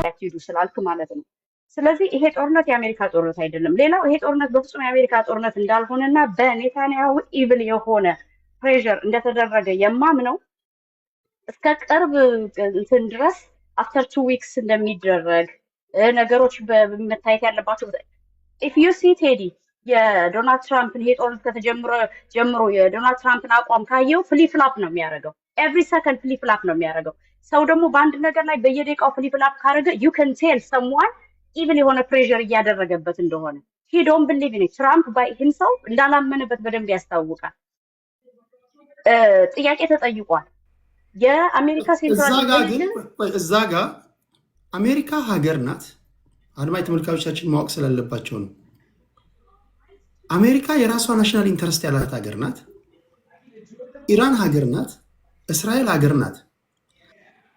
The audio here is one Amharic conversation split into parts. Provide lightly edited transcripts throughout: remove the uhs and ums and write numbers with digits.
ያትይዱ ስላልክ ማለት ነው። ስለዚህ ይሄ ጦርነት የአሜሪካ ጦርነት አይደለም። ሌላው ይሄ ጦርነት በፍጹም የአሜሪካ ጦርነት እንዳልሆነና በኔታንያሁ ኢቭል የሆነ ፕሬሸር እንደተደረገ የማምነው እስከ ቅርብ እንትን ድረስ አፍተር 2 ዊክስ እንደሚደረግ ነገሮች በመታየት ያለባቸው ኢፍ ዩ ሲ ቴዲ የዶናልድ ትራምፕን ይሄ ጦርነት ከተጀመረ ጀምሮ የዶናልድ ትራምፕን አቋም ካየው ፍሊፕላፕ ነው የሚያደርገው። ኤቭሪ ሰከንድ ፍሊፕላፕ ነው የሚያደርገው። ሰው ደግሞ በአንድ ነገር ላይ በየደቂቃው ፍሊፕላፕ ካደረገ ዩ ካን ቴል ሰምዋን ኢቭን የሆነ ፕሬሸር እያደረገበት እንደሆነ ሂ ዶንት ቢሊቭ ኢን ትራምፕ ባይ ሂምሰልፍ እንዳላመነበት በደንብ ያስታውቃል። ጥያቄ ተጠይቋል። የአሜሪካ ሴንትራል እዛ ጋር አሜሪካ ሀገር ናት። አድማጭ ተመልካቾቻችን ማወቅ ስላለባቸው ነው። አሜሪካ የራሷ ናሽናል ኢንተረስት ያላት ሀገር ናት። ኢራን ሀገር ናት። እስራኤል ሀገር ናት።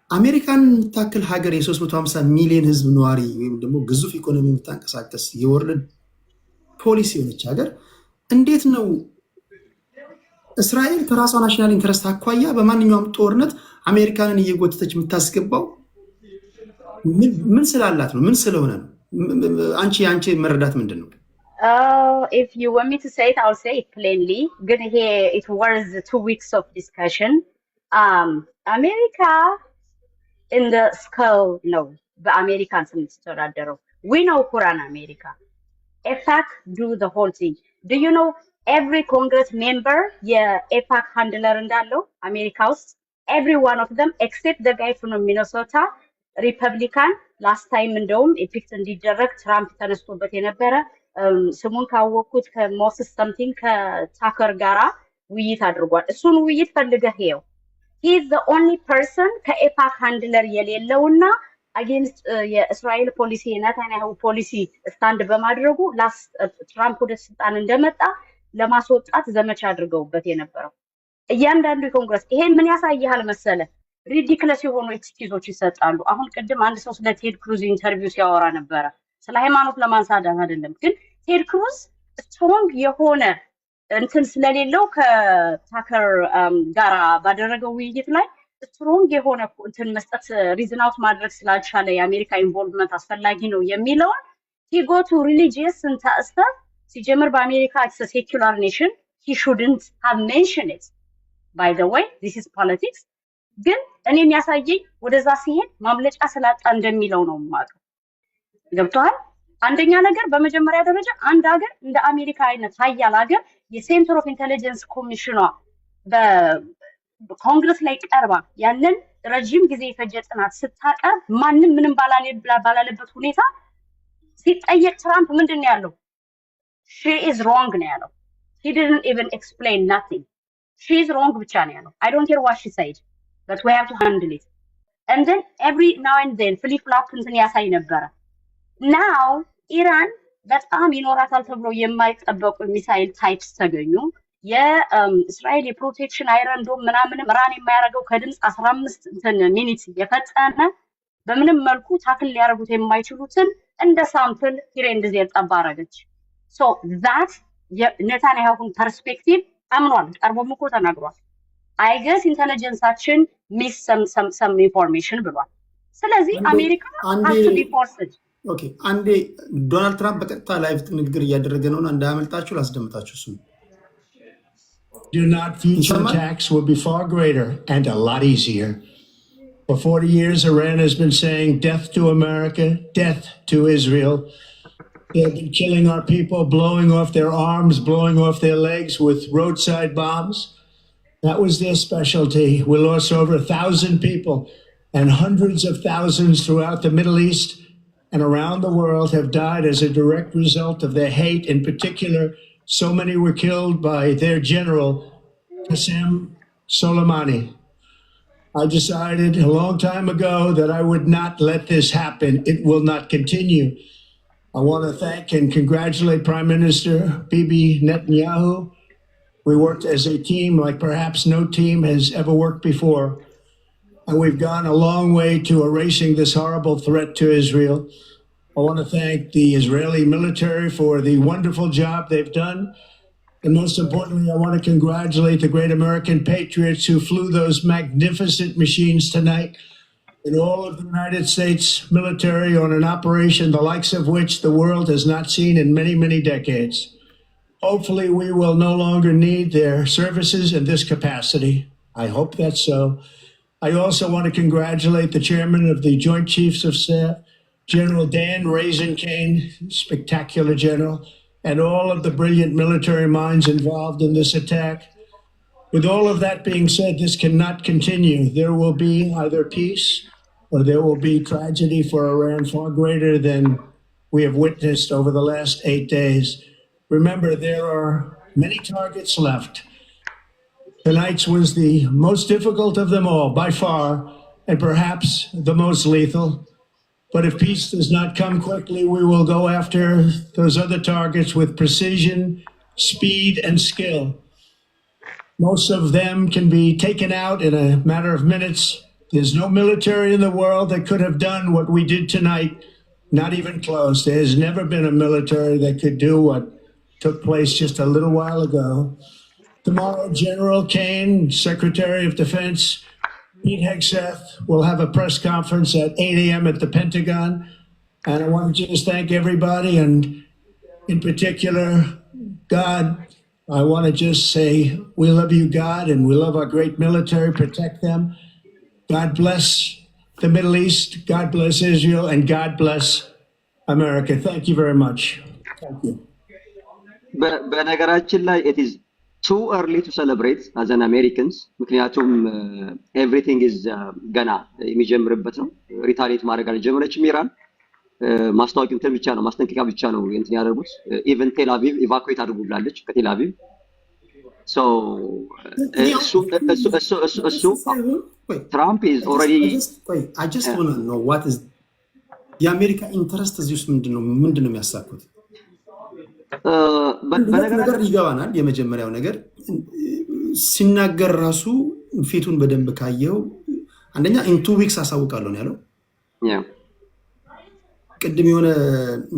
አሜሪካን የምታክል ሀገር የ350 ሚሊዮን ህዝብ ነዋሪ ወይም ደግሞ ግዙፍ ኢኮኖሚ የምታንቀሳቀስ የወርልድ ፖሊሲ የሆነች ሀገር እንዴት ነው እስራኤል ከራሷ ናሽናል ኢንተረስት አኳያ በማንኛውም ጦርነት አሜሪካንን እየጎተተች የምታስገባው? ምን ስላላት ነው? ምን ስለሆነ ነው? አንቺ መረዳት ምንድን ነው? If you want me to say it, I'll say it plainly. Good here, it was 2 weeks of discussion. America in the skull, no, the Americans in the we know Quran America. AIPAC do the whole thing. Do you know every Congress member, AIPAC handler and America house, every one of them except the guy from Minnesota, Republican, last time in Dome, it picked and direct Trump ተነስቶበት የነበረ ስሙን ካወቅኩት ከሞስስ ሰምቲንግ ከታከር ጋራ ውይይት አድርጓል። እሱን ውይይት ፈልገህ ይኸው he is the only person ከኤፓክ ሃንድለር የሌለውና አጌንስት የእስራኤል ፖሊሲ የኔታንያሁ ፖሊሲ ስታንድ በማድረጉ ትራምፕ ወደ ስልጣን እንደመጣ ለማስወጣት ዘመቻ አድርገውበት የነበረው እያንዳንዱ የኮንግረስ ይሄን ምን ያሳያል መሰለ? ሪዲክለስ የሆኑ ኤክስኪውዞች ይሰጣሉ። አሁን ቅድም አንድ ሰው ስለ ቴድ ክሩዝ ኢንተርቪው ሲያወራ ነበረ። ስለ ሃይማኖት ለማንሳት አይደለም፣ ግን ቴድ ክሩዝ ስትሮንግ የሆነ እንትን ስለሌለው ከታከር ጋራ ባደረገው ውይይት ላይ ስትሮንግ የሆነ እንትን መስጠት ሪዝን አውት ማድረግ ስላልቻለ የአሜሪካ ኢንቮልቭመንት አስፈላጊ ነው የሚለውን he go to religious stuff ሲጀምር በአሜሪካ it's a secular nation he shouldn't have mentioned it by the way this is politics ግን እኔ የሚያሳየኝ ወደዛ ሲሄድ ማምለጫ ስላጣ እንደሚለው ነው ማለት ገብቷል። አንደኛ ነገር በመጀመሪያ ደረጃ አንድ ሀገር እንደ አሜሪካ አይነት ሀያል ሀገር የሴንተር ኦፍ ኢንተለጀንስ ኮሚሽኗ በኮንግረስ ላይ ቀርባ ያንን ረጅም ጊዜ የፈጀ ጥናት ስታቀርብ ማንም ምንም ባላለበት ሁኔታ ሲጠየቅ ትራምፕ ምንድን ነው ያለው? she is wrong ነው ያለው። he didn't even explain nothing. she is wrong ብቻ ነው ያለው። I don't care what she said but we have to handle it. And then every now and then flip flop እንትን ያሳይ ነበረ። now ኢራን በጣም ይኖራታል ተብሎ የማይጠበቁ ሚሳይል ታይፕስ ተገኙ። የእስራኤል የፕሮቴክሽን አይረን ዶም ምናምንም ራን የማያደርገው ከድምፅ 15 ሚኒት የፈጠነ በምንም መልኩ ታክል ሊያደርጉት የማይችሉትን እንደ ሳምፕል ሂሬንድ ዜር ጠባረገች። so that የኔታንያሁን ፐርስፔክቲቭ አምኗል። ቀርቦም እኮ ተናግሯል። I guess ኢንተለጀንሳችን ሚስ some information ብሏል። ስለዚህ አሜሪካ has to be forced. ኦኬ አንዴ ዶናልድ ትራምፕ በቀጥታ ላይቭ ንግግር እያደረገ ነው እና እንዳያመልጣችሁ ላስደምጣችሁ። እሱ Do not future attacks will be far greater and a lot easier. For 40 years, Iran has been saying death to America, death to Israel. They've been killing our people, blowing off their arms, blowing off their legs with roadside bombs. That was their specialty. We lost over 1,000 people, and hundreds of thousands throughout the Middle East and around the world have died as a direct result of their hate. In particular, so many were killed by their general, Qasem Soleimani. I decided a long time ago that I would not let this happen. It will not continue. I want to thank and congratulate Prime Minister Bibi Netanyahu. We worked as a team like perhaps no team has ever worked before. And we've gone a long way to erasing this horrible threat to Israel. I want to thank the Israeli military for the wonderful job they've done. And most importantly, I want to congratulate the great American patriots who flew those magnificent machines tonight and all of the United States military on an operation the likes of which the world has not seen in many, many decades. Hopefully, we will no longer need their services in this capacity. I hope that's so. I also want to congratulate the chairman of the Joint Chiefs of Staff, General Dan Raisen-Kane, spectacular general, and all of the brilliant military minds involved in this attack. With all of that being said, this cannot continue. There will be either peace or there will be tragedy for Iran far greater than we have witnessed over the last 8 days. Remember, there are many targets left. Tonight's was the most difficult of them all, by far, and perhaps the most lethal. But if peace does not come quickly, we will go after those other targets with precision, speed, and skill. Most of them can be taken out in a matter of minutes. There's no military in the world that could have done what we did tonight, not even close. There has never been a military that could do what took place just a little while ago. Tomorrow, General Kane, Secretary of Defense, Pete Hegseth will have a press conference at 8 a.m. at the Pentagon. And I want to just thank everybody, and in particular, God. I want to just say, we love you, God, and we love our great military. Protect them. God bless the Middle East. God bless Israel, and God bless America. Thank you very much. Thank you. በነገራችን ላይ it is too early to celebrate as an Americans ምክንያቱም everything is ገና የሚጀምርበት ነው። ሪታሊት ማድረግ አልጀመረችም ኢራን። ማስታወቂያ እንትን ብቻ ነው፣ ማስጠንቀቂያ ብቻ ነው እንትን ያደርጉት። ኢቨን ቴል አቪቭ ኢቫኩዌት አድርጉ ብላለች ከቴል አቪቭ። ሶ እሱ ትራምፕ is already I just want to know what is የአሜሪካ ኢንተረስት እዚህ ውስጥ ምንድነው የሚያሳኩት? ነገር ይገባናል። የመጀመሪያው ነገር ሲናገር ራሱ ፊቱን በደንብ ካየው አንደኛ in 2 weeks አሳውቃለሁ ነው ያለው። ቅድም የሆነ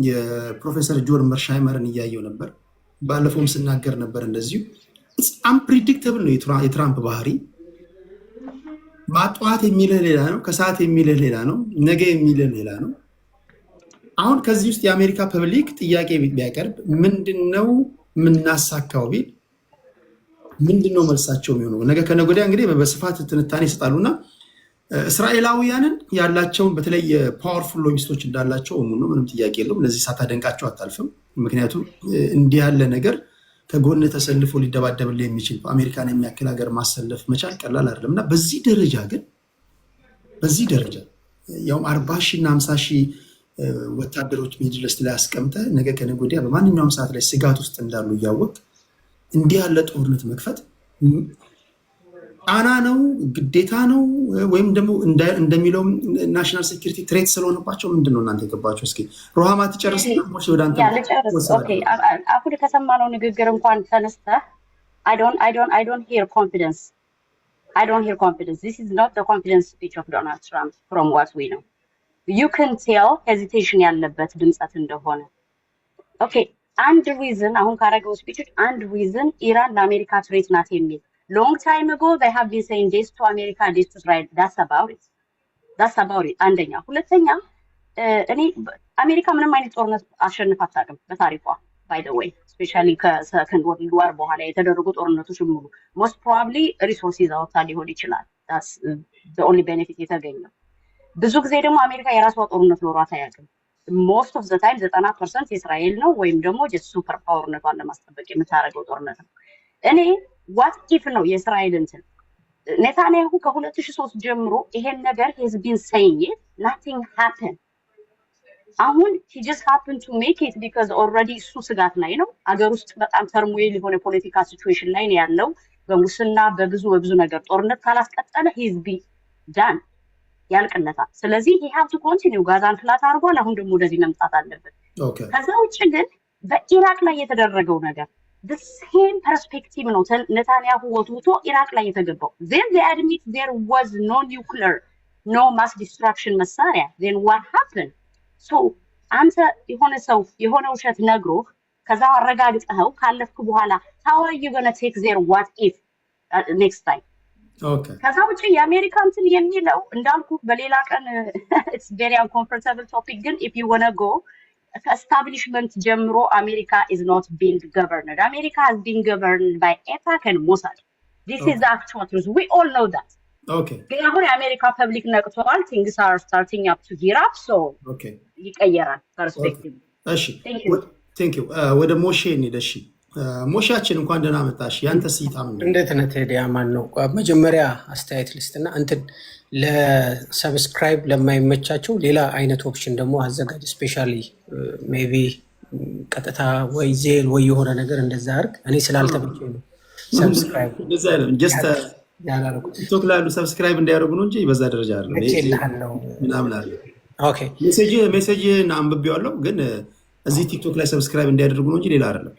የፕሮፌሰር ጆን መርሻይመርን እያየው ነበር። ባለፈውም ስናገር ነበር እንደዚሁ። it's unpredictable ነው የትራምፕ ባህሪ። ማጥዋት የሚልህ ሌላ ነው፣ ከሰዓት የሚልህ ሌላ ነው፣ ነገ የሚልህ ሌላ ነው። አሁን ከዚህ ውስጥ የአሜሪካ ፐብሊክ ጥያቄ ቢያቀርብ ምንድነው የምናሳካው ቢል ምንድነው መልሳቸው የሚሆነው? ነገ ከነገ ወዲያ እንግዲህ በስፋት ትንታኔ ይሰጣሉና እስራኤላውያንን ያላቸውን በተለይ ፓወርፉል ሎቢስቶች እንዳላቸው ምንም ጥያቄ የለውም። እነዚህ ሳታደንቃቸው አታልፍም። ምክንያቱም እንዲህ ያለ ነገር ከጎን ተሰልፎ ሊደባደብልህ የሚችል አሜሪካን የሚያክል ሀገር ማሰለፍ መቻል ቀላል አይደለም። እና በዚህ ደረጃ ግን በዚህ ደረጃ ያውም 40,000 እና 50,000 ወታደሮች ሚድል ኢስት ላይ አስቀምጠ ነገ ከነገ ወዲያ በማንኛውም ሰዓት ላይ ስጋት ውስጥ እንዳሉ እያወቅ እንዲህ ያለ ጦርነት መክፈት ጣና ነው ግዴታ ነው ወይም ደግሞ እንደሚለው ናሽናል ሴኩሪቲ ትሬት ስለሆነባቸው ምንድነው እናንተ የገባችሁ? እስኪ ሮሃማ ትጨርስና ሞሽ ወደ አንተ ኦኬ አሁን ከሰማነው ንግግር እንኳን ተነስተ I don't hear confidence. This is not the confidence speech of Donald Trump from what we know. You can tell hesitation ያለበት ድምጸት እንደሆነ okay and reason አሁን ካረገው ስፒች and reason ኢራን ለአሜሪካ ትሬት ናት የሚል long time ago they have been saying this to America, this to Israel. That's about it. አንደኛ ሁለተኛ እኔ አሜሪካ ምንም አይነት ጦርነት አሸንፋ አታውቅም በታሪኳ by the way, especially ከሰከንድ ወርልድ ዋር በኋላ የተደረጉ ጦርነቶች ሙሉ most probably resources አውጥታ ሊሆን ይችላል። that's the only benefit የተገኘው። ብዙ ጊዜ ደግሞ አሜሪካ የራሷ ጦርነት ኖሯት አያውቅም። most of the time 90% የእስራኤል ነው ወይም ደግሞ ሱፐር ፓወርነቷን ለማስጠበቅ የምታደርገው ጦርነት ነው። እኔ what if ነው የእስራኤል እንትን ኔታንያሁ ከ2003 ጀምሮ ይሄን ነገር has been saying it, nothing happened. አሁን he just happened to make it because already እሱ ስጋት ላይ ነው። አገር ውስጥ በጣም ተርሞይል የሆነ ፖለቲካ ሲቹዌሽን ላይ ነው ያለው። በሙስና በብዙ ነገር ጦርነት ካላስቀጠለ he's been done ያልቅለታል። ስለዚህ he have to continue ጋዛን ፍላት አድርጓል። አሁን ደግሞ ወደዚህ መምጣት አለበት። ከዛ ውጭ ግን በኢራቅ ላይ የተደረገው ነገር the same perspective ነው ኔታንያሁ ወጥቶ ኢራቅ ላይ የተገባው። then they admit there was no nuclear, no mass destruction መሳሪያ. then what happened? so አንተ የሆነ ሰው የሆነ ውሸት ነግሮ ከዛ አረጋግጠኸው ካለፍኩ በኋላ how are you going to take their what if next time? Okay. ከዛ ውጪ የአሜሪካ እንትን የሚለው እንዳልኩ በሌላ ቀን it's very uncomfortable topic ግን if you want to go establishment ጀምሮ America is not being governed. America has been governed by AIPAC and Mossad. This is the actual truth. We all know that. Okay. ግን አሁን የአሜሪካ ፐብሊክ ነቅቷል. Things are starting up to gear up. So okay. ይቀየራል ፐርስፔክቲቭ። እሺ ቴንክ ዩ ወደ ሞሼ እንሂድ። እሺ ሞሻችን እንኳን ደህና መጣሽ። ያንተ ሲታ ምን እንዴት ነህ ቴዲ? አማን ነው። መጀመሪያ አስተያየት ልስጥና እንትን ለሰብስክራይብ ለማይመቻቸው ሌላ አይነት ኦፕሽን ደግሞ አዘጋጅ። ስፔሻሊ ሜቢ ቀጥታ ወይ ዜል ወይ የሆነ ነገር እንደዛ አድርግ። እኔ ስላልተመቸኝ ነው ሰብስክራይብ እንደዛ አይደለም። ጀስት ቲክቶክ ላይ ያሉ ሰብስክራይብ እንዲያደርጉ ነው እንጂ በዛ ደረጃ አይደለም። ምናምን አለ። ኦኬ ሜሴጅ አንብቤዋለሁ ግን እዚህ ቲክቶክ ላይ ሰብስክራይብ እንዲያደርጉ ነው እንጂ ሌላ አይደለም።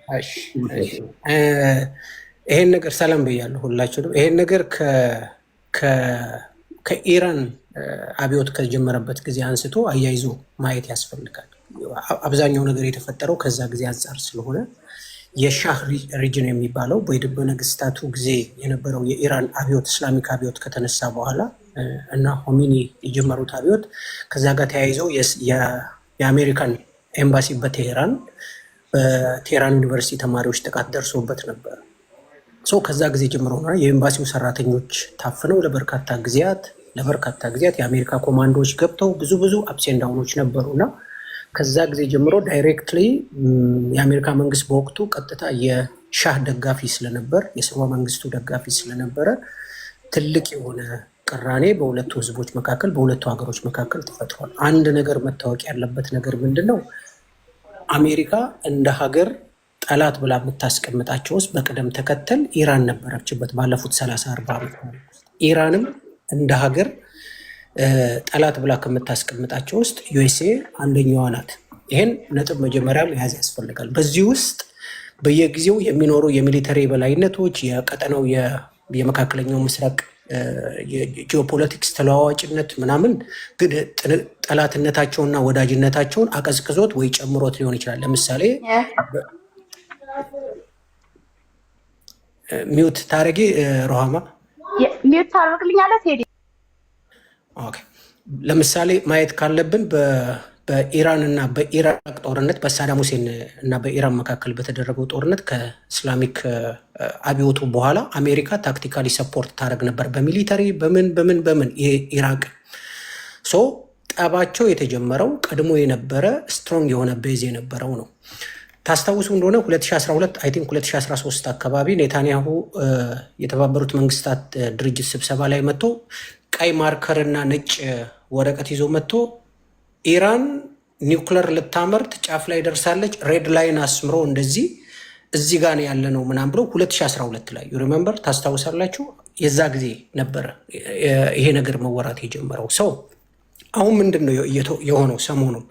ይሄን ነገር ሰላም ብያለሁ ሁላችሁም። ይሄን ነገር ከኢራን አብዮት ከጀመረበት ጊዜ አንስቶ አያይዞ ማየት ያስፈልጋል። አብዛኛው ነገር የተፈጠረው ከዛ ጊዜ አንጻር ስለሆነ የሻህ ሪጅን የሚባለው በነገስታቱ ጊዜ የነበረው የኢራን አብዮት እስላሚክ አብዮት ከተነሳ በኋላ እና ሆሚኒ የጀመሩት አብዮት ከዛ ጋር ተያይዘው የአሜሪካን ኤምባሲ በቴሄራን ዩኒቨርሲቲ ተማሪዎች ጥቃት ደርሶበት ነበር። ከዛ ጊዜ ጀምሮ ነው የኤምባሲው ሰራተኞች ታፍነው ለበርካታ ጊዜያት የአሜሪካ ኮማንዶዎች ገብተው ብዙ አፕሴን ዳውኖች ነበሩና ከዛ ጊዜ ጀምሮ ዳይሬክትሊ የአሜሪካ መንግስት በወቅቱ ቀጥታ የሻህ ደጋፊ ስለነበር የስርወ መንግስቱ ደጋፊ ስለነበረ ትልቅ የሆነ ቅራኔ በሁለቱ ህዝቦች መካከል በሁለቱ ሀገሮች መካከል ተፈጥሯል። አንድ ነገር መታወቅ ያለበት ነገር ምንድነው? አሜሪካ እንደ ሀገር ጠላት ብላ የምታስቀምጣቸው ውስጥ በቅደም ተከተል ኢራን ነበረችበት ባለፉት 30-40 ዓመት። ኢራንም እንደ ሀገር ጠላት ብላ ከምታስቀምጣቸው ውስጥ ዩኤስኤ አንደኛዋ ናት። ይሄን ነጥብ መጀመሪያ መያዝ ያስፈልጋል። በዚህ ውስጥ በየጊዜው የሚኖሩ የሚሊተሪ በላይነቶች የቀጠናው የመካከለኛው ምስራቅ የጂኦፖለቲክስ ተለዋዋጭነት ምናምን ግን ጠላትነታቸውና ወዳጅነታቸውን አቀዝቅዞት ወይ ጨምሮት ሊሆን ይችላል። ለምሳሌ ሚውት ታረጊ ሮሃማ ሚውት ታረግልኛለህ ቴዲ? ኦኬ ለምሳሌ ማየት ካለብን በኢራን እና በኢራቅ ጦርነት በሳዳም ሁሴን እና በኢራን መካከል በተደረገው ጦርነት ከእስላሚክ አብዮቱ በኋላ አሜሪካ ታክቲካሊ ሰፖርት ታደርግ ነበር በሚሊተሪ በምን ኢራቅ ጠባቸው የተጀመረው ቀድሞ የነበረ ስትሮንግ የሆነ ቤዝ የነበረው ነው። ታስታውሱ እንደሆነ 2012 አይ ቲንክ 2013 አካባቢ ኔታንያሁ የተባበሩት መንግስታት ድርጅት ስብሰባ ላይ መጥቶ ቀይ ማርከር እና ነጭ ወረቀት ይዞ መጥቶ ኢራን ኒውክለር ልታመርት ጫፍ ላይ ደርሳለች፣ ሬድ ላይን አስምሮ እንደዚህ እዚህ ጋር ያለ ነው ምናምን ብሎ 2012 ላይ ሪሜምበር ታስታውሳላችሁ። የዛ ጊዜ ነበረ ይሄ ነገር መወራት የጀመረው። አሁን ምንድን ነው የሆነው? ሰሞኑን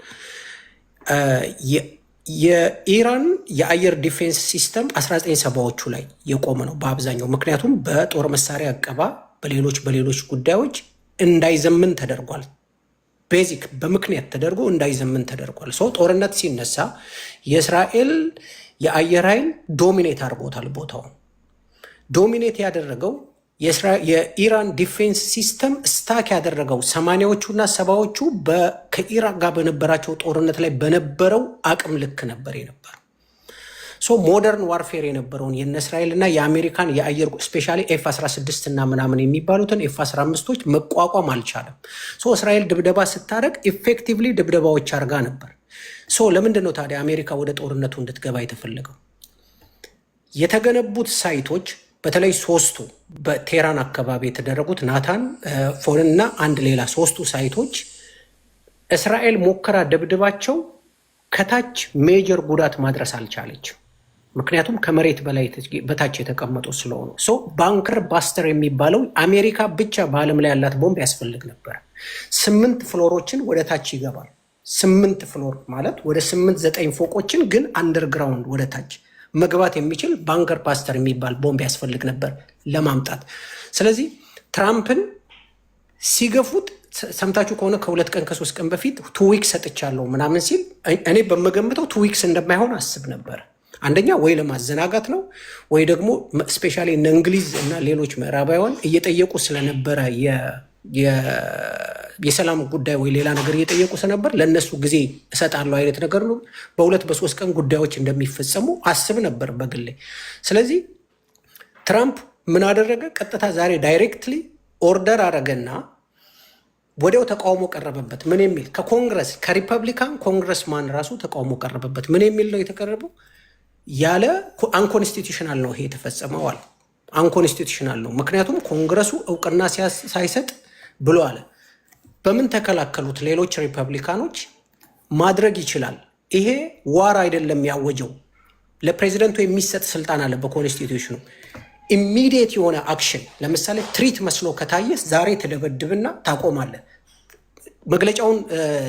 የኢራን የአየር ዲፌንስ ሲስተም 1970ዎቹ ላይ የቆመ ነው በአብዛኛው። ምክንያቱም በጦር መሳሪያ አቀባ በሌሎች ጉዳዮች እንዳይዘምን ተደርጓል። ቤዚክ በምክንያት ተደርጎ እንዳይዘምን ተደርጓል። ጦርነት ሲነሳ የእስራኤል የአየር ኃይል ዶሚኔት አድርጎታል ቦታውን። ዶሚኔት ያደረገው የኢራን ዲፌንስ ሲስተም ስታክ ያደረገው 80ዎቹ እና 70ዎቹ ከኢራቅ ጋር በነበራቸው ጦርነት ላይ በነበረው አቅም ልክ ነበር የነበረው። ሞደርን ዋርፌር የነበረውን የነ እስራኤል እና የአሜሪካን የአየር ስፔሻሊ ኤፍ-16 እና ምናምን የሚባሉትን ኤፍ-15ቶች መቋቋም አልቻለም። እስራኤል ድብደባ ስታደርግ ኢፌክቲቭሊ ድብደባዎች አድርጋ ነበር። ለምንድን ነው ታዲያ አሜሪካ ወደ ጦርነቱ እንድትገባ የተፈለገው? የተገነቡት ሳይቶች በተለይ ሶስቱ በቴህራን አካባቢ የተደረጉት ናታን ፎን እና አንድ ሌላ ሶስቱ ሳይቶች እስራኤል ሞከራ ደብድባቸው ከታች ሜጀር ጉዳት ማድረስ አልቻለችም። ምክንያቱም ከመሬት በታች የተቀመጡ ስለሆኑ። ባንከር ባስተር የሚባለው አሜሪካ ብቻ በዓለም ላይ ያላት ቦምብ ያስፈልግ ነበር። 8 ፍሎሮችን ወደ ታች ይገባል። 8 ፍሎር ማለት ወደ 8-9 ፎቆችን ግን አንደርግራውንድ ወደ ታች መግባት የሚችል ባንከር ባስተር የሚባል ቦምብ ያስፈልግ ነበር ለማምጣት። ስለዚህ ትራምፕን ሲገፉት ሰምታችሁ ከሆነ ከ2 ቀን ከ3 ቀን በፊት 2 ዊክስ ሰጥቻለሁ ምናምን ሲል እኔ በመገምተው 2 ዊክስ እንደማይሆን አስብ ነበር። አንደኛ ወይ ለማዘናጋት ነው ወይ ደግሞ ስፔሻሊ እነ እንግሊዝ እና ሌሎች ምዕራባውያን እየጠየቁ ስለነበረ የሰላም ጉዳይ ወይ ሌላ ነገር እየጠየቁ ስለነበር ለእነሱ ጊዜ እሰጣለሁ አይነት ነገር ነው። በሁለት በሶስት ቀን ጉዳዮች እንደሚፈጸሙ አስብ ነበር በግሌ። ስለዚህ ትራምፕ ምን አደረገ? ቀጥታ ዛሬ ዳይሬክትሊ ኦርደር አረገና ወዲያው ተቃውሞ ቀረበበት። ምን የሚል ከኮንግረስ ከሪፐብሊካን ኮንግረስማን ራሱ ተቃውሞ ቀረበበት። ምን የሚል ነው የተቀረበው? ያለ አንኮንስቲቱሽናል ነው ይሄ የተፈጸመው አለ። አንኮንስቲቱሽናል ነው ምክንያቱም ኮንግረሱ እውቅና ሳይሰጥ ብሎ አለ። በምን ተከላከሉት? ሌሎች ሪፐብሊካኖች ማድረግ ይችላል። ይሄ ዋር አይደለም ያወጀው፣ ለፕሬዚደንቱ የሚሰጥ ስልጣን አለ በኮንስቲቱሽኑ። ኢሚዲየት የሆነ አክሽን ለምሳሌ ትሪት መስሎ ከታየ ዛሬ ተደበድብና ታቆማለ። መግለጫውን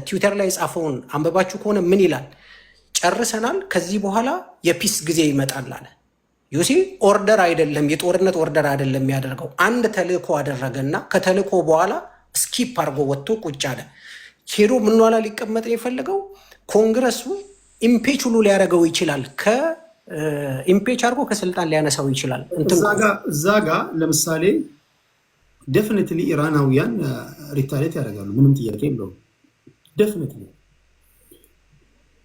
ትዊተር ላይ የጻፈውን አንበባችሁ ከሆነ ምን ይላል? ጨርሰናል፣ ከዚህ በኋላ የፒስ ጊዜ ይመጣል አለ። ዩሲ ኦርደር አይደለም፣ የጦርነት ኦርደር አይደለም ያደርገው። አንድ ተልእኮ አደረገና ከተልእኮ በኋላ ስኪፕ አድርጎ ወጥቶ ቁጭ አለ። ሄዶ ምን ኋላ ሊቀመጥ የፈለገው ኮንግረሱ ኢምፔች ሁሉ ሊያደርገው ይችላል። ኢምፔች አድርጎ ከስልጣን ሊያነሳው ይችላል። እዛ ጋ ለምሳሌ ዴፊኒትሊ ኢራናውያን ሪታሌት ያደርጋሉ፣ ምንም ጥያቄ የለውም። ዴፊኒትሊ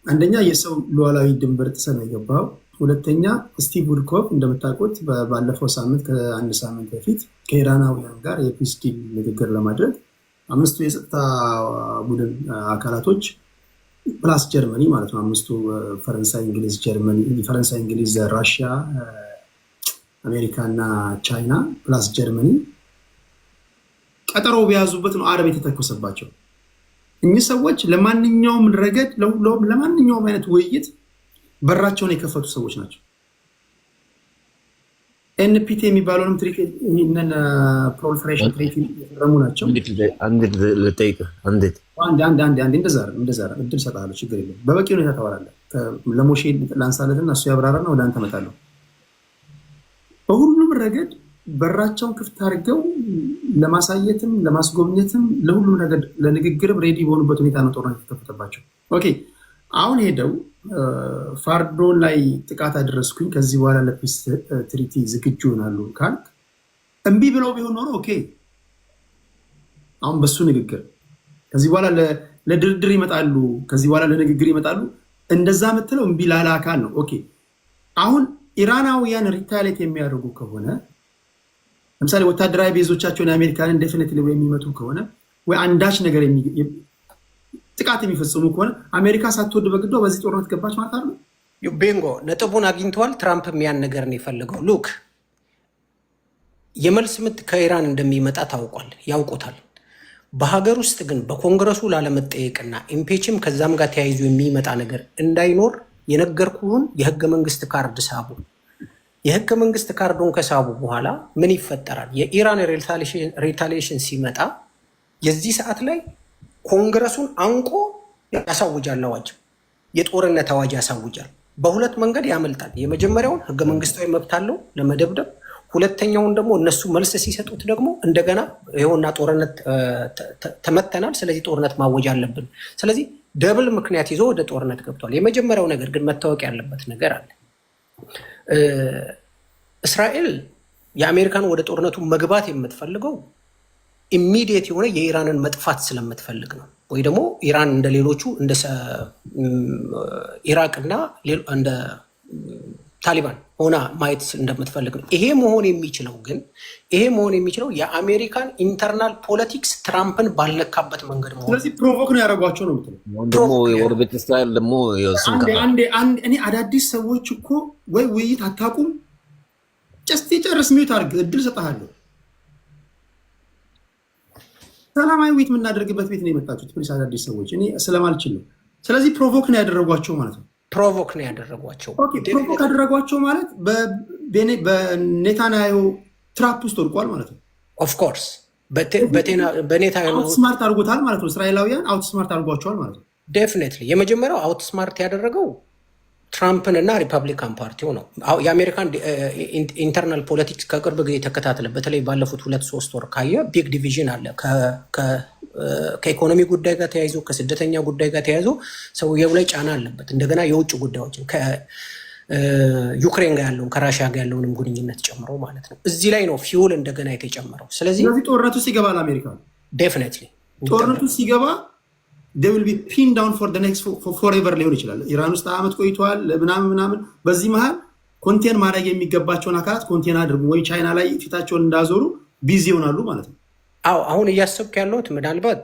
አንደኛ የሰው ሉዓላዊ ድንበር ጥሰህ ነው የገባው። ሁለተኛ ስቲቭ ውድኮፍ እንደምታውቁት ባለፈው ሳምንት ከአንድ ሳምንት በፊት ከኢራናውያን ጋር የፒስ ዲል ንግግር ለማድረግ 5 የጸጥታ ቡድን አካላቶች ፕላስ ጀርመኒ ማለት ነው። 5 ፈረንሳይ፣ እንግሊዝ፣ ጀርመኒ፣ ፈረንሳይ፣ እንግሊዝ፣ ራሽያ፣ አሜሪካ እና ቻይና ፕላስ ጀርመኒ ቀጠሮ በያዙበት ነው አረብ የተተኮሰባቸው። እኚህ ሰዎች ለማንኛውም ረገድ ለማንኛውም አይነት ውይይት በራቸውን የከፈቱ ሰዎች ናቸው። ኤንፒቲ የሚባለውንም ፕሮሊፌሬሽን ትሪቲ የፈረሙ ናቸው። እንደዛ እድል ሰጣለሁ፣ ችግር የለም። በበቂ ሁኔታ ታወራለህ። ለሞሼ ላንሳለትና እሱ ያብራራና ወደ አንተ እመጣለሁ። በሁሉም ረገድ በራቸውን ክፍት አድርገው ለማሳየትም ለማስጎብኘትም ለሁሉም ነገር ለንግግርም ሬዲ በሆኑበት ሁኔታ ነው ጦርነት የተከፈተባቸው። ኦኬ አሁን ሄደው ፋርዶን ላይ ጥቃት አደረስኩኝ ከዚህ በኋላ ለፒስ ትሪቲ ዝግጁ ይሆናሉ ካልክ እምቢ ብለው ቢሆን ኖሮ ኦኬ። አሁን በሱ ንግግር ከዚህ በኋላ ለድርድር ይመጣሉ፣ ከዚህ በኋላ ለንግግር ይመጣሉ፣ እንደዛ ምትለው እምቢ ላለ አካል ነው ኦኬ። አሁን ኢራናውያን ሪታሌት የሚያደርጉ ከሆነ ለምሳሌ ወታደራዊ ቤዞቻቸውን የአሜሪካንን ዴፊኒትሊ የሚመቱ ከሆነ ወይ አንዳች ነገር ጥቃት የሚፈጽሙ ከሆነ አሜሪካ ሳትወድ በግዷ በዚህ ጦርነት ገባች ማለት አይደል? ቤንጎ ነጥቡን አግኝተዋል። ትራምፕ ያን ነገር ነው የፈለገው። ሉክ የመልስ ምት ከኢራን እንደሚመጣ ታውቋል፣ ያውቁታል። በሀገር ውስጥ ግን በኮንግረሱ ላለመጠየቅና ኢምፔችም ከዛም ጋር ተያይዞ የሚመጣ ነገር እንዳይኖር የነገርኩህን የህገ መንግስት ካርድ ሳቡ። የህገ መንግስት ካርዱን ከሳቡ በኋላ ምን ይፈጠራል? የኢራን ሪታሊዬሽን ሲመጣ የዚህ ሰዓት ላይ ኮንግረሱን አንቆ ያሳውጃል። አዋጅ፣ የጦርነት አዋጅ ያሳውጃል። በሁለት መንገድ ያመልጣል። የመጀመሪያውን ህገ መንግስታዊ መብት አለው ለመደብደብ፣ ሁለተኛውን ደግሞ እነሱ መልስ ሲሰጡት ደግሞ እንደገና ይኸውና ጦርነት ተመተናል፣ ስለዚህ ጦርነት ማወጅ አለብን። ስለዚህ ደብል ምክንያት ይዞ ወደ ጦርነት ገብቷል። የመጀመሪያው ነገር ግን መታወቅ ያለበት ነገር አለ። እስራኤል የአሜሪካን ወደ ጦርነቱ መግባት የምትፈልገው ኢሚዲየት የሆነ የኢራንን መጥፋት ስለምትፈልግ ነው። ወይ ደግሞ ኢራን እንደ ሌሎቹ እንደ ኢራቅና እንደ ታሊባን ሆና ማየት እንደምትፈልግ ነው። ይሄ መሆን የሚችለው የአሜሪካን ኢንተርናል ፖለቲክስ ትራምፕን ባልነካበት መንገድ መሆን። ስለዚህ ፕሮቮክ ነው ያደረጓቸው ነው ወደ እስራኤል ደግሞ እኔ አዳዲስ ሰዎች እኮ ወይ ውይይት አታቁም፣ ጨስቲ ጨርስ ሚዩት አድርግ፣ እድል ሰጠሃለሁ። ሰላማዊ ውይይት የምናደርግበት ቤት ነው የመጣችሁት። ፕሊስ አዳዲስ ሰዎች እኔ ስለማልችል ነው። ስለዚህ ፕሮቮክ ነው ያደረጓቸው ማለት ነው። ፕሮቮክ ነው ያደረጓቸው። ፕሮቮክ ያደረጓቸው ማለት በኔታንያሁ ትራፕ ውስጥ ወድቋል ማለት ነው። ኦፍኮርስ በኔታንያሁ አውትስማርት አድርጎታል ማለት ነው። እስራኤላውያን አውትስማርት አድርጓቸዋል ማለት ነው። ዴፊኒትሊ የመጀመሪያው አውትስማርት ያደረገው ትራምፕን እና ሪፐብሊካን ፓርቲው ነው። የአሜሪካን ኢንተርናል ፖለቲክስ ከቅርብ ጊዜ ተከታተለ። በተለይ ባለፉት 2-3 ወር ካየ ቢግ ዲቪዥን አለ። ከኢኮኖሚ ጉዳይ ጋር ተያይዞ፣ ከስደተኛ ጉዳይ ጋር ተያይዞ ሰውየው ላይ ጫና አለበት። እንደገና የውጭ ጉዳዮችን ዩክሬን ጋር ያለውን ከራሽያ ጋር ያለውንም ግንኙነት ጨምሮ ማለት ነው። እዚህ ላይ ነው ፊውል እንደገና የተጨመረው። ስለዚህ ጦርነቱ ሲገባ ለአሜሪካ ዴፊኒትሊ ጦርነቱ ሲገባ they will be pinned down for the next forever ሊሆን ይችላል። ኢራን ውስጥ ዓመት ቆይተዋል ምናምን። በዚህ መሃል ኮንቴን ማድረግ የሚገባቸውን አካላት ኮንቴን አድርጉ ወይ ቻይና ላይ ፊታቸውን እንዳዞሩ ቢዚ ይሆናሉ ማለት ነው። አዎ አሁን እያሰብክ ያለሁት ምናልባት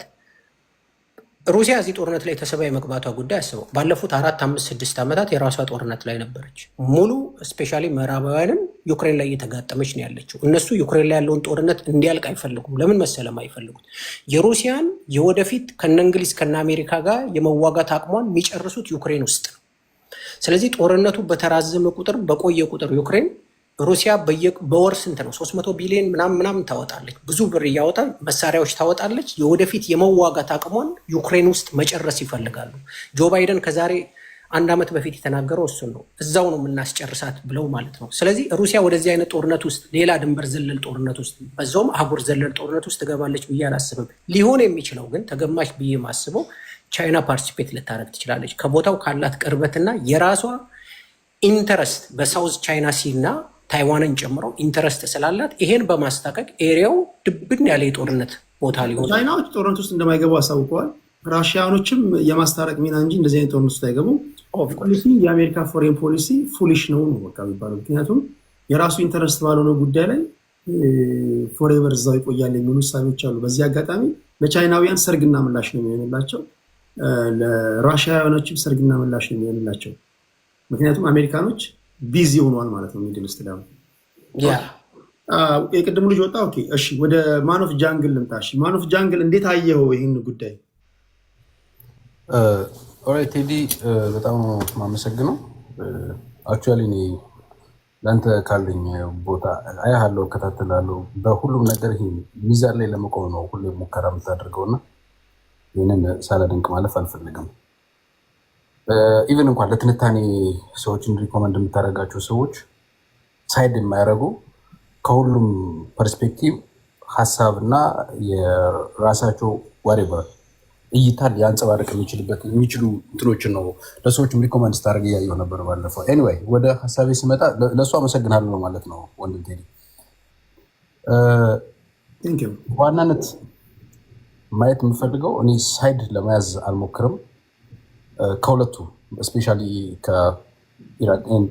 ሩሲያ እዚህ ጦርነት ላይ ተሰባ የመግባቷ ጉዳይ አስበው። ባለፉት 4፣ 5፣ 6 ዓመታት የራሷ ጦርነት ላይ ነበረች። ሙሉ ስፔሻሊ ምዕራባውያንን ዩክሬን ላይ እየተጋጠመች ነው ያለችው። እነሱ ዩክሬን ላይ ያለውን ጦርነት እንዲያልቅ አይፈልጉም። ለምን መሰለም አይፈልጉት? የሩሲያን የወደፊት ከነ እንግሊዝ ከነ አሜሪካ ጋር የመዋጋት አቅሟን የሚጨርሱት ዩክሬን ውስጥ ነው። ስለዚህ ጦርነቱ በተራዘመ ቁጥር በቆየ ቁጥር ዩክሬን ሩሲያ በወር ስንት ነው 300 ቢሊዮን ምናምን ታወጣለች። ብዙ ብር እያወጣ መሳሪያዎች ታወጣለች። የወደፊት የመዋጋት አቅሟን ዩክሬን ውስጥ መጨረስ ይፈልጋሉ። ጆ ባይደን ከዛሬ 1 ዓመት በፊት የተናገረው እሱን ነው። እዛው ነው የምናስጨርሳት ብለው ማለት ነው። ስለዚህ ሩሲያ ወደዚህ አይነት ጦርነት ውስጥ ሌላ ድንበር ዘለል ጦርነት ውስጥ በዛውም አህጉር ዘለል ጦርነት ውስጥ ትገባለች ብዬ አላስብም። ሊሆን የሚችለው ግን ተገማች ብዬ ማስበው ቻይና ፓርቲሲፔት ልታደርግ ትችላለች ከቦታው ካላት ቅርበትና የራሷ ኢንተረስት በሳውዝ ቻይና ሲ እና ታይዋንን ጨምሮ ኢንተረስት ስላላት ይሄን በማስታቀቅ ኤሪያው ድብን ያለ የጦርነት ቦታ ሊሆን ቻይናዎች ጦርነት ውስጥ እንደማይገቡ አሳውቀዋል። ራሽያኖችም የማስታረቅ ሚና እንጂ እንደዚህ አይነት ጦርነት ውስጥ አይገቡም። ፖሊሲ የአሜሪካ ፎሬን ፖሊሲ ፉሊሽ ነው በቃ የሚባለው። ምክንያቱም የራሱ ኢንተረስት ባልሆነ ጉዳይ ላይ ፎሬቨር እዛው ይቆያል የሚሉ ውሳኔዎች አሉ። በዚህ አጋጣሚ ለቻይናውያን ሰርግና ምላሽ ነው የሚሆንላቸው፣ ለራሽያኖችም ሰርግና ምላሽ ነው የሚሆንላቸው። ምክንያቱም አሜሪካኖች ቢዚ ሆኗል ማለት ነው። ሚድል ኢስት ላይ የቅድሙ ልጅ ወጣ። ኦኬ እሺ፣ ወደ ማን ኦፍ ጃንግል ልምጣ። እሺ ማን ኦፍ ጃንግል እንዴት አየኸው ይህን ጉዳይ? ኦራይት ቴዲ፣ በጣም ማመሰግነው። አክቹዋሊ እኔ ለአንተ ካለኝ ቦታ አያለሁ፣ እከታተላለሁ። በሁሉም ነገር ይሄ ሚዛን ላይ ለመቆም ነው ሁሌ ሙከራ የምታደርገውና ይህንን ሳላደንቅ ማለፍ አልፈልግም። ኢቨን እንኳን ለትንታኔ ሰዎችን ሪኮመንድ የምታደርጋቸው ሰዎች ሳይድ የማያደርጉ ከሁሉም ፐርስፔክቲቭ ሀሳብ እና የራሳቸው ዋሬቨር እይታ ሊያንጸባርቅ የሚችሉ እንትኖችን ነው ለሰዎችም ሪኮመንድ ስታደርግ እያየሁ ነበር ባለፈው። ኤኒዌይ ወደ ሀሳቤ ስመጣ ለእሱ አመሰግናለሁ ማለት ነው ወንድም ቴዲ። በዋናነት ማየት የምፈልገው እኔ ሳይድ ለመያዝ አልሞክርም። ከሁለቱ ስፔሻሊ ከኢራን ኤንድ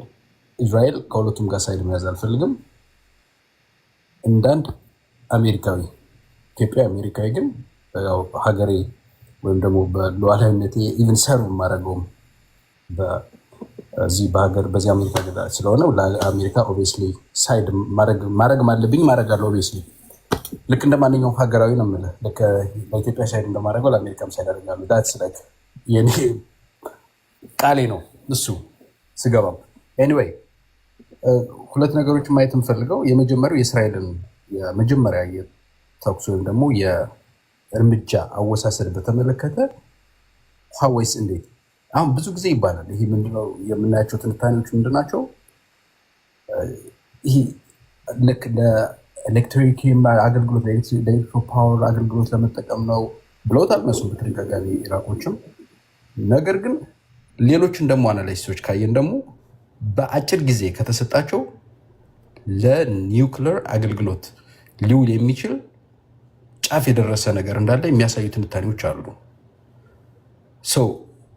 ኢዝራኤል ከሁለቱም ጋር ሳይድ መያዝ አልፈልግም። እንዳንድ አሜሪካዊ ኢትዮጵያ አሜሪካዊ ግን ያው ሀገሬ ወይም ደግሞ በሉዓላዊነቴ ኢቨን ሰርቭ የማደርገውም በዚህ በሀገር በዚህ አሜሪካ ገዳ ስለሆነ ለአሜሪካ ኦብቪየስሊ ሳይድ ማድረግ አለብኝ፣ ማድረጋለሁ። ኦብቪየስሊ ልክ እንደ ማንኛውም ሀገራዊ ነው የምልህ። ልክ ለኢትዮጵያ ሳይድ እንደማደርገው ለአሜሪካም ሳይድ አደርጋለሁ። ዳትስ ላይክ የኔ ቃሌ ነው እሱ ስገባም። ኤኒዌይ ሁለት ነገሮችን ማየት የምፈልገው የመጀመሪያው የእስራኤልን የመጀመሪያ የተኩስ ወይም ደግሞ የእርምጃ አወሳሰድ በተመለከተ ሀወይስ እንዴት አሁን ብዙ ጊዜ ይባላል። ይሄ ምንድነው የምናያቸው ትንታኔዎች ምንድናቸው? ይሄ ልክ ለኤሌክትሪክ አገልግሎት ለኤሌክትሪክ ፓወር አገልግሎት ለመጠቀም ነው ብለውታል እነሱ በተደጋጋሚ ኢራቆችም። ነገር ግን ሌሎችን ደግሞ አናላይስቶች ካየን ደግሞ በአጭር ጊዜ ከተሰጣቸው ለኒውክለር አገልግሎት ሊውል የሚችል ጫፍ የደረሰ ነገር እንዳለ የሚያሳዩ ትንታኔዎች አሉ። ሰው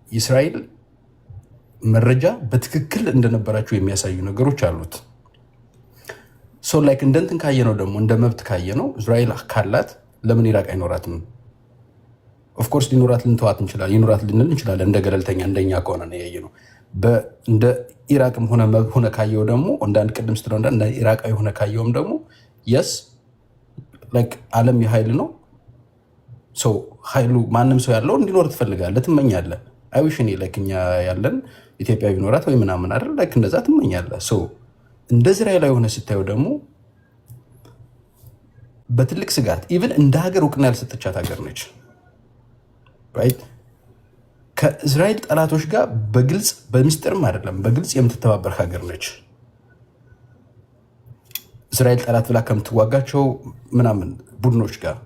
የእስራኤል መረጃ በትክክል እንደነበራቸው የሚያሳዩ ነገሮች አሉት። ሰው ላይክ እንደንትን ካየነው ደግሞ እንደ መብት ካየነው እስራኤል ካላት ለምን ኢራቅ አይኖራትም? ኦፍኮርስ ሊኖራት ልንተዋት እንችላለን፣ ይኖራት ልንል እንችላለን። እንደ ገለልተኛ እንደኛ ከሆነ ነው ያየነው። እንደ ኢራቅም ሆነ ካየው ደግሞ እንደ አንድ ቅድም ስትለው እንደ ኢራቃዊ ሆነ ካየውም ደግሞ የስ ላይክ ዓለም የኃይል ነው። ሰው ኃይሉ ማንም ሰው ያለው እንዲኖር ትፈልጋለህ፣ ትመኛለህ። አይዊሽ እኔ ላይክ እኛ ያለን ኢትዮጵያ ቢኖራት ወይ ምናምን አይደል ላይክ እንደዛ ትመኛለህ። ሰው እንደ እስራኤላዊ ሆነ ስታየው ደግሞ በትልቅ ስጋት ኢቭን እንደ ሀገር እውቅና ያልሰጠቻት ሀገር ነች። ራይት ከእስራኤል ጠላቶች ጋር በግልጽ በሚስጥርም አይደለም በግልጽ የምትተባበር ሀገር ነች። እስራኤል ጠላት ብላ ከምትዋጋቸው ምናምን ቡድኖች ጋር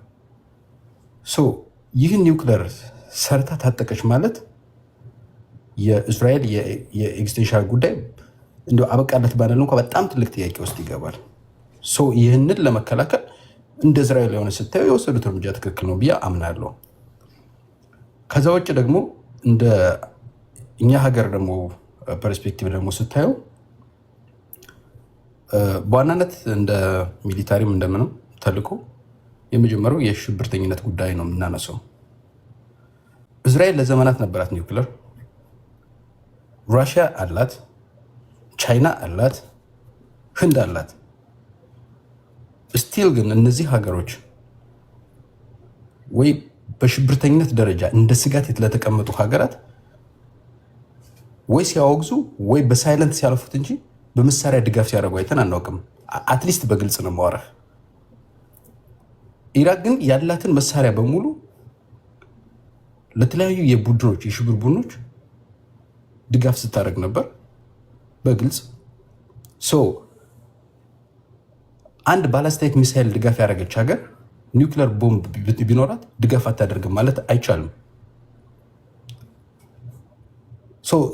ይህን ኒውክለር ሰርታ ታጠቀች ማለት የእስራኤል የኤግዚስቴንሻል ጉዳይ እንደው አበቃለት ባለ እንኳን በጣም ትልቅ ጥያቄ ውስጥ ይገባል። ይህንን ለመከላከል እንደ እስራኤል የሆነ ስታዩ የወሰዱት እርምጃ ትክክል ነው ብዬ አምናለሁ። ከዛ ውጭ ደግሞ እንደ እኛ ሀገር ደግሞ ፐርስፔክቲቭ ደግሞ ስታየው በዋናነት እንደ ሚሊታሪም እንደምንም ተልኮ የመጀመሪያው የሽብርተኝነት ጉዳይ ነው የምናነሳው። እስራኤል ለዘመናት ነበራት ኒውክለር፣ ራሽያ አላት፣ ቻይና አላት፣ ህንድ አላት። ስቲል ግን እነዚህ ሀገሮች ወይ በሽብርተኝነት ደረጃ እንደ ስጋት ለተቀመጡ ሀገራት ወይ ሲያወግዙ ወይ በሳይለንት ሲያልፉት እንጂ በመሳሪያ ድጋፍ ሲያደርጉ አይተን አናውቅም። አትሊስት በግልጽ ነው የማወራህ። ኢራቅ ግን ያላትን መሳሪያ በሙሉ ለተለያዩ የቡድኖች የሽብር ቡድኖች ድጋፍ ስታደርግ ነበር በግልጽ። አንድ ባላስቲክ ሚሳይል ድጋፍ ያደረገች ሀገር ኒውክለር ቦምብ ቢኖራት ድጋፍ አታደርግም ማለት አይቻልም።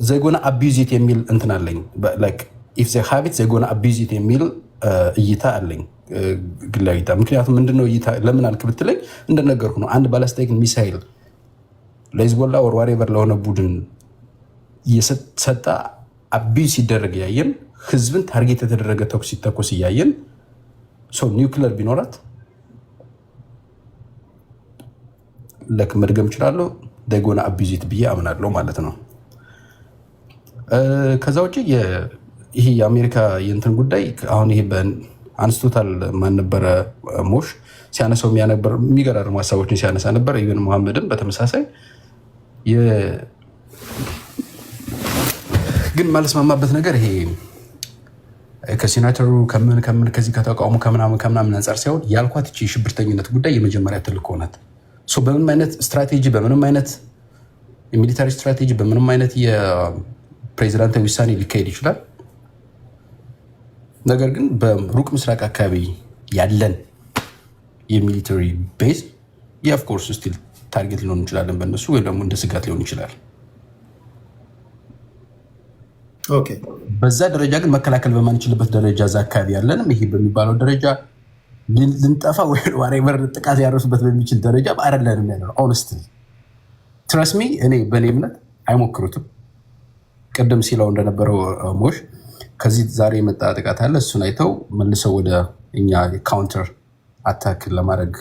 ዘጎና አቢዩዚት የሚል እንትን አለኝ። ኢፍ ዘ ሃቢት ዘጎና አቢዩዚት የሚል እይታ አለኝ፣ ግላዊ እይታ። ምክንያቱም ምንድነው እይታ ለምን አልክ ብትለኝ እንደነገርኩ ነው። አንድ ባላስቲክ ሚሳይል ለሂዝቦላ ወር ዋሬቨር ለሆነ ቡድን እየሰጠ አቢዩዝ ሲደረግ እያየን፣ ህዝብን ታርጌት የተደረገ ተኩስ ሲተኮስ እያየን ኒውክለር ቢኖራት መድገም እችላለሁ ደጎና አቢዩዚት ብዬ አምናለሁ ማለት ነው። ከዛ ውጭ ይሄ የአሜሪካ የእንትን ጉዳይ አሁን ይሄ አንስቶታል። ማን ነበረ ሞሽ ሲያነሳው የሚገራርሙ ሀሳቦችን ሲያነሳ ነበር። ኢብን መሐመድም በተመሳሳይ ግን ማለስማማበት ነገር ይሄ ከሲናተሩ ከምን ከዚህ ከተቃውሞ ከምናምን አንጻር ሳይሆን ያልኳት እቺ ሽብርተኝነት ጉዳይ የመጀመሪያ ትልቅ ሆናት። በምንም አይነት ስትራቴጂ፣ በምንም አይነት የሚሊታሪ ስትራቴጂ፣ በምንም አይነት የፕሬዚዳንታዊ ውሳኔ ሊካሄድ ይችላል። ነገር ግን በሩቅ ምስራቅ አካባቢ ያለን የሚሊታሪ ቤዝ የኦፍኮርስ ስቲል ታርጌት ሊሆን እንችላለን በእነሱ፣ ወይም ደግሞ እንደ ስጋት ሊሆን ይችላል። በዛ ደረጃ ግን መከላከል በማንችልበት ደረጃ እዛ አካባቢ ያለንም ይሄ በሚባለው ደረጃ ልንጠፋ ወይ ዋሬቨር ጥቃት ያደርሱበት በሚችል ደረጃ አይደለንም ያለው። ኦነስትሊ ትረስት ሚ፣ እኔ በእኔ እምነት አይሞክሩትም። ቅድም ሲለው እንደነበረው ሞሽ ከዚህ ዛሬ የመጣ ጥቃት አለ፣ እሱን አይተው መልሰው ወደ እኛ ካውንተር አታክ ለማድረግ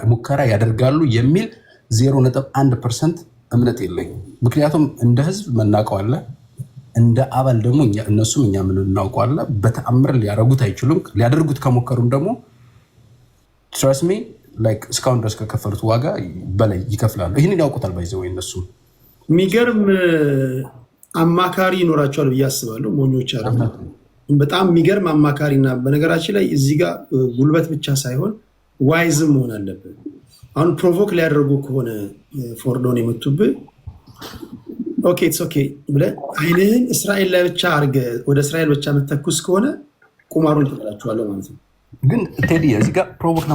ሙከራ ያደርጋሉ የሚል 0.1% እምነት የለኝም። ምክንያቱም እንደ ህዝብ መናቀው አለ፣ እንደ አባል ደግሞ እነሱም እኛ ምን እናውቀዋለን። በተአምር ሊያደርጉት አይችሉም። ሊያደርጉት ከሞከሩም ደግሞ ትረስት ሚ ላይክ እስካሁን ድረስ ከከፈሉት ዋጋ በላይ ይከፍላሉ። ይህንን ያውቁታል። ባይዘው እነሱም የሚገርም አማካሪ ይኖራቸዋል ብዬ አስባለሁ። ሞኞች አለ በጣም የሚገርም አማካሪና በነገራችን ላይ እዚህ ጋር ጉልበት ብቻ ሳይሆን ዋይዝም መሆን አለብን። አሁን ፕሮቮክ ሊያደርጉ ከሆነ ፎርዶን የመቱብህ ኦኬ ኢትስ ኦኬ ብለህ አይንህን እስራኤል ላይ ብቻ አድርገህ ወደ እስራኤል ብቻ የምትተኩስ ከሆነ ቁማሩን ትጥላችኋለህ ማለት ነው። ግን ቴዲ እዚህ ጋር ፕሮቮክ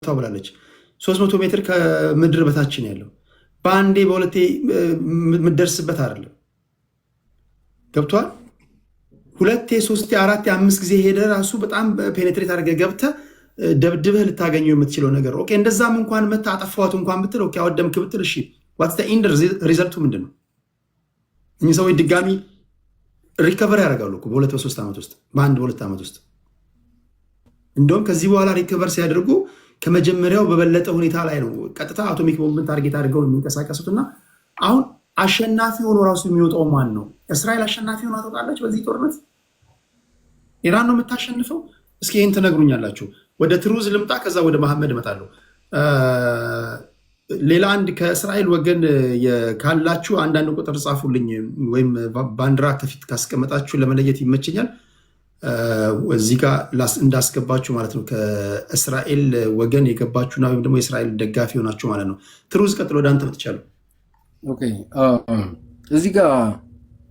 ብላለች 300 ሜትር ከምድር በታችን ያለው በአንዴ በሁለቴ የምትደርስበት አይደለም። ገብቷል። ሁለቴ፣ ሶስቴ፣ አራቴ፣ 5 ጊዜ ሄደ ራሱ በጣም ፔኔትሬት አድርገህ ገብተህ ደብድበህ ልታገኘው የምትችለው ነገር ኦኬ። እንደዛም እንኳን መታ አጠፋኋት እንኳን ብትል ኦኬ፣ አወደምክ ብትል እሺ፣ ዋትስ ዘ ኢንድ ሪዘልቱ ምንድን ነው? እኚህ ሰዎች ድጋሚ ሪከቨር ያደርጋሉ በ2 በ3 ዓመት ውስጥ በአንድ በ2 ዓመት ውስጥ። እንደውም ከዚህ በኋላ ሪከቨር ሲያደርጉ ከመጀመሪያው በበለጠ ሁኔታ ላይ ነው ቀጥታ አቶሚክ ቦምብን ታርጌት አድርገው የሚንቀሳቀሱት። እና አሁን አሸናፊ ሆኖ ራሱ የሚወጣው ማን ነው? እስራኤል አሸናፊ ሆና ትወጣለች በዚህ ጦርነት? ኢራን ነው የምታሸንፈው? እስኪ ይህን ትነግሩኛላችሁ። ወደ ትሩዝ ልምጣ፣ ከዛ ወደ መሐመድ እመጣለሁ። ሌላ አንድ ከእስራኤል ወገን ካላችሁ አንዳንድ ቁጥር ጻፉልኝ፣ ወይም ባንዲራ ከፊት ካስቀመጣችሁ ለመለየት ይመቸኛል። እዚህ ጋር እንዳስገባችሁ ማለት ነው። ከእስራኤል ወገን የገባችሁና ወይም ደግሞ የእስራኤል ደጋፊ ሆናችሁ ማለት ነው። ትሩዝ ቀጥሎ ወደ አንተ መጥቻለሁ። እዚህ ጋር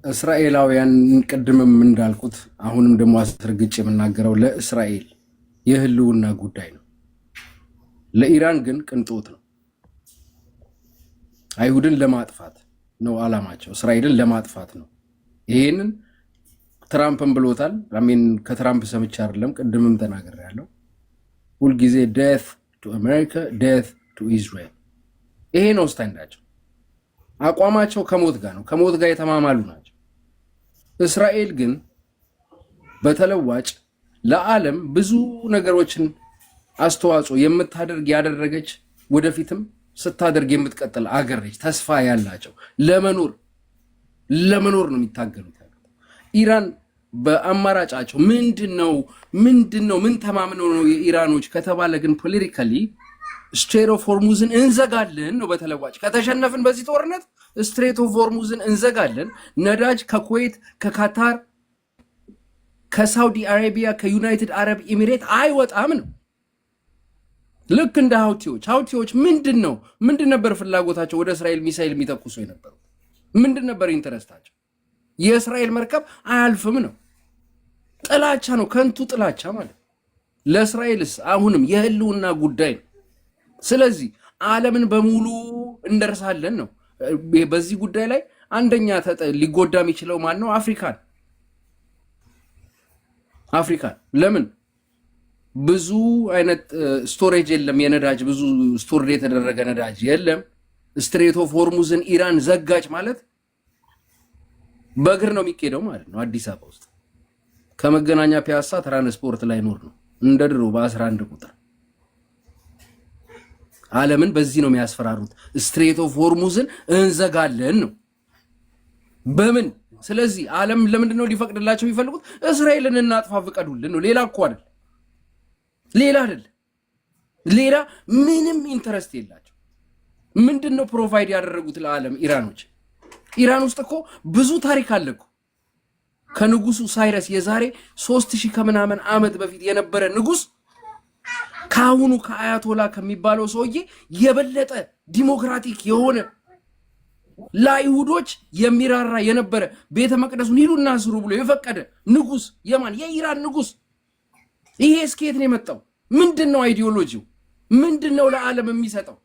እስራኤላውያን ቅድምም እንዳልኩት አሁንም ደግሞ አስረግጬ የምናገረው ለእስራኤል የህልውና ጉዳይ ነው። ለኢራን ግን ቅንጦት ነው። አይሁድን ለማጥፋት ነው አላማቸው፣ እስራኤልን ለማጥፋት ነው። ይሄንን ትራምፕን ብሎታል። አሜን ከትራምፕ ሰምቼ አይደለም ቅድምም ተናግሬያለሁ። ሁልጊዜ ዴት ቱ አሜሪካ ዴት ቱ ኢዝራኤል። ይሄ ነው ስታንዳቸው። አቋማቸው ከሞት ጋር ነው፣ ከሞት ጋር የተማማሉ ናቸው። እስራኤል ግን በተለዋጭ ለዓለም ብዙ ነገሮችን አስተዋጽኦ የምታደርግ ያደረገች ወደፊትም ስታደርግ የምትቀጥል አገር ነች። ተስፋ ያላቸው ለመኖር ነው የሚታገሉት። ኢራን በአማራጫቸው ምንድነው ምን ተማምነው ነው የኢራኖች ከተባለ ግን ፖለቲካሊ ስትሬት ኦፍ ሆርሙዝን እንዘጋለን ነው። በተለዋጭ ከተሸነፍን በዚህ ጦርነት ስትሬት ኦፍ ሆርሙዝን እንዘጋለን። ነዳጅ ከኩዌት፣ ከካታር፣ ከሳውዲ አረቢያ፣ ከዩናይትድ አረብ ኤሚሬት አይወጣም ነው። ልክ እንደ ሀውቲዎች ምንድን ነበር ፍላጎታቸው? ወደ እስራኤል ሚሳይል የሚተኩሱ የነበሩ ምንድን ነበር ኢንተረስታቸው? የእስራኤል መርከብ አያልፍም ነው። ጥላቻ ነው፣ ከንቱ ጥላቻ ማለት። ለእስራኤልስ አሁንም የህልውና ጉዳይ ነው። ስለዚህ ዓለምን በሙሉ እንደርሳለን ነው። በዚህ ጉዳይ ላይ አንደኛ ሊጎዳ የሚችለው ማን ነው? አፍሪካን። ለምን ብዙ አይነት ስቶሬጅ የለም፣ የነዳጅ ብዙ ስቶር የተደረገ ነዳጅ የለም። ስትሬት ኦፍ ሆርሙዝን ኢራን ዘጋች ማለት በእግር ነው የሚኬደው ማለት ነው። አዲስ አበባ ውስጥ ከመገናኛ ፒያሳ ትራንስፖርት ላይ ኖር ነው እንደ ድሮ በ11 ቁጥር። ዓለምን በዚህ ነው የሚያስፈራሩት። ስትሬት ኦፍ ሆርሙዝን እንዘጋለን ነው በምን? ስለዚህ ዓለም ለምንድን ነው ሊፈቅድላቸው የሚፈልጉት? እስራኤልን እናጥፋ ፍቀዱልን ነው። ሌላ እኮ አይደል፣ ሌላ ምንም ኢንተረስት የላቸው። ምንድን ነው ፕሮቫይድ ያደረጉት ለዓለም ኢራኖች? ኢራን ውስጥ እኮ ብዙ ታሪክ አለ እኮ። ከንጉሱ ሳይረስ የዛሬ 3000 ከምናምን ዓመት በፊት የነበረ ንጉስ ከአሁኑ ከአያቶላ ከሚባለው ሰውዬ የበለጠ ዲሞክራቲክ የሆነ ለአይሁዶች የሚራራ የነበረ ቤተ መቅደሱን ሂዱና ስሩ ብሎ የፈቀደ ንጉስ የማን? የኢራን ንጉስ። ይሄ እስከየት ነው የመጣው? ምንድነው አይዲዮሎጂው? ምንድነው ለዓለም የሚሰጠው?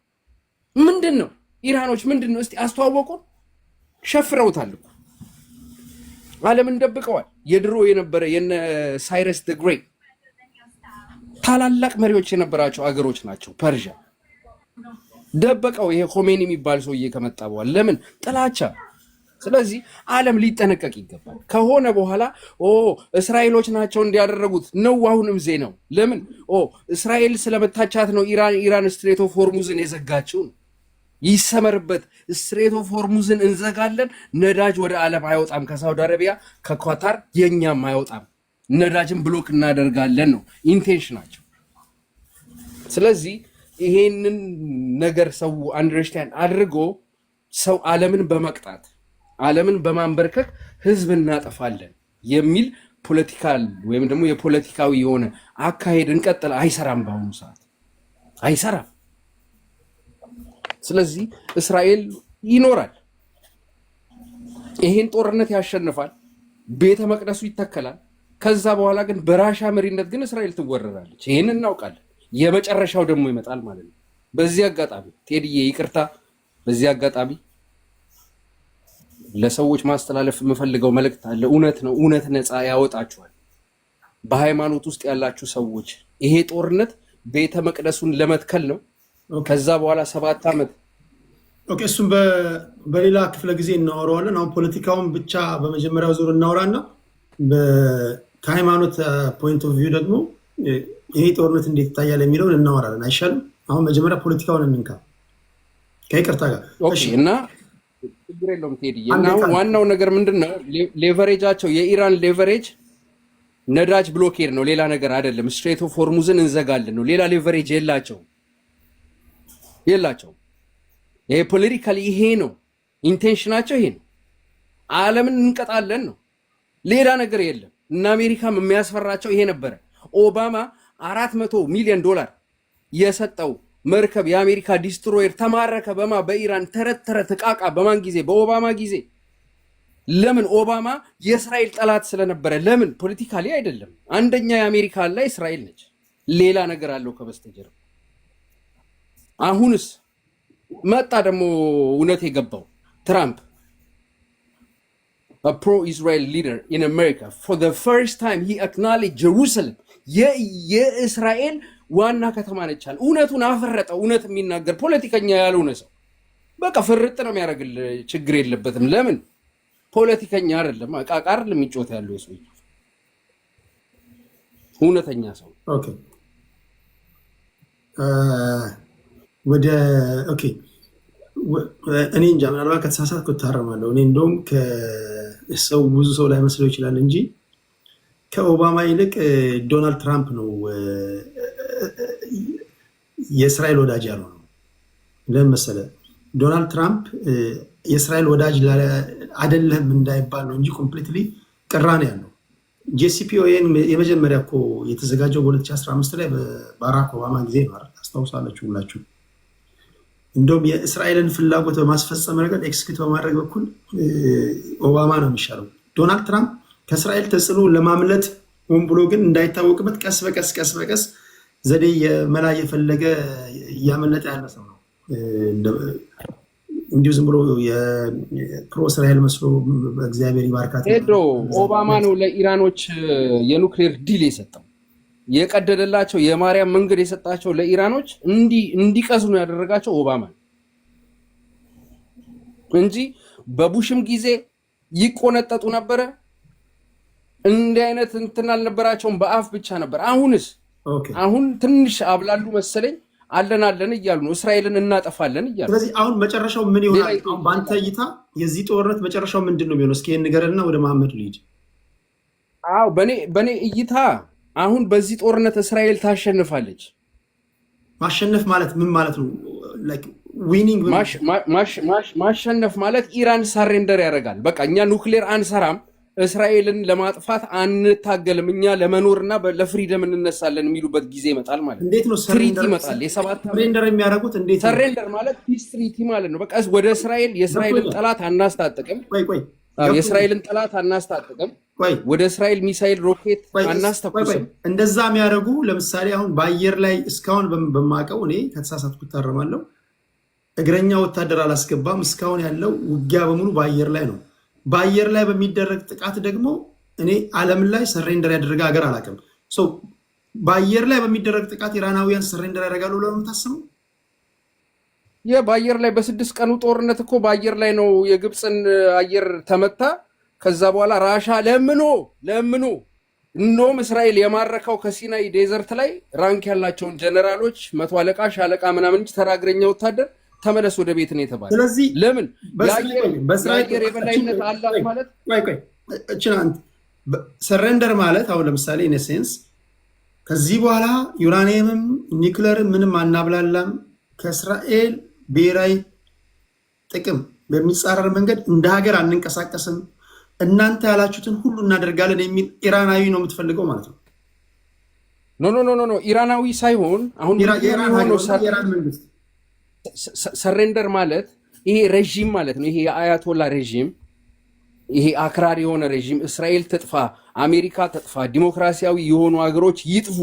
ምንድነው? ኢራኖች ምንድነው? እስቲ አስተዋወቁን። ሸፍረውታል እኮ ዓለምን ደብቀዋል። የድሮ የነበረ የነ ሳይረስ ዘ ግሬት ታላላቅ መሪዎች የነበራቸው አገሮች ናቸው። ፐርዣ ደበቀው። ይሄ ኾሜኒ የሚባል ሰውዬ ከመጣ በኋላ ለምን? ጥላቻ። ስለዚህ ዓለም ሊጠነቀቅ ይገባል። ከሆነ በኋላ እስራኤሎች ናቸው እንዲያደረጉት ነው አሁንም ዜናው። ለምን? እስራኤል ስለመታቻት ነው ኢራን ስትሬት ኦፍ ሆርሙዝን የዘጋችው። ይሰመርበት። ስትሬት ኦፍ ሆርሙዝን እንዘጋለን። ነዳጅ ወደ ዓለም አይወጣም። ከሳውዲ አረቢያ ከኳታር የኛም አይወጣም። ነዳጅን ብሎክ እናደርጋለን ነው ኢንቴንሽናቸው። ስለዚህ ይሄንን ነገር ሰው አንደርስታንድ አድርጎ ሰው ዓለምን በመቅጣት ዓለምን በማንበርከክ ህዝብ እናጠፋለን የሚል ፖለቲካል ወይም ደግሞ የፖለቲካዊ የሆነ አካሄድ እንቀጥል። አይሰራም፣ በአሁኑ ሰዓት አይሰራም። ስለዚህ እስራኤል ይኖራል፣ ይሄን ጦርነት ያሸንፋል፣ ቤተ መቅደሱ ይተከላል። ከዛ በኋላ ግን በራሻ መሪነት ግን እስራኤል ትወረራለች። ይሄን እናውቃለን። የመጨረሻው ደግሞ ይመጣል ማለት ነው። በዚህ አጋጣሚ ቴዲዬ ይቅርታ፣ በዚህ አጋጣሚ ለሰዎች ማስተላለፍ የምፈልገው መልእክት አለ። እውነት ነው፣ እውነት ነፃ ያወጣችኋል። በሃይማኖት ውስጥ ያላችሁ ሰዎች ይሄ ጦርነት ቤተ መቅደሱን ለመትከል ነው። ከዛ በኋላ 7 ዓመት እሱም በሌላ ክፍለ ጊዜ እናወራዋለን። አሁን ፖለቲካውን ብቻ በመጀመሪያው ዙር እናወራና ከሃይማኖት ፖይንት ኦፍ ቪው ደግሞ ይሄ ጦርነት እንዴት ይታያል የሚለውን እናወራለን። አይሻልም? አሁን መጀመሪያ ፖለቲካውን እንንካ ከይቅርታ ጋር እና ችግር የለውም ቴዲ። እና ዋናው ነገር ምንድነው? ሌቨሬጃቸው የኢራን ሌቨሬጅ ነዳጅ ብሎኬድ ነው፣ ሌላ ነገር አይደለም። ስትሬት ኦፍ ሆርሙዝን እንዘጋለን ነው። ሌላ ሌቨሬጅ የላቸውም። ይሄ ፖለቲካሊ ይሄ ነው ኢንቴንሽናቸው፣ ይሄ ነው። ዓለምን እንቀጣለን ነው፣ ሌላ ነገር የለም። እና አሜሪካም የሚያስፈራቸው ይሄ ነበረ። ኦባማ $400 ሚሊዮን የሰጠው መርከብ የአሜሪካ ዲስትሮየር ተማረከ። በኢራን ተረት ዕቃቃ በማን ጊዜ? በኦባማ ጊዜ። ለምን ኦባማ የእስራኤል ጠላት ስለነበረ? ለምን ፖለቲካሊ አይደለም። አንደኛ የአሜሪካ ላይ እስራኤል ነች። ሌላ ነገር አለው ከበስተጀርባ። አሁንስ መጣ ደግሞ እውነት የገባው ትራምፕ a pro-Israel leader in America for the first time he acknowledged Jerusalem የእስራኤል ዋና ከተማ ነች አለ። እውነቱን አፈረጠ። እውነት የሚናገር ፖለቲከኛ ያልሆነ ሰው በቃ ፍርጥ ነው የሚያደርግል። ችግር የለበትም። ለምን ፖለቲከኛ አይደለም፣ አቃቃር ለሚጮት ያለው ሰው እውነተኛ ሰው። ኦኬ ወደ ኦኬ እኔ እንጃ ምናልባት ከተሳሳትኩ እታረማለሁ። እኔ እንደውም ከሰው ብዙ ሰው ላይ መስለው ይችላል እንጂ ከኦባማ ይልቅ ዶናልድ ትራምፕ ነው የእስራኤል ወዳጅ ያልሆነው። ለምን መሰለህ? ዶናልድ ትራምፕ የእስራኤል ወዳጅ አይደለም እንዳይባል ነው እንጂ ኮምፕሊትሊ ቅራኔ ያለው። ጄሲፒኦኤን የመጀመሪያ እኮ የተዘጋጀው በ2015 ላይ በባራክ ኦባማ ጊዜ ነው። አስታውሳላችሁ ሁላችሁ። እንደውም የእስራኤልን ፍላጎት በማስፈጸም ረገድ ኤክስኪዩት በማድረግ በኩል ኦባማ ነው የሚሻለው። ዶናልድ ትራምፕ ከእስራኤል ተጽዕኖ ለማምለጥ ሆን ብሎ ግን እንዳይታወቅበት ቀስ በቀስ ዘዴ የመላ የፈለገ እያመለጠ ያለ ሰው ነው። እንዲሁ ዝም ብሎ የፕሮ እስራኤል መስሎ እግዚአብሔር ይባርካት ሄዶ ኦባማ ነው ለኢራኖች የኑክሌር ዲል የሰጠው የቀደደላቸው የማርያም መንገድ የሰጣቸው ለኢራኖች እንዲቀስኑ ያደረጋቸው ኦባማ እንጂ በቡሽም ጊዜ ይቆነጠጡ ነበረ። እንዲህ አይነት እንትን አልነበራቸውም፣ በአፍ ብቻ ነበር። አሁን ትንሽ አብላሉ መሰለኝ። አለን እያሉ ነው፣ እስራኤልን እናጠፋለን እያሉ። ስለዚህ አሁን መጨረሻው ምን ይሆናል? በአንተ እይታ የዚህ ጦርነት መጨረሻው ምንድን ነው የሚሆነው? እስኪ ንገረንና ወደ መሐመድ ልሂድ። አዎ በኔ እይታ አሁን በዚህ ጦርነት እስራኤል ታሸንፋለች። ማሸነፍ ማለት ምን ማለት ነው? ዊኒንግ ማሸነፍ ማለት ኢራን ሳሬንደር ያደርጋል። በቃ እኛ ኑክሌር አንሰራም፣ እስራኤልን ለማጥፋት አንታገልም፣ እኛ ለመኖርና ለፍሪደም እንነሳለን የሚሉበት ጊዜ ይመጣል ማለት ነው። እንዴት ነው ትሪቲ ይመጣል። ሰሬንደር የሚያደርጉት እንዴት ነው? ሰሬንደር ማለት ፒስ ትሪቲ ማለት ነው። በቃ ወደ የእስራኤልን ጠላት አናስታጥቅም፣ የእስራኤልን ጠላት አናስታጥቅም፣ ወደ እስራኤል ሚሳይል ሮኬት አናስተኩስም። እንደዛ የሚያደርጉ ለምሳሌ አሁን በአየር ላይ እስካሁን በማውቀው እኔ ከተሳሳትኩ እታረማለሁ፣ እግረኛ ወታደር አላስገባም። እስካሁን ያለው ውጊያ በሙሉ በአየር ላይ ነው። በአየር ላይ በሚደረግ ጥቃት ደግሞ እኔ ዓለም ላይ ሰሬንደር ያደረገ ሀገር አላውቅም። በአየር ላይ በሚደረግ ጥቃት ኢራናውያን ሰሬንደር ያደርጋሉ ብሎ ነው የምታስበው? በአየር ላይ በ6 ቀኑ ጦርነት እኮ በአየር ላይ ነው። የግብፅን አየር ተመታ። ከዛ በኋላ ራሻ ለምኖ እንደውም እስራኤል የማረከው ከሲናይ ዴዘርት ላይ ራንክ ያላቸውን ጀነራሎች 100 አለቃ ሻለቃ ምናምን እንጂ ተራ እግረኛ ወታደር ተመለስ ወደ ቤት ነው የተባለ። ስለዚህ ለምን የአየር የበላይነት አላት ማለት ሰሬንደር ማለት አሁን ለምሳሌ ኢነሴንስ ከዚህ በኋላ ዩራኒየምም ኒውክለር ምንም አናብላላም፣ ከእስራኤል ብሔራዊ ጥቅም በሚጻረር መንገድ እንደ ሀገር አንንቀሳቀስም፣ እናንተ ያላችሁትን ሁሉ እናደርጋለን የሚል ኢራናዊ ነው የምትፈልገው ማለት ነው። ኖ ኢራናዊ ሳይሆን አሁን የኢራን መንግስት ሰሬንደር ማለት ይሄ ሬዥም ማለት ነው። ይሄ የአያቶላ ሬዥም፣ ይሄ አክራሪ የሆነ ሬዥም፣ እስራኤል ትጥፋ፣ አሜሪካ ትጥፋ፣ ዲሞክራሲያዊ የሆኑ ሀገሮች ይጥፉ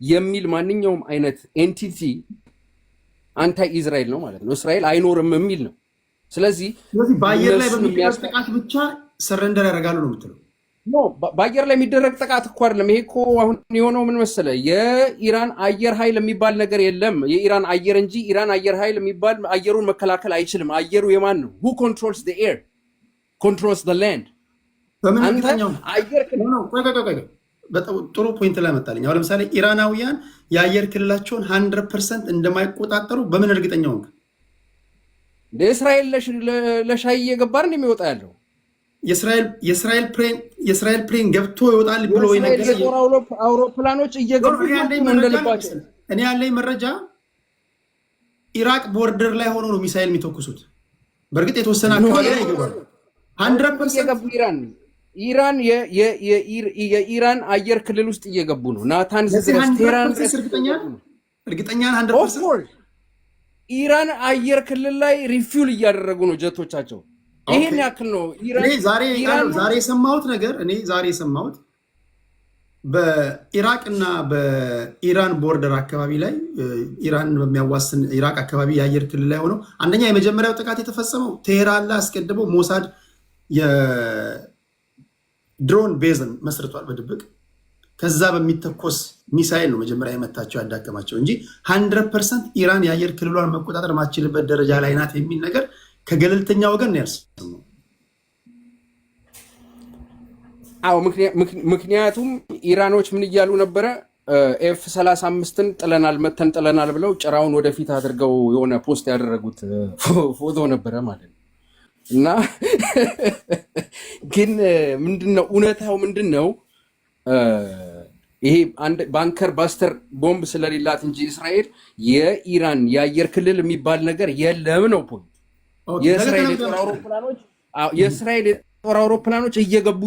የሚል ማንኛውም አይነት ኤንቲቲ አንታይ ኢዝራኤል ነው ማለት ነው። እስራኤል አይኖርም የሚል ነው። ስለዚህ በአየር ላይ በሚደረግ ጥቃት ብቻ ሰረንደር ያደርጋሉ ነው የምትለው? በአየር ላይ የሚደረግ ጥቃት እኮ አይደለም። ይሄ እኮ አሁን የሆነው ምን መሰለህ፣ የኢራን አየር ኃይል የሚባል ነገር የለም። የኢራን አየር እንጂ ኢራን አየር ኃይል የሚባል አየሩን መከላከል አይችልም። አየሩ የማን ነው? who controls the air controls the land። ጥሩ ፖይንት ላይ መጣልኝ። አሁን ለምሳሌ ኢራናውያን የአየር ክልላቸውን 100% እንደማይቆጣጠሩ በምን እርግጠኛ ሆንክ? እስራኤል ለሻይ እየገባ ነው የሚወጣ ያለው። የእስራኤል ፕሌን ገብቶ ይወጣል ብሎ የጦር አውሮፕላኖች እየገቡ እንደልባቸው። እኔ ያለኝ መረጃ ኢራቅ ቦርደር ላይ ሆኖ ነው ሚሳይል የሚተኩሱት። በእርግጥ የተወሰነ አካባቢ ላይ ይገባሉ። 100% ኢራን የኢራን አየር ክልል ውስጥ እየገቡ ነው። ናታንዝ ድረስ ቴህራን እርግጠኛ 100% ኢራን አየር ክልል ላይ ሪፊውል እያደረጉ ነው ጀቶቻቸው። ይሄን ያክል ነው። ዛሬ የሰማሁት ነገር ዛሬ የሰማሁት በኢራቅ እና በኢራን ቦርደር አካባቢ ላይ ኢራን በሚያዋስን ኢራቅ አካባቢ የአየር ክልል ላይ ሆነው አንደኛ የመጀመሪያው ጥቃት የተፈጸመው ቴሄራን ላይ አስቀድመው ሞሳድ የድሮን ቤዝን መስርቷል በድብቅ። ከዛ በሚተኮስ ሚሳይል ነው መጀመሪያ የመታቸው ያዳከማቸው እንጂ 100% ኢራን የአየር ክልሏን መቆጣጠር ማችልበት ደረጃ ላይ ናት የሚል ነገር ከገለልተኛ ወገን ነው ያልሰማው። አዎ ምክንያቱም ኢራኖች ምን እያሉ ነበረ? F-35ን መተን ጥለናል ብለው ጭራውን ወደፊት አድርገው የሆነ ፖስት ያደረጉት ፎቶ ነበረ ማለት ነው። እና ግን ምንድነው እውነታው ምንድነው? ይሄ ባንከር ባስተር ቦምብ ስለሌላት እንጂ እስራኤል የኢራን የአየር ክልል የሚባል ነገር የለም ነው ፖይንት። የእስራኤል የጦር አውሮፕላኖች እየገቡ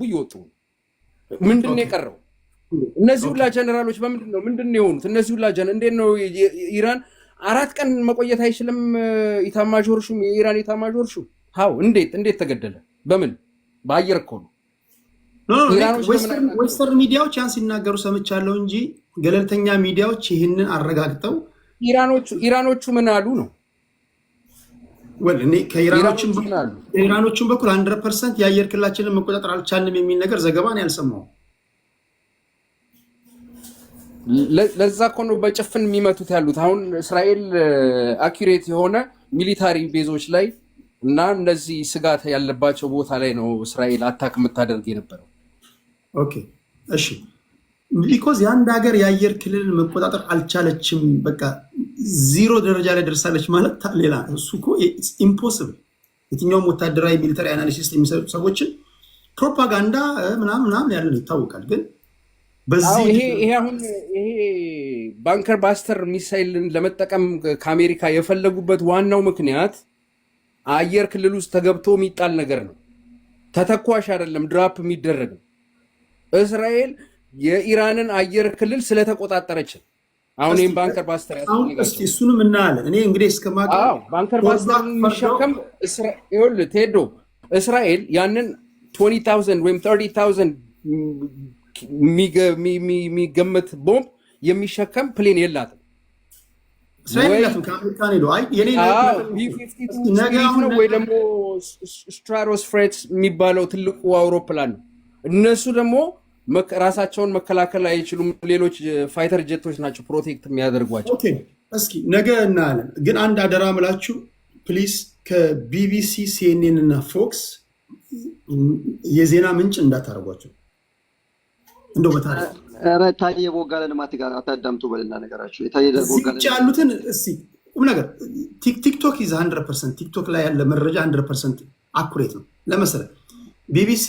እየወጡ ምንድን ነው የቀረው? እነዚህ ሁላ ጀነራሎች ምንድን ነው የሆኑት? እነዚህ ሁላ እንዴት ነው ኢራን 4 ቀን መቆየት አይችልም? ኢታማዦር ሹም የኢራን ኢታማዦር ሹም እንዴት ተገደለ? በምን? በአየር እኮ ነው። ዌስተርን ሚዲያዎች ያን ሲናገሩ ሰምቻለሁ እንጂ ገለልተኛ ሚዲያዎች ይህንን አረጋግጠው ኢራኖቹ ምን አሉ ነው? ከኢራኖቹም በኩል 100% የአየር ክልላችንን መቆጣጠር አልቻልንም የሚል ነገር ዘገባ ነው ያልሰማው። ለዛ እኮ ነው በጭፍን የሚመቱት ያሉት። አሁን እስራኤል አኪሬት የሆነ ሚሊታሪ ቤዞች ላይ እና እነዚህ ስጋት ያለባቸው ቦታ ላይ ነው እስራኤል አታክ የምታደርግ የነበረው። ኦኬ እሺ፣ ቢኮዝ የአንድ ሀገር የአየር ክልልን መቆጣጠር አልቻለችም፣ በቃ 0 ደረጃ ላይ ደርሳለች ማለት ሌላ እሱ እኮ ኢምፖስብል። የትኛውም ወታደራዊ ሚሊታሪ አናሊሲስ የሚሰጡ ሰዎችን ፕሮፓጋንዳ ምናምን ያለ ይታወቃል። ግን ይሄ ባንከር ባስተር ሚሳይልን ለመጠቀም ከአሜሪካ የፈለጉበት ዋናው ምክንያት አየር ክልል ውስጥ ተገብቶ የሚጣል ነገር ነው። ተተኳሽ አይደለም፣ ድራፕ የሚደረግ ነው። እስራኤል የኢራንን አየር ክልል ስለተቆጣጠረች አሁን ይህም ባንከር ባስተር ያስፈልጋል። እሱንም እናያለን። እኔ እንግዲህ እስከማውቀው ባንከር ባስተር የሚሸከም ቴዶ እስራኤል ያንን 20,000 ወይም 30,000 የሚገመት ቦምብ የሚሸከም ፕሌን የላትም። ወይ ደግሞ ስትራቶስፌርስ የሚባለው ትልቁ አውሮፕላን ነው። እነሱ ደግሞ ራሳቸውን መከላከል አይችሉም። ሌሎች ፋይተር ጀቶች ናቸው ፕሮቴክት የሚያደርጓቸው። እስኪ ነገ እናያለን። ግን አንድ አደራ ምላችሁ ፕሊስ፣ ከቢቢሲ ሲኤንኤን እና ፎክስ የዜና ምንጭ እንዳታደርጓቸው እንደው በታሪክ ታየ ቦጋለን ማትጋር አታዳምጡ በልና ነገራችሁ ያሉትን ቁም ነገር ቲክቶክ ይዘ 100% ቲክቶክ ላይ ያለ መረጃ 100% አኩሬት ነው። ለምሳሌ ቢቢሲ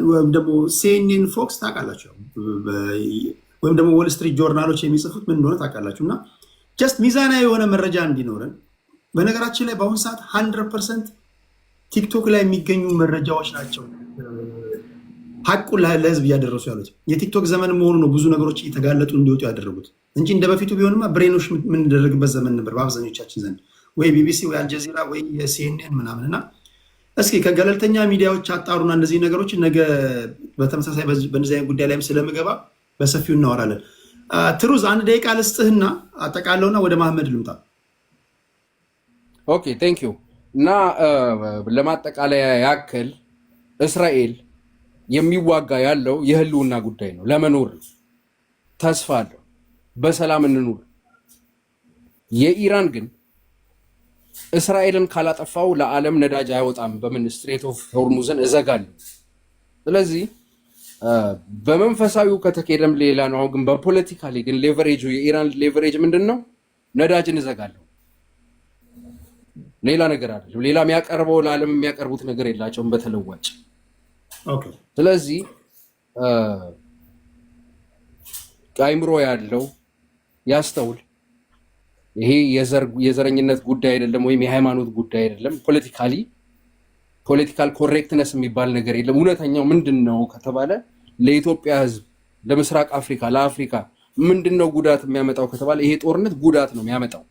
ወይም ደግሞ ሲኤንኤን ፎክስ ታውቃላችሁ፣ ወይም ደግሞ ዎል ስትሪት ጆርናሎች የሚጽፉት ምን እንደሆነ ታውቃላችሁ። እና ጀስት ሚዛናዊ የሆነ መረጃ እንዲኖረን። በነገራችን ላይ በአሁኑ ሰዓት 100% ቲክቶክ ላይ የሚገኙ መረጃዎች ናቸው ሀቁን ለህዝብ እያደረሱ ያሉት። የቲክቶክ ዘመን መሆኑ ነው ብዙ ነገሮች እየተጋለጡ እንዲወጡ ያደረጉት እንጂ እንደ በፊቱ ቢሆንማ ብሬኖች የምንደረግበት ዘመን ነበር በአብዛኞቻችን ዘንድ፣ ወይ ቢቢሲ ወይ አልጀዚራ ወይ የሲኤንኤን ምናምን። እና እስኪ ከገለልተኛ ሚዲያዎች አጣሩና እነዚህ ነገሮች ነገ በተመሳሳይ በእነዚህ አይነት ጉዳይ ላይም ስለምገባ በሰፊው እናወራለን። ትሩዝ 1 ደቂቃ ልስጥህና አጠቃለውና ወደ መሐመድ ልምጣ። ኦኬ ቴንክ ዩ። እና ለማጠቃለያ ያክል እስራኤል የሚዋጋ ያለው የህልውና ጉዳይ ነው። ለመኖር ተስፋ አለው፣ በሰላም እንኑር። የኢራን ግን እስራኤልን ካላጠፋው ለዓለም ነዳጅ አይወጣም፣ በምን ስትሬት ኦፍ ሆርሙዝን እዘጋለሁ። ስለዚህ በመንፈሳዊው ከተኬደም ሌላ ነው። አሁን ግን በፖለቲካሊ ግን ሌቨሬጁ የኢራን ሌቨሬጅ ምንድን ነው? ነዳጅን እዘጋለሁ። ሌላ ነገር አይደለም። ሌላ የሚያቀርበው ለዓለም የሚያቀርቡት ነገር የላቸውም በተለዋጭ። ስለዚህ አይምሮ ያለው ያስተውል። ይሄ የዘረኝነት ጉዳይ አይደለም፣ ወይም የሃይማኖት ጉዳይ አይደለም። ፖለቲካል ኮሬክትነስ የሚባል ነገር የለም። እውነተኛው ምንድን ነው ከተባለ ለኢትዮጵያ ሕዝብ፣ ለምስራቅ አፍሪካ፣ ለአፍሪካ ምንድን ነው ጉዳት የሚያመጣው ከተባለ ይሄ ጦርነት ጉዳት ነው የሚያመጣው።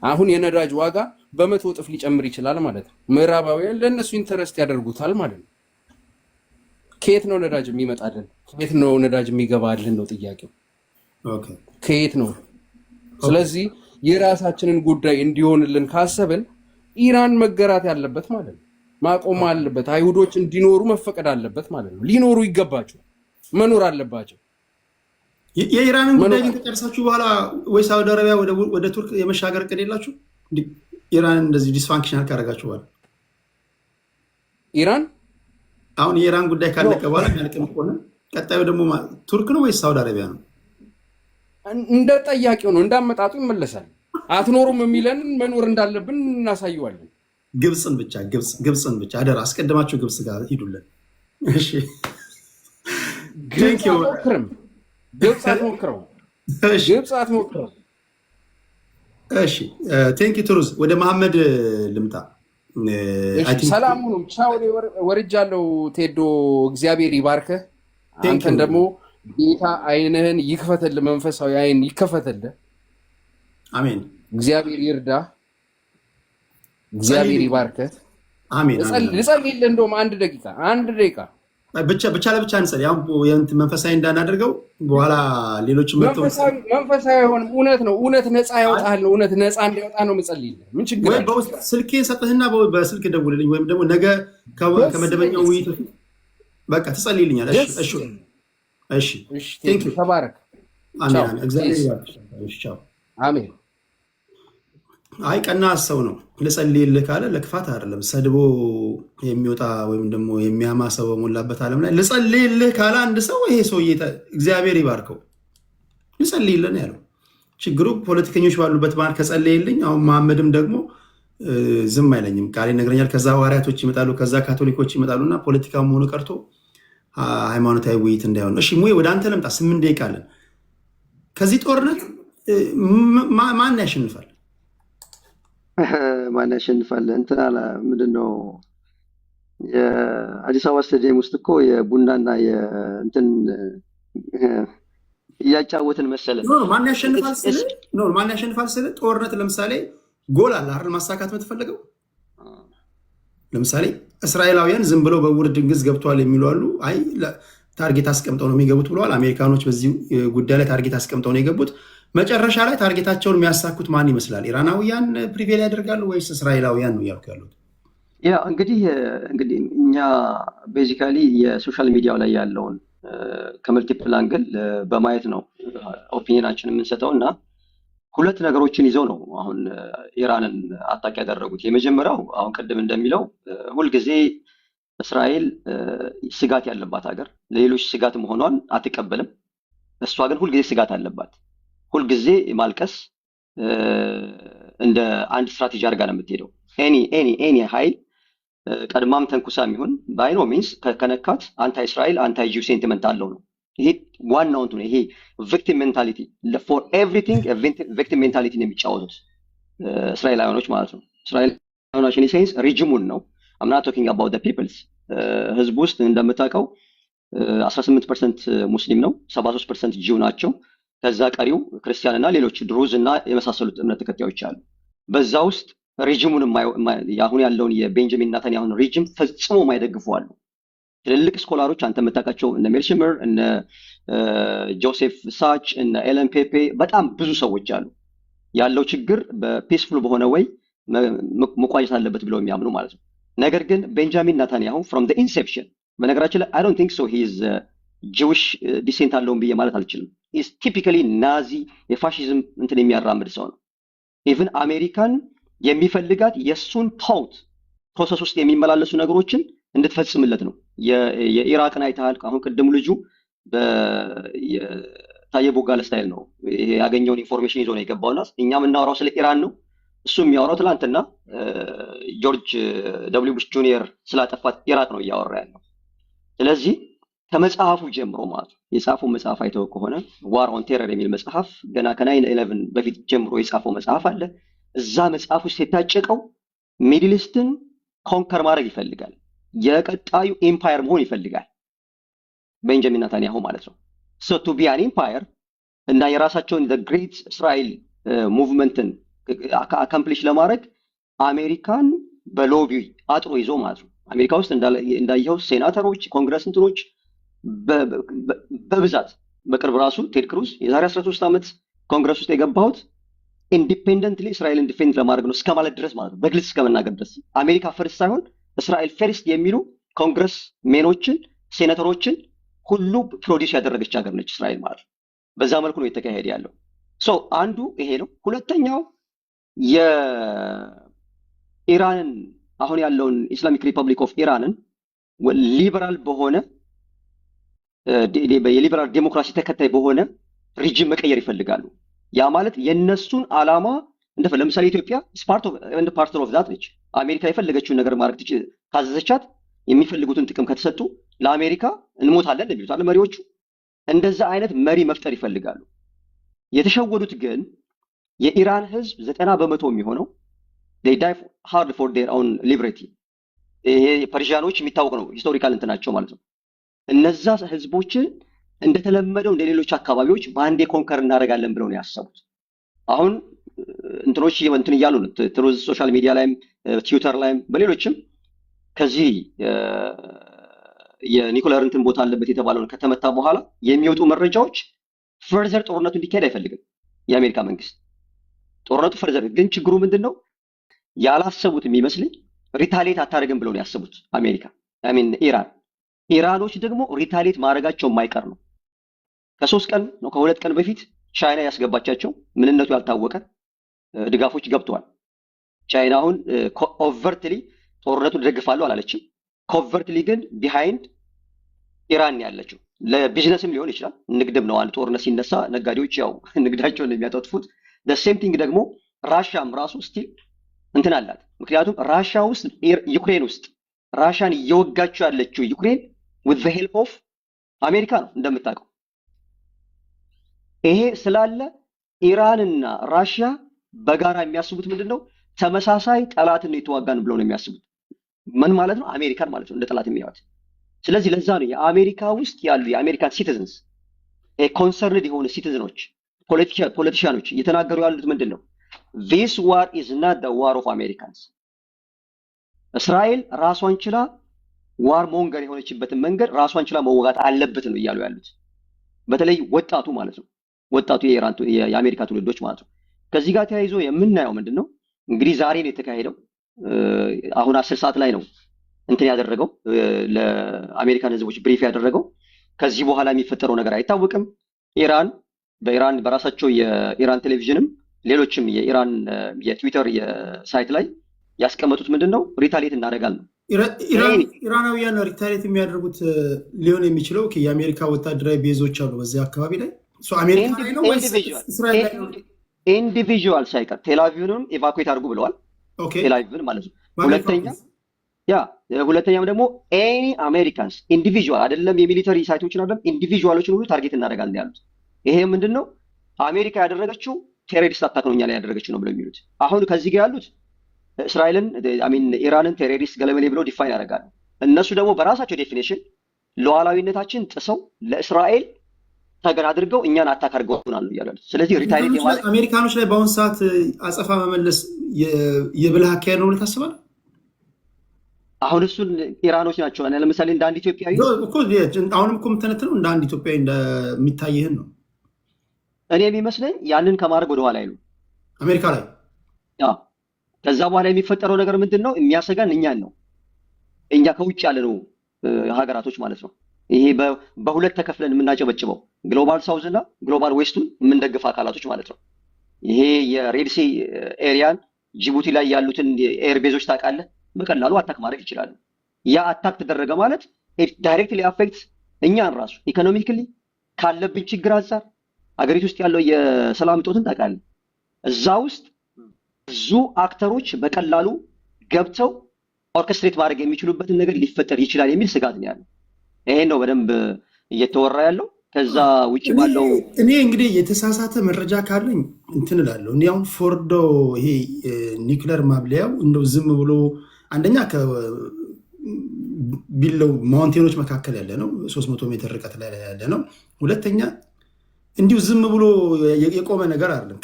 አሁን የነዳጅ ዋጋ በመቶ እጥፍ ሊጨምር ይችላል ማለት ነው። ምዕራባውያን ለእነሱ ኢንተረስት ያደርጉታል ማለት ነው። ከየት ነው ነዳጅ የሚመጣልን? ከየት ነው ነዳጅ የሚገባልን ነው ጥያቄው። ከየት ነው? ስለዚህ የራሳችንን ጉዳይ እንዲሆንልን ካሰብን ኢራን መገራት ያለበት ማለት ነው። ማቆም አለበት። አይሁዶች እንዲኖሩ መፈቀድ አለበት ማለት ነው። ሊኖሩ ይገባቸው፣ መኖር አለባቸው። የኢራንን ጉዳይ ግን ከጨረሳችሁ በኋላ ወይ ሳውዲ አረቢያ ወደ ቱርክ የመሻገር እቅድ የላችሁ? ኢራን እንደዚህ ዲስፋንክሽናል ካደረጋችሁ በኋላ ኢራን አሁን የኢራን ጉዳይ ካለቀ በኋላ የሚያልቅም ከሆነ ቀጣዩ ደግሞ ቱርክ ነው ወይስ ሳውዲ አረቢያ ነው? እንደ ጠያቂው ነው፣ እንዳመጣጡ ይመለሳል። አትኖሩም የሚለን መኖር እንዳለብን እናሳየዋለን። ግብፅን ብቻ አደራ አስቀድማችሁ ግብፅ ጋር ሂዱልን። እሺ ግብፅ አትሞክረው። እሺ ቴንክ ዩ ትሩዝ። ወደ መሐመድ ልምጣ። ሰላም ሁኑ። ቻው። ወርጃለሁ። ቴዶ እግዚአብሔር ይባርከህ። አንተን ደግሞ ጌታ አይንህን ይክፈትልህ፣ መንፈሳዊ አይን ይከፈትልህ። አሜን። እግዚአብሔር ይርዳ። እግዚአብሔር ይባርከህ። አሜን። ልጸልይልህ። እንደውም አንድ ደቂቃ ብቻ ለብቻ እንጸልይ። አሁን መንፈሳዊ እንዳናደርገው በኋላ ሌሎች መንፈሳዊ አይሆንም። እውነት ነው። እውነት ነፃ ያወጣል። እውነት ነፃ እንዲያወጣ ነው የምጸልይልህ። ምን ችግር አለ? በውስጥ ስልኬን ሰጥህና በስልክ ደውልልኝ፣ ወይም ደግሞ ነገ ከመደበኛው ውይይት በቃ ትጸልይልኛለህ። እሺ ቴንክ ዩ። ተባረክ። አሜን። እግዚአብሔር ይባርክ። አሜን። አይ ቀና ሰው ነው። ልጸልይልህ ካለ ለክፋት አይደለም። ሰድቦ የሚወጣ ወይም ደግሞ የሚያማ ሰው በሞላበት ዓለም ላይ ልጸልይልህ ካለ አንድ ሰው ይሄ ሰውዬ እግዚአብሔር ይባርከው ልጸልይልህ ነው ያለው። ችግሩ ፖለቲከኞች ባሉበት ማለት ከጸለይልኝ፣ አሁን መሐመድም ደግሞ ዝም አይለኝም፣ ቃል ይነግረኛል። ከዛ ሐዋርያቶች ይመጣሉ፣ ከዛ ካቶሊኮች ይመጣሉና ፖለቲካ መሆኑ ቀርቶ ሃይማኖታዊ ውይይት እንዳይሆን። እሺ ሙዬ ወደ አንተ ልምጣ። 8 ደቂቃ አለን። ከዚህ ጦርነት ማን ያሸንፋል? ማን ያሸንፋል? እንትና ምንድን ነው የአዲስ አበባ ስታዲየም ውስጥ እኮ የቡናና የእንትን እያጫወትን መሰለን። ማን ያሸንፋል ስል ጦርነት ለምሳሌ ጎል አለ አይደል? ማሳካት የምትፈልገው ለምሳሌ እስራኤላውያን ዝም ብለው በውር ድንግዝ ገብተዋል የሚሉ አሉ። አይ ታርጌት አስቀምጠው ነው የሚገቡት ብለዋል። አሜሪካኖች በዚህ ጉዳይ ላይ ታርጌት አስቀምጠው ነው የገቡት። መጨረሻ ላይ ታርጌታቸውን የሚያሳኩት ማን ይመስላል? ኢራናውያን ፕሪቬል ያደርጋሉ ወይስ እስራኤላውያን ነው እያልኩ ያሉት? ያ እንግዲህ እኛ ቤዚካሊ የሶሻል ሚዲያው ላይ ያለውን ከመልቲፕል አንግል በማየት ነው ኦፒኒየናችን የምንሰጠው እና ሁለት ነገሮችን ይዘው ነው አሁን ኢራንን አታክ ያደረጉት። የመጀመሪያው አሁን ቅድም እንደሚለው ሁልጊዜ እስራኤል ስጋት ያለባት ሀገር ለሌሎች ስጋት መሆኗን አትቀበልም። እሷ ግን ሁልጊዜ ስጋት አለባት። ሁልጊዜ ማልቀስ እንደ አንድ ስትራቴጂ አድርጋ ነው የምትሄደው። ኤኒ ሀይል ቀድማም ተንኩሳ የሚሆን ባይኖ ሚንስ ከነካት አንታይ እስራኤል አንታይ ጂው ሴንቲመንት አለው ነው። ይሄ ዋናው እንትን ይሄ ቪክቲም ሜንታሊቲ ፎር ኤቭሪቲንግ ቪክቲም ሜንታሊቲ ነው የሚጫወቱት እስራኤላውያኖች ማለት ነው። እስራኤላውያኖች ኢን ሴንስ ሪጅሙን ነው። አም ናት ቶኪንግ አባውት ዘ ፒፕልስ። ህዝብ ውስጥ እንደምታውቀው 18% ሙስሊም ነው፣ 73% ጂው ናቸው። ከዛ ቀሪው ክርስቲያን እና ሌሎች ድሩዝ እና የመሳሰሉት እምነት ተከታዮች አሉ። በዛ ውስጥ ሬጂሙን አሁን ያለውን የቤንጃሚን ኔታንያሁን ሬጂም ፈጽሞ የማይደግፉ አሉ። ትልልቅ ስኮላሮች አንተ የምታውቃቸው እነ ሜልሽመር፣ እነ ጆሴፍ ሳች፣ እነ ኤለን ፔፔ በጣም ብዙ ሰዎች አሉ። ያለው ችግር በፒስፉል በሆነ ወይ መቋጨት አለበት ብለው የሚያምኑ ማለት ነው። ነገር ግን ቤንጃሚን ኔታንያሁ ፍሮም ዘ ኢንሴፕሽን በነገራችን ላይ አይ ዶንት ቲንክ ሶ ሂ ኢዝ ጂዊሽ ዲሴንት አለውን ብዬ ማለት አልችልም። ኢዝ ቲፒካሊ ናዚ የፋሺዝም እንትን የሚያራምድ ሰው ነው። ኢቭን አሜሪካን የሚፈልጋት የእሱን ታውት ፕሮሰስ ውስጥ የሚመላለሱ ነገሮችን እንድትፈጽምለት ነው። የኢራቅን አይተሃል። አሁን ቅድም ልጁ ታየ ቦጋለ ስታይል ነው ያገኘውን ኢንፎርሜሽን ይዞ ነው የገባውና እኛ የምናወራው ስለ ኢራን ነው። እሱ የሚያወራው ትላንትና ጆርጅ ደብሊው ቡሽ ጁኒየር ስላጠፋት ኢራቅ ነው እያወራ ያለው። ስለዚህ ከመጽሐፉ ጀምሮ ማለት ነው የጻፈው መጽሐፍ አይተው ከሆነ ዋር ኦን ቴረር የሚል መጽሐፍ ገና ከ9/11 በፊት ጀምሮ የጻፈው መጽሐፍ አለ። እዛ መጽሐፍ ውስጥ የታጨቀው ሚድል ኢስትን ኮንከር ማድረግ ይፈልጋል። የቀጣዩ ኤምፓየር መሆን ይፈልጋል ቤንጃሚን ኔታንያሁ ማለት ነው። ሶ ቱ ቢ አን ኤምፓየር እና የራሳቸውን ዘ ግሬት እስራኤል ሙቭመንትን አካምፕሊሽ ለማድረግ አሜሪካን በሎቢ አጥሮ ይዞ ማለት ነው። አሜሪካ ውስጥ እንዳየው ሴናተሮች፣ ኮንግረስ እንትኖች በብዛት በቅርብ ራሱ ቴድ ክሩዝ የዛሬ 13 ዓመት ኮንግረስ ውስጥ የገባሁት ኢንዲፔንደንትሊ እስራኤልን ዲፌንድ ለማድረግ ነው እስከ ማለት ድረስ ማለት ነው። በግልጽ እስከመናገር ድረስ አሜሪካ ፈርስት ሳይሆን እስራኤል ፈርስት የሚሉ ኮንግረስ ሜኖችን፣ ሴኔተሮችን ሁሉ ፕሮዲስ ያደረገች ሀገር ነች እስራኤል ማለት ነው። በዛ መልኩ ነው የተካሄደ ያለው። ሶ አንዱ ይሄ ነው። ሁለተኛው የኢራንን አሁን ያለውን ኢስላሚክ ሪፐብሊክ ኦፍ ኢራንን ሊበራል በሆነ የሊበራል ዴሞክራሲ ተከታይ በሆነ ሪጅም መቀየር ይፈልጋሉ። ያ ማለት የነሱን አላማ ለምሳሌ ኢትዮጵያ ፓርትነር ኦፍ ዛት ነች። አሜሪካ የፈለገችውን ነገር ማድረግ ካዘዘቻት የሚፈልጉትን ጥቅም ከተሰጡ ለአሜሪካ እንሞታለን የሚሉት አለ መሪዎቹ። እንደዛ አይነት መሪ መፍጠር ይፈልጋሉ። የተሸወዱት ግን የኢራን ህዝብ 90% የሚሆነው they die hard for their own liberty። ይሄ ፐርሺያኖች የሚታወቅ ነው ሂስቶሪካል እንትናቸው ማለት ነው። እነዛ ህዝቦችን እንደተለመደው እንደሌሎች አካባቢዎች በአንዴ ኮንከር እናደርጋለን ብለው ነው ያሰቡት። አሁን እንትኖች እንትን እያሉ ነው ትሩዝ ሶሻል ሚዲያ ላይም ትዊተር ላይም በሌሎችም ከዚህ የኒኩለር እንትን ቦታ አለበት የተባለውን ከተመታ በኋላ የሚወጡ መረጃዎች ፈርዘር ጦርነቱ እንዲካሄድ አይፈልግም የአሜሪካ መንግስት። ጦርነቱ ፈርዘር ግን ችግሩ ምንድነው? ያላሰቡት የሚመስለኝ ሪታሊየት አታደርግም ብለው ነው ያሰቡት አሜሪካ ኢራኖች ደግሞ ሪታሊየት ማድረጋቸው የማይቀር ነው። ከ3 ቀን ነው ከ2 ቀን በፊት ቻይና ያስገባቻቸው ምንነቱ ያልታወቀ ድጋፎች ገብተዋል። ቻይና አሁን ኦቨርትሊ ጦርነቱን ደግፋለሁ አላለችም። ኮቨርትሊ ግን ቢሃይንድ ኢራን ያለችው ለቢዝነስም ሊሆን ይችላል። ንግድም ነው። አንድ ጦርነት ሲነሳ ነጋዴዎች ያው ንግዳቸውን የሚያጠጥፉት። ሴም ቲንግ ደግሞ ራሻም ራሱ ስቲል እንትን አላት። ምክንያቱም ራሻ ውስጥ ዩክሬን ውስጥ ራሻን እየወጋቸው ያለችው ዩክሬን with the help of አሜሪካ ነው እንደምታውቀው። ይሄ ስላለ ኢራንና ራሽያ በጋራ የሚያስቡት ምንድነው? ተመሳሳይ ጠላትን የተዋጋን ብለው ነው የሚያስቡት። ምን ማለት ነው? አሜሪካን ማለት ነው እንደ ጠላት የሚያዩት። ስለዚህ ለዛ ነው የአሜሪካ ውስጥ ያሉ የአሜሪካን ሲቲዝንስ ኮንሰርንድ የሆኑ ሲቲዝኖች ፖለቲሻኖች እየተናገሩ ያሉት ምንድነው? this war is not the war of Americans። እስራኤል ራሷን ችላ ዋር ሞንገር የሆነችበትን መንገድ ራሷን ችላ መወጋት አለበት ነው እያሉ ያሉት። በተለይ ወጣቱ ማለት ነው ወጣቱ የአሜሪካ ትውልዶች ማለት ነው። ከዚህ ጋር ተያይዞ የምናየው ምንድነው? እንግዲህ ዛሬ ነው የተካሄደው። አሁን 10 ሰዓት ላይ ነው እንትን ያደረገው ለአሜሪካን ህዝቦች ብሪፍ ያደረገው። ከዚህ በኋላ የሚፈጠረው ነገር አይታወቅም። በኢራን በራሳቸው የኢራን ቴሌቪዥንም ሌሎችም የኢራን የትዊተር የሳይት ላይ ያስቀመጡት ምንድነው? ሪታሊየት እናደርጋለን ነው። ኢራናውያን ሪታሊየት የሚያደርጉት ሊሆን የሚችለው የአሜሪካ ወታደራዊ ቤዞች አሉ በዚህ አካባቢ ላይ አሜሪካ ላይ ነው ወይስ እስራኤል ላይ ነው? ኢንዲቪጁዋል ሳይቀር ቴልአቪቭንም ኤቫኩዌት አድርጉ ብለዋል። ቴልአቪቭን ማለት ነው። ሁለተኛም ደግሞ ኤኒ አሜሪካንስ ኢንዲቪጁዋል አይደለም የሚሊተሪ ሳይቶችን አይደለም ኢንዲቪጁዋሎችን ሁሉ ታርጌት እናደርጋለን ያሉት። ይሄ ምንድነው? አሜሪካ ያደረገችው ቴሮሪስት አታክ ነው እኛ ላይ ያደረገችው ነው ብለው የሚሉት። አሁን ከዚህ ጋር ያሉት እስራኤልን ኢራንን ቴሮሪስት ገለመሌ ብለው ዲፋይን ያደርጋሉ። እነሱ ደግሞ በራሳቸው ዴፊኒሽን ሉዓላዊነታችን ጥሰው ለእስራኤል ተገን አድርገው እኛን አታክ አድርገውናል ነው ያሉት። ስለዚህ ሪታሊየት ማለት አሜሪካኖች ላይ በአሁን ሰዓት አጸፋ መመለስ የብልህ አካሄድ ነው ብለህ ታስባለህ? አሁን እሱን ኢራኖች ናቸው። ለምሳሌ እንደ አንድ ኢትዮጵያዊ አሁንም እኮ የምትነትነው እንደ አንድ ኢትዮጵያዊ እንደሚታይህን ነው። እኔ የሚመስለኝ ያንን ከማድረግ ወደኋላ አይሉ አሜሪካ ላይ ከዛ በኋላ የሚፈጠረው ነገር ምንድን ነው? የሚያሰጋን እኛን ነው። እኛ ከውጭ ያለነው ሀገራቶች ማለት ነው። ይሄ በሁለት ተከፍለን የምናጨበጭበው ግሎባል ሳውዝ እና ግሎባል ዌስቱን የምንደግፍ አካላቶች ማለት ነው። ይሄ የሬድሲ ኤሪያን ጅቡቲ ላይ ያሉትን ኤር ቤዞች ታውቃለህ፣ በቀላሉ አታክ ማድረግ ይችላሉ። ያ አታክ ተደረገ ማለት ዳይሬክትሊ አፌክት እኛን ራሱ ኢኮኖሚክሊ ካለብን ችግር አንጻር አገሪቱ ውስጥ ያለው የሰላም እጦትን ታውቃለህ። እዛ ውስጥ ብዙ አክተሮች በቀላሉ ገብተው ኦርኬስትሬት ማድረግ የሚችሉበትን ነገር ሊፈጠር ይችላል የሚል ስጋት ነው ያለው። ይሄን ነው በደንብ እየተወራ ያለው። ከዛ ውጭ ባለው እኔ እንግዲህ የተሳሳተ መረጃ ካለኝ እንትን እላለሁ። እኔ አሁን ፎርዶ ይሄ ኒውክሌር ማብለያው እንደው ዝም ብሎ አንደኛ ከቢለው ማውንቴኖች መካከል ያለ ነው፣ 300 ሜትር ርቀት ላይ ያለ ነው። ሁለተኛ እንዲሁ ዝም ብሎ የቆመ ነገር አይደለም።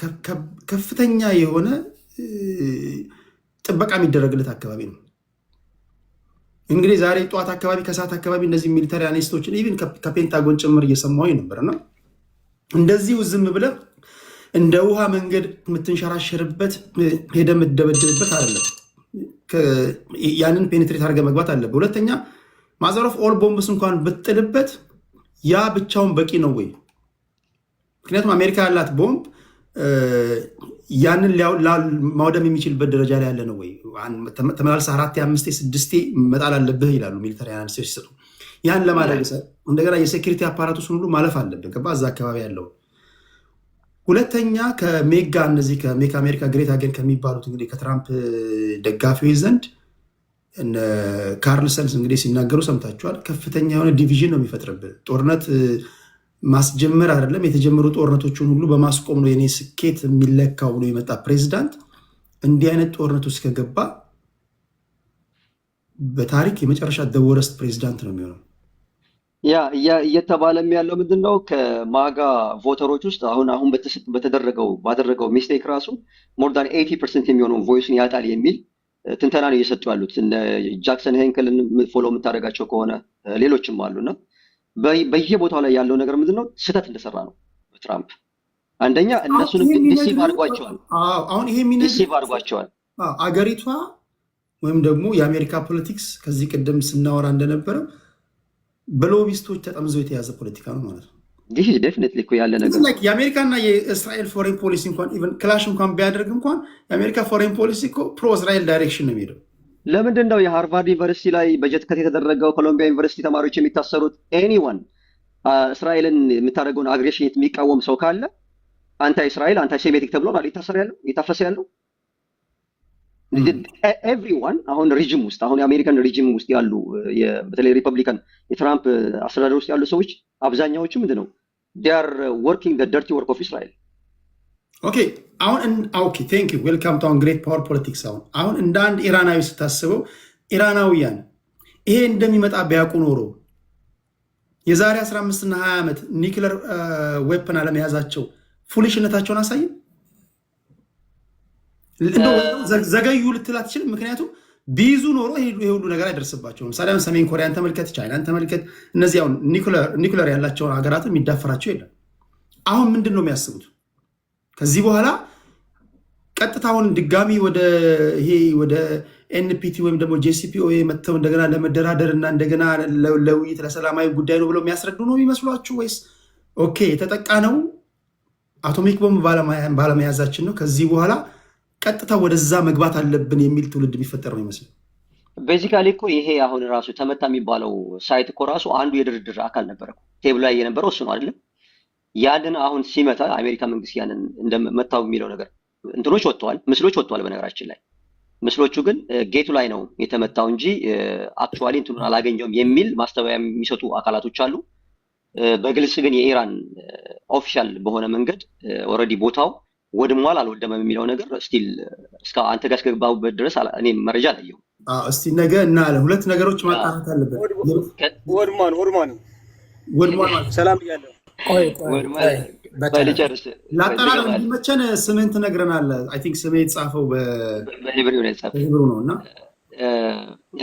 ከፍተኛ የሆነ ጥበቃ የሚደረግለት አካባቢ ነው። እንግዲህ ዛሬ ጠዋት አካባቢ ከሰዓት አካባቢ እነዚህ ሚሊተሪ አኔስቶችን ኢቭን ከፔንታጎን ጭምር እየሰማሁኝ ነበርና እንደዚሁ ዝም ብለህ እንደ ውሃ መንገድ የምትንሸራሸርበት ሄደ የምትደበድብበት አይደለም። ያንን ፔኔትሬት አድርገህ መግባት አለብህ። ሁለተኛ ማዘር ኦፍ ኦል ቦምብስ እንኳን ብትጥልበት ያ ብቻውን በቂ ነው ወይ? ምክንያቱም አሜሪካ ያላት ቦምብ ያንን ማውደም የሚችልበት ደረጃ ላይ ያለ ነው ወይ? ተመላልሰህ 4 5 6 መጣል አለብህ ይላሉ ሚሊተሪ አናሊስቶች ሲሰጡ። ያን ለማድረግ እንደገና የሴኩሪቲ አፓራቱስ ሁሉ ማለፍ አለብህ ገባ እዛ አካባቢ ያለው። ሁለተኛ ከሜጋ እነዚህ ከሜክ አሜሪካ ግሬት አገን ከሚባሉት እንግዲህ ከትራምፕ ደጋፊዎች ዘንድ ካርልሰንስ እንግዲህ ሲናገሩ ሰምታችኋል። ከፍተኛ የሆነ ዲቪዥን ነው የሚፈጥርብህ። ጦርነት ማስጀመር አይደለም የተጀመሩ ጦርነቶችን ሁሉ በማስቆም ነው የኔ ስኬት የሚለካው ብሎ የመጣ ፕሬዚዳንት እንዲህ አይነት ጦርነት ውስጥ ከገባ በታሪክ የመጨረሻ ደወረስት ፕሬዚዳንት ነው የሚሆነው። እየተባለም ያለው ምንድን ነው ከማጋ ቮተሮች ውስጥ አሁን ባደረገው ሚስቴክ ራሱ ሞር ዳን 80% የሚሆነው ቮይስን ያጣል የሚል ትንተና ነው እየሰጡ ያሉት። ጃክሰን ሄንክልን ፎሎ የምታደርጋቸው ከሆነ ሌሎችም አሉና በየቦታው ላይ ያለው ነገር ምንድን ነው? ስህተት እንደሰራ ነው ትራምፕ። አንደኛ እነሱንም ዲሲቭ አድርጓቸዋል። አሁን ይሄ ዲሲቭ አድርጓቸዋል። አገሪቷ ወይም ደግሞ የአሜሪካ ፖለቲክስ ከዚህ ቅድም ስናወራ እንደነበረው በሎቢስቶች ተጠምዘው የተያዘ ፖለቲካ ነው ማለት ነው። ይህ ዴፊኒትሊ እኮ ያለ ነገር የአሜሪካና የእስራኤል ፎሬን ፖሊሲ እንኳን ኢቨን ክላሽ እንኳን ቢያደርግ እንኳን የአሜሪካ ፎሬን ፖሊሲ እኮ ፕሮ እስራኤል ዳይሬክሽን ነው የሚሄደው። ለምንድን ነው የሃርቫርድ ዩኒቨርሲቲ ላይ በጀት ከት የተደረገው ኮሎምቢያ ዩኒቨርሲቲ ተማሪዎች የሚታሰሩት? ኤኒዋን እስራኤልን የምታደርገውን አግሬሽን የሚቃወም ሰው ካለ አንታይ እስራኤል አንታይ ሴሜቲክ ተብሎ ነው እየታፈሰ ያለው። ኤቭሪዋን አሁን ሪጅም ውስጥ አሁን የአሜሪካን ሪጅም ውስጥ ያሉ በተለይ ሪፐብሊካን የትራምፕ አስተዳደር ውስጥ ያሉ ሰዎች አብዛኛዎቹ ምንድን ነው they are working the dirty work of Israel። ኦኬ ቴንክ ዩ ዌልካም ቱ ግሬት ፓወር ፖለቲክስ። አሁን እንደ አንድ ኢራናዊ ስታስበው ኢራናውያን ይሄ እንደሚመጣ ቢያውቁ ኖሮ የዛሬ 15 እና 20 ዓመት ኒክለር ዌፐን አለመያዛቸው ፉሊሽነታቸውን አሳይም። ዘገዩ ልትል አትችልም። ምክንያቱም ቢይዙ ኖሮ ይሄ ሁሉ ነገር አይደርስባቸውም። ሳዳም ሰሜን ኮሪያን ተመልከት፣ ቻይናን ተመልከት። እነዚህ አሁን ኒኩለር ያላቸውን ሀገራትን የሚዳፈራቸው የለም። አሁን ምንድን ነው የሚያስቡት? ከዚህ በኋላ ቀጥታውን ድጋሚ ወደ ኤንፒቲ ወይም ደግሞ ጄሲፒኦኤ መጥተው እንደገና ለመደራደር እና እንደገና ለውይይት ለሰላማዊ ጉዳይ ነው ብለው የሚያስረዱ ነው የሚመስሏችሁ? ወይስ ኦኬ የተጠቃ ነው አቶሚክ ቦምብ ባለመያዛችን ነው ከዚህ በኋላ ቀጥታ ወደዛ መግባት አለብን የሚል ትውልድ የሚፈጠር ነው ይመስል። ቤዚካሊ እኮ ይሄ አሁን ራሱ ተመታ የሚባለው ሳይት እኮ ራሱ አንዱ የድርድር አካል ነበረ። ቴብሉ ላይ የነበረው እሱ ነው አይደለም? ያንን አሁን ሲመታ አሜሪካ መንግስት ያንን እንደመታው የሚለው ነገር እንትኖች ወጥተዋል፣ ምስሎች ወጥተዋል። በነገራችን ላይ ምስሎቹ ግን ጌቱ ላይ ነው የተመታው እንጂ አክቹዋሊ እንትኑን አላገኘውም የሚል ማስተባበያ የሚሰጡ አካላቶች አሉ። በግልጽ ግን የኢራን ኦፊሻል በሆነ መንገድ ኦልሬዲ ቦታው ወድሟል አልወደመም የሚለው ነገር ስቲል እስከ አንተ ጋር እስከገባሁበት ድረስ እኔ መረጃ አላየሁም። እስቲ ነገ እና ሁለት ነገሮች ማጣራት አለበት። ወድሟን ሰላም እያለሁ ላጠራር እንዲመቸን ስምህን ትነግረናለህ። አይ ቲንክ ስምህ የተጻፈው በሂብሩ ነው እና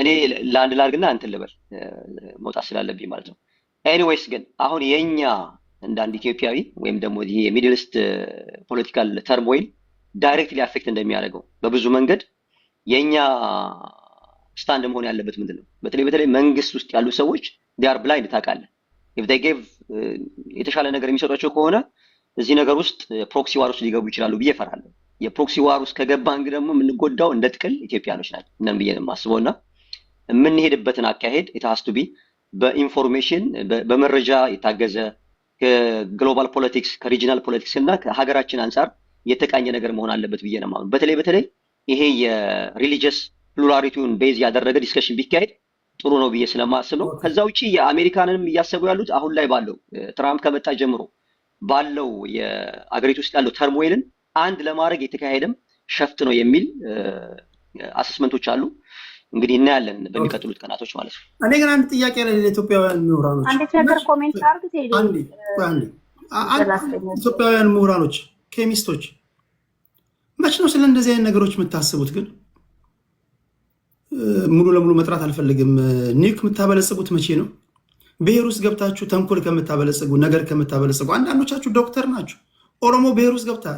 እኔ ለአንድ ላድርግና እንትን ልበል መውጣት ስላለብኝ ማለት ነው። ኤኒዌይስ ግን አሁን የኛ እንደ አንድ ኢትዮጵያዊ ወይም ደግሞ ይሄ የሚድል ኢስት ፖለቲካል ተርሞይል ዳይሬክትሊ አፌክት እንደሚያደርገው በብዙ መንገድ የኛ ስታንድ መሆን ያለበት ምንድን ነው? በተለይ መንግስት ውስጥ ያሉ ሰዎች they are blind ታውቃለህ። if they give የተሻለ ነገር የሚሰጧቸው ከሆነ እዚህ ነገር ውስጥ ፕሮክሲ ዋር ውስጥ ሊገቡ ይችላሉ ብዬ እፈራለሁ። የፕሮክሲ ዋር ውስጥ ከገባን ደግሞ የምንጎዳው እንደ ጥቅል ኢትዮጵያኖች ነን ብዬ ነው የማስበው እና የምንሄድበትን አካሄድ it has to be በኢንፎርሜሽን በመረጃ የታገዘ ከግሎባል ፖለቲክስ ከሪጂናል ፖለቲክስ እና ከሀገራችን አንጻር የተቃኘ ነገር መሆን አለበት ብዬ ነው የማምነው። በተለይ ይሄ የሪሊጂየስ ፕሉራሊቲውን ቤዝ ያደረገ ዲስከሽን ቢካሄድ ጥሩ ነው ብዬ ስለማስብ ነው። ከዛ ውጪ የአሜሪካንንም እያሰቡ ያሉት አሁን ላይ ባለው ትራምፕ ከመጣ ጀምሮ ባለው የአገሪቱ ውስጥ ያለው ተርሞይልን አንድ ለማድረግ የተካሄደም ሸፍት ነው የሚል አሰስመንቶች አሉ። እንግዲህ እናያለን በሚቀጥሉት ቀናቶች ማለት ነው። እኔ ግን አንድ ጥያቄ ለኢትዮጵያውያን ምሁራኖች ኢትዮጵያውያን ምሁራኖች ኬሚስቶች መች ነው ስለ እንደዚህ አይነት ነገሮች የምታስቡት? ግን ሙሉ ለሙሉ መጥራት አልፈልግም። ኒክ የምታበለጽጉት መቼ ነው? ብሔር ውስጥ ገብታችሁ ተንኮል ከምታበለጽጉ ነገር ከምታበለጽጉ አንዳንዶቻችሁ ዶክተር ናችሁ። ኦሮሞ ብሔር ውስጥ ገብታ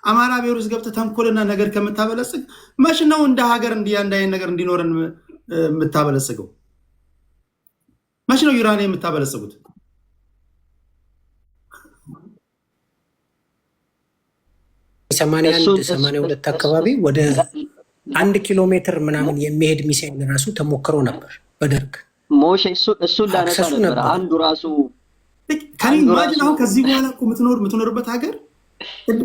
አማራ ብሔር ውስጥ ገብተ ተንኮልና ነገር ከምታበለጽግ መች ነው እንደ ሀገር አንድ አይነት ነገር እንዲኖረን የምታበለጽገው? መች ነው ዩራኒየም የምታበለጽጉት? ሰማንያ 82 አካባቢ ወደ 1 ኪሎ ሜትር ምናምን የሚሄድ ሚሳኤል ራሱ ተሞክሮ ነበር በደርግ ሞሼ እሱ ላነሳ ነበር አንዱ ራሱ ከማጅን አሁን ከዚህ በኋላ እኮ የምትኖርበት ሀገር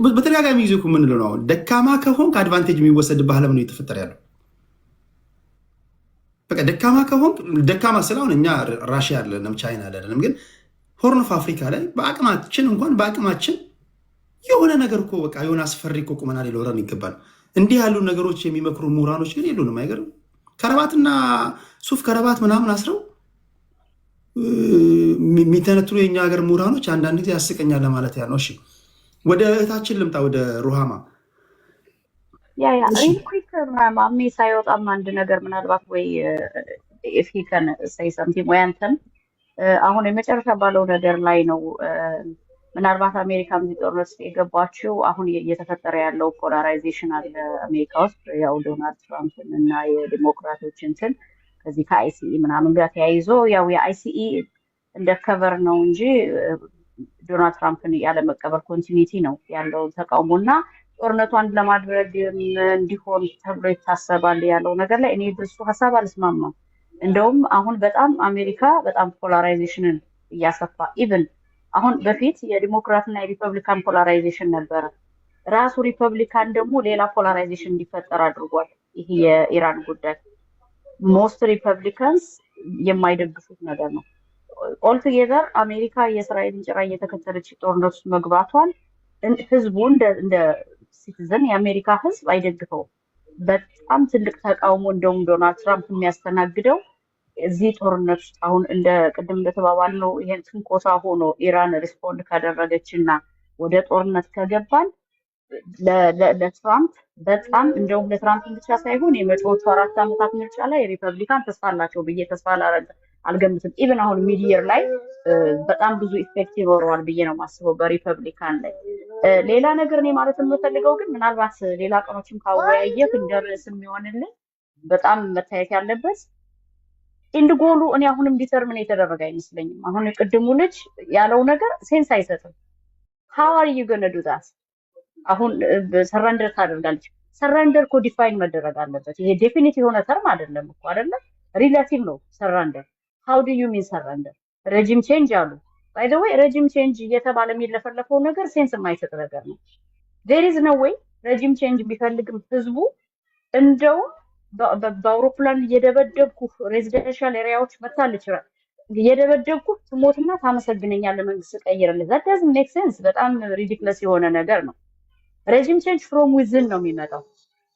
በተደጋጋሚ ጊዜ እኮ የምንለው ነው። አሁን ደካማ ከሆንክ አድቫንቴጅ የሚወሰድብህ ዓለም ነው እየተፈጠረ ያለው። በቃ ደካማ ከሆንክ ደካማ ስለሆነ እኛ ራሽያ አይደለንም ቻይና አይደለንም፣ ግን ሆርን ኦፍ አፍሪካ ላይ በአቅማችን የሆነ ነገር እኮ በቃ የሆነ አስፈሪ እኮ ቁመና ሊኖረን ይገባል። እንዲህ ያሉ ነገሮች የሚመክሩ ምሁራኖች ግን የሉንም። አይገርም? ከረባትና ሱፍ ከረባት ምናምን አስረው የሚተነትኑ የኛ ሀገር ምሁራኖች አንዳንድ ጊዜ ያስቀኛል ለማለት ያለው። እሺ ወደ እህታችን ልምጣ፣ ወደ ሩሃማ። ማሜ ሳይወጣም አንድ ነገር ምናልባት ወይ if he can say something ወይ አንተም አሁን የመጨረሻ ባለው ነገር ላይ ነው። ምናልባት አሜሪካም ጦርነት የገባችው አሁን እየተፈጠረ ያለው ፖላራይዜሽን አለ አሜሪካ ውስጥ ያው ዶናልድ ትራምፕን እና የዲሞክራቶች እንትን ከዚህ ከአይሲኢ ምናምን ጋር ተያይዞ ያው የአይሲኢ እንደ ከቨር ነው እንጂ ዶናልድ ትራምፕን ያለ መቀበል ኮንቲኒቲ ነው ያለው ተቃውሞና ጦርነቱ አንድ ለማድረግ እንዲሆን ተብሎ ይታሰባል ያለው ነገር ላይ እኔ በሱ ሐሳብ አልስማማም። እንደውም አሁን በጣም አሜሪካ በጣም ፖላራይዜሽንን እያሰፋ ኢቭን አሁን በፊት የዲሞክራት እና የሪፐብሊካን ፖላራይዜሽን ነበረ። ራሱ ሪፐብሊካን ደግሞ ሌላ ፖላራይዜሽን እንዲፈጠር አድርጓል። ይሄ የኢራን ጉዳይ ሞስት ሪፐብሊካንስ የማይደግፉት ነገር ነው። ኦል ቱጌዘር አሜሪካ የእስራኤልን ጭራ እየተከተለች ጦርነት ውስጥ መግባቷን ህዝቡ እንደ ሲቲዝን የአሜሪካ ህዝብ አይደግፈውም። በጣም ትልቅ ተቃውሞ እንደውም ዶናልድ ትራምፕ የሚያስተናግደው እዚህ ጦርነት ውስጥ አሁን እንደ ቅድም እንደተባባልነው ይሄን ትንኮሳ ሆኖ ኢራን ሪስፖንድ ካደረገች እና ወደ ጦርነት ከገባን ለትራምፕ በጣም እንደውም ለትራምፕ ብቻ ሳይሆን የመጪዎቹ 4 ዓመታት ምርጫ ላይ ሪፐብሊካን ተስፋ አላቸው ብዬ ተስፋ አልገምትም። ኢቭን አሁን ሚድየር ላይ በጣም ብዙ ኢፌክት ይኖረዋል ብዬ ነው የማስበው በሪፐብሊካን ላይ። ሌላ ነገር እኔ ማለት የምፈልገው ግን ምናልባት ሌላ ቀኖችም ካወያየህ እንደ ርዕስ የሚሆንልን በጣም መታየት ያለበት ኢንድ ጎሉ እኔ አሁንም ዲተርሚን የተደረገ አይመስለኝም። አሁን ቅድሙ ልጅ ያለው ነገር ሴንስ አይሰጥም። how are you going to do that? አሁን ሰረንደር ታደርጋለች። ሰረንደር እኮ ዲፋይን መደረግ አለበት። ይሄ ዴፊኒት የሆነ ተርም አይደለም እኮ አይደለ? ሪላቲቭ ነው ሰረንደር። how do you mean surrender? ሬጂም ቼንጅ አሉ። by the way ሬጂም ቼንጅ እየተባለ የሚለፈለፈው ነገር ሴንስ የማይሰጥ ነገር ነው። there is no way ሬጂም ቼንጅ ቢፈልግም ህዝቡ እንደው በአውሮፕላን እየደበደብኩ ሬዚደንሻል ኤሪያዎች መታለች እየደበደብኩ ትሞትና ታመሰግነኛለህ መንግስት ቀይርልህ። that doesn't make sense። በጣም ሪዲክለስ የሆነ ነገር ነው። ሬጂም ቼንጅ ፍሮም ዊዝን ነው የሚመጣው።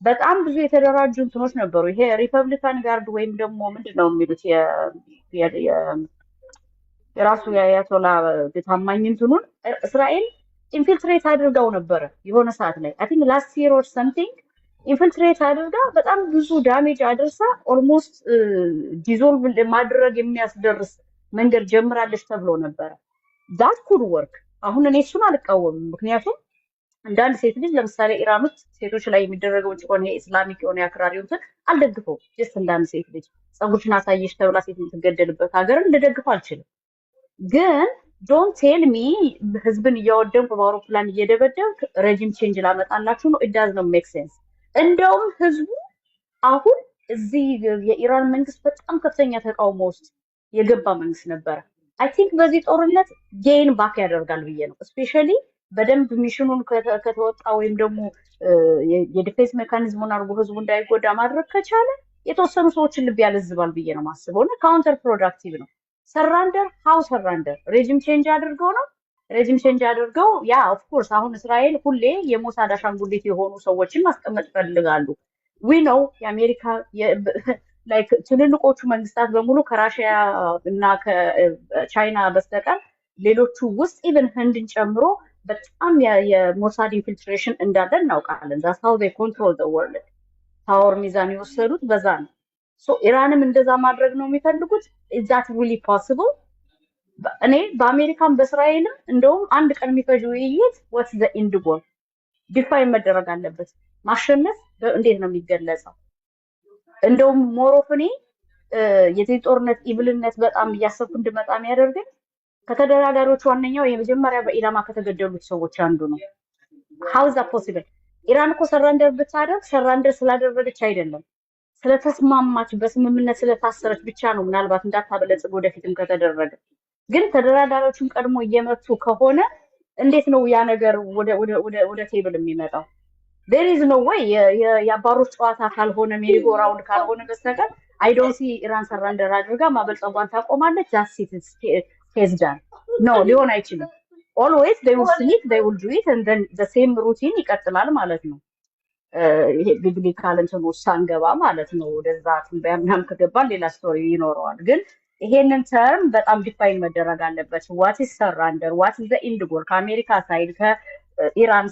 በጣም ብዙ የተደራጁ እንትኖች ነበሩ። ይሄ ሪፐብሊካን ጋርድ ወይም ደግሞ ምንድነው የሚሉት የራሱ የአያቶላ ታማኝ እንትኑን እስራኤል ኢንፊልትሬት አድርጋው ነበረ የሆነ ሰዓት ላይ I think last year or something ኢንፊልትሬት አድርጋ በጣም ብዙ ዳሜጅ አድርሳ ኦልሞስት ዲዞልቭ ማድረግ የሚያስደርስ መንገድ ጀምራለች ተብሎ ነበረ። that could work። አሁን እኔ እሱን አልቃወምም። ምክንያቱም አንዳንድ ሴት ልጅ ለምሳሌ ኢራን ውስጥ ሴቶች ላይ የሚደረገው ጭቆና የኢስላሚክ የሆነ አክራሪውን አልደግፈውም። ጀስት እንዳንድ ሴት ልጅ ጸጉርሽን አሳየሽ ተብላ ሴት የምትገደልበት ሀገር ልደግፈው አልችልም። ግን ዶንት ቴል ሚ ህዝብን እያወደምኩ በአውሮፕላን እየደበደብክ ሬጂም ቼንጅ ላመጣላችሁ ነው። it does not make sense። እንደውም ህዝቡ አሁን እዚህ የኢራን መንግስት በጣም ከፍተኛ ተቃውሞ ውስጥ የገባ መንግስት ነበረ። አይ ቲንክ በዚህ ጦርነት ጌን ባክ ያደርጋል ብዬ ነው። ስፔሻሊ በደንብ ሚሽኑን ከተወጣ ወይም ደግሞ የዲፌንስ ሜካኒዝሙን አድርጎ ህዝቡ እንዳይጎዳ ማድረግ ከቻለ የተወሰኑ ሰዎችን ልብ ያለዝባል ብዬ ነው ማስበው እና ካውንተር ፕሮዳክቲቭ ነው። ሰራንደር ሃው ሰራንደር ሬጂም ቼንጅ አድርገው ነው ሬጂም ቼንጅ አድርገው ያ ኦፍ ኮርስ አሁን እስራኤል ሁሌ የሞሳድ አሻንጉሊት የሆኑ ሰዎችን ማስቀመጥ ፈልጋሉ። ዊ ነው የአሜሪካ ላይክ ትልልቆቹ መንግስታት በሙሉ ከራሽያ እና ከቻይና በስተቀር ሌሎቹ ውስጥ ኢቨን ህንድን ጨምሮ በጣም የሞሳድ ኢንፊልትሬሽን እንዳለ እናውቃለን። ዛስ ሃው ዴይ ኮንትሮል ዘ ወርልድ። ፓወር ሚዛን የወሰዱት በዛ ነው። ሶ ኢራንም እንደዛ ማድረግ ነው የሚፈልጉት። ኢዝ ዛት ሪሊ ፖሲብል? እኔ በአሜሪካን በእስራኤልም እንደውም አንድ ቀን የሚፈጅ ውይይት ወትስ ዘ ኢንድ ጎል ዲፋይን መደረግ አለበት። ማሸነፍ እንዴት ነው የሚገለጸው? እንደውም ሞሮፍ እኔ የዚህ ጦርነት ኢቭልነት በጣም እያሰብኩ እንድመጣ የሚያደርገኝ ከተደራዳሪዎች ዋነኛው የመጀመሪያ በኢላማ ከተገደሉት ሰዎች አንዱ ነው። how is that possible? ኢራን እኮ ሰራንደር ብታደርግ ሰራንደር ስላደረገች አይደለም፣ ስለተስማማች በስምምነት ስለታሰረች ብቻ ነው። ምናልባት እንዳታበለጽግ ወደፊትም ከተደረገ ግን ተደራዳሪዎችን ቀድሞ እየመቱ ከሆነ እንዴት ነው ያ ነገር ወደ ቴብል የሚመጣው? there is no way የአባሮች ጨዋታ ካልሆነ ሜሪጎ ራውንድ ካልሆነ በስተቀር I don't see ኢራን ሰራንደር አድርጋ ማበልጸጓን ታቆማለች። that's it, is done. No, ሊሆን አይችልም። always they will sleep, they will do it and then the same routine ይቀጥላል ማለት ነው። ይሄ ቢብሊካል እንትኑ ሳንገባ ማለት ነው። ወደዛ በሚያም ከገባን ሌላ ስቶሪ ይኖረዋል። ግን ይሄንን ተርም በጣም ዲፋይን መደረግ አለበት። what is surrender, what is the end goal? ከአሜሪካ ሳይድ ከኢራን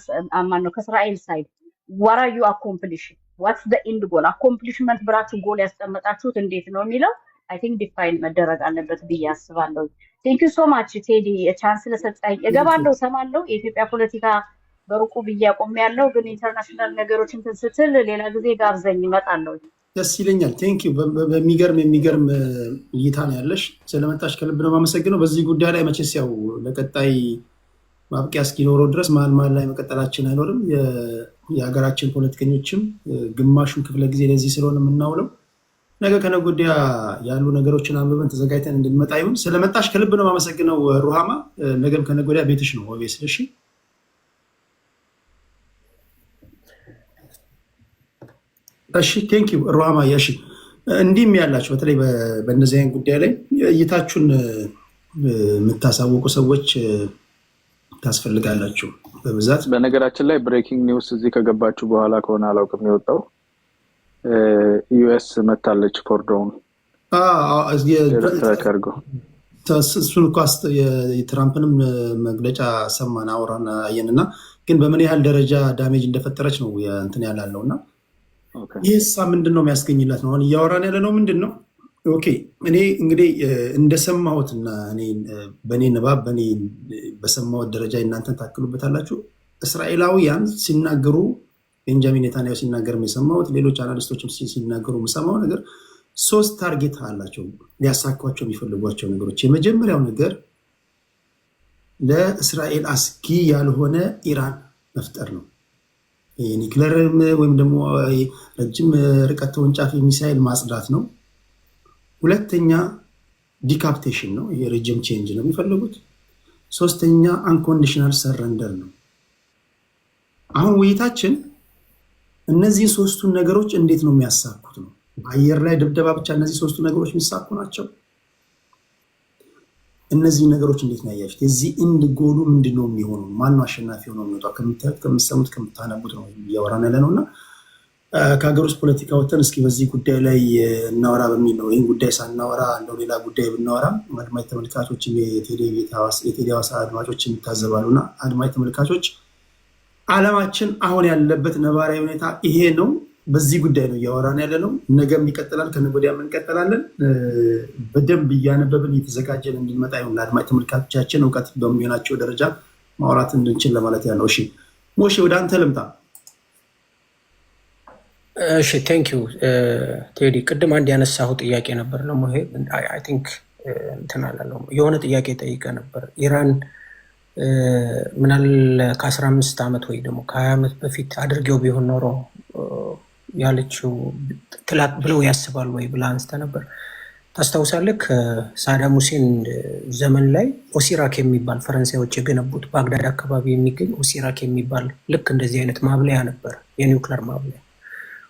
ማነው ከእስራኤል ሳይድ what are you accomplishing? what's the end goal? accomplishment ብራችሁ ጎል ያስቀመጣችሁት እንዴት ነው የሚለው I think ዲፋይን መደረግ አለበት ብዬ አስባለሁ። ቴንክ ዩ ሶ ማች ቴዲ ቻንስ ስለሰጠኝ። እገባለሁ፣ ሰማለሁ። የኢትዮጵያ ፖለቲካ በሩቁ ብዬ አቆሚያለሁ፣ ግን ኢንተርናሽናል ነገሮችን ስትል ሌላ ጊዜ ጋብዘኝ እመጣለሁ። ደስ ይለኛል። ቴንክ ዩ። የሚገርም እይታ ነው ያለሽ። ስለመጣሽ ከልብ ነው የማመሰግነው። በዚህ ጉዳይ ላይ መቼስ ያው ለቀጣይ ማብቂያ እስኪኖረው ድረስ መሀል ላይ መቀጠላችን አይኖርም። የሀገራችን ፖለቲከኞችም ግማሹን ክፍለ ጊዜ ለዚህ ስለሆነ የምናውለው ነገ ከነገ ወዲያ ያሉ ነገሮችን አንብበን ተዘጋጅተን እንድንመጣ ይሁን። ስለመጣሽ ከልብ ነው የማመሰግነው ሩሃማ። ነገም ከነገ ወዲያ ቤትሽ ነው ኦቤስ። እሺ እሺ፣ ቴንክ ዩ ሩሃማ። እሺ እንዲህም ያላችሁ በተለይ በእነዚህ አይነት ጉዳይ ላይ እይታችሁን የምታሳውቁ ሰዎች ታስፈልጋላችሁ በብዛት። በነገራችን ላይ ብሬኪንግ ኒውስ እዚህ ከገባችሁ በኋላ ከሆነ አላውቅም የወጣው ዩኤስ መታለች ኮርዶን እሱን እኮ የትራምፕንም መግለጫ ሰማን አውራን አየንና፣ ግን በምን ያህል ደረጃ ዳሜጅ እንደፈጠረች ነው እንትን ያላለው እና ይህሳ ምንድን ነው የሚያስገኝላት ነው አሁን እያወራን ያለ ነው ምንድን ነው? ኦኬ እኔ እንግዲህ እንደሰማሁትና በእኔ ንባብ በእኔ በሰማሁት ደረጃ እናንተን ታክሉበታላችሁ። እስራኤላውያን ሲናገሩ ቤንጃሚን ኔታንያሁ ሲናገር የሰማሁት ሌሎች አናሊስቶችም ሲናገሩ የምሰማው ነገር 3 ታርጌት አላቸው ሊያሳኳቸው የሚፈልጓቸው ነገሮች። የመጀመሪያው ነገር ለእስራኤል አስጊ ያልሆነ ኢራን መፍጠር ነው። ኒክለር ወይም ደግሞ ረጅም ርቀት ተወንጫፊ ሚሳይል ማጽዳት ነው። ሁለተኛ ዲካፕቴሽን ነው፣ የሬጅም ቼንጅ ነው የሚፈልጉት። ሶስተኛ አንኮንዲሽናል ሰረንደር ነው። አሁን ውይይታችን እነዚህ 3ቱን ነገሮች እንዴት ነው የሚያሳኩት ነው። በአየር ላይ ድብደባ ብቻ እነዚህ 3ቱ ነገሮች የሚሳኩ ናቸው? እነዚህ ነገሮች እንዴት ነው ያያችሁት? የዚህ ኢንድ ጎሉ ምንድን ነው የሚሆነው? ማነው አሸናፊ ሆነው የሚወጣው? ከምታዩት፣ ከምትሰሙት፣ ከምታነቡት ነው እያወራን ያለ ነው እና ከሀገር ውስጥ ፖለቲካ ወጥተን እስኪ በዚህ ጉዳይ ላይ እናወራ በሚል ነው። ይህን ጉዳይ ሳናወራ እንደው ሌላ ጉዳይ ብናወራ አድማጭ ተመልካቾች፣ የቴዲ ሐዋሳ አድማጮች የሚታዘባሉ እና አድማጭ ተመልካቾች ዓለማችን አሁን ያለበት ነባራዊ ሁኔታ ይሄ ነው። በዚህ ጉዳይ ነው እያወራን ያለ ነው። ነገም ይቀጥላል፣ ከነገ ወዲያም እንቀጥላለን። በደንብ እያነበብን እየተዘጋጀን እንድንመጣ ይሁን ለአድማጭ ተመልካቾቻችን እውቀት በሚሆናቸው ደረጃ ማውራት እንድንችል ለማለት ያለው። እሺ ሞሼ ወደ አንተ ልምጣ። እሺ ቴንክ ዩ ቴዲ። ቅድም አንድ ያነሳሁ ጥያቄ ነበር ነው ይሄ አይ ቲንክ እንትን አላለው የሆነ ጥያቄ ጠይቀ ነበር። ኢራን ምናል ከ15 ዓመት ወይ ደግሞ ከ20 ዓመት በፊት አድርጌው ቢሆን ኖሮ ያለችው ትላት ብለው ያስባሉ ወይ ብላ አንስተ ነበር። ታስታውሳለህ? ከሳዳም ሁሴን ዘመን ላይ ኦሲራክ የሚባል ፈረንሳዮች የገነቡት ባግዳድ አካባቢ የሚገኝ ኦሲራክ የሚባል ልክ እንደዚህ አይነት ማብለያ ነበር፣ የኒውክለር ማብለያ።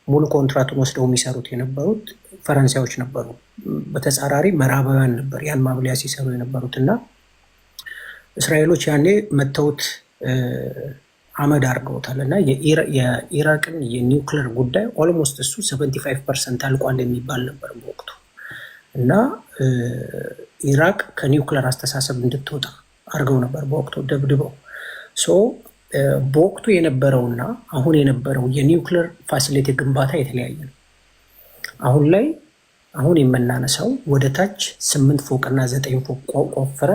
ሙሉ ኮንትራቱን ወስደው የሚሰሩት የነበሩት ፈረንሳዮች ነበሩ። በተጻራሪ ምዕራባውያን ነበር ያን ማብለያ ሲሰሩ የነበሩት እና እስራኤሎች ያኔ መተውት አመድ አድርገውታል እና የኢራቅን የኒውክለር ጉዳይ ኦልሞስት እሱ 75% አልቋል የሚባል ነበር በወቅቱ እና ኢራቅ ከኒውክለር አስተሳሰብ እንድትወጣ አድርገው ነበር በወቅቱ ደብድበው። ሶ በወቅቱ የነበረውና አሁን የነበረው የኒውክሌር ፋሲሊቲ ግንባታ የተለያየ ነው። አሁን የምናነሳው ወደ ታች 8 ፎቅና 9 ፎቅ ቆፍረ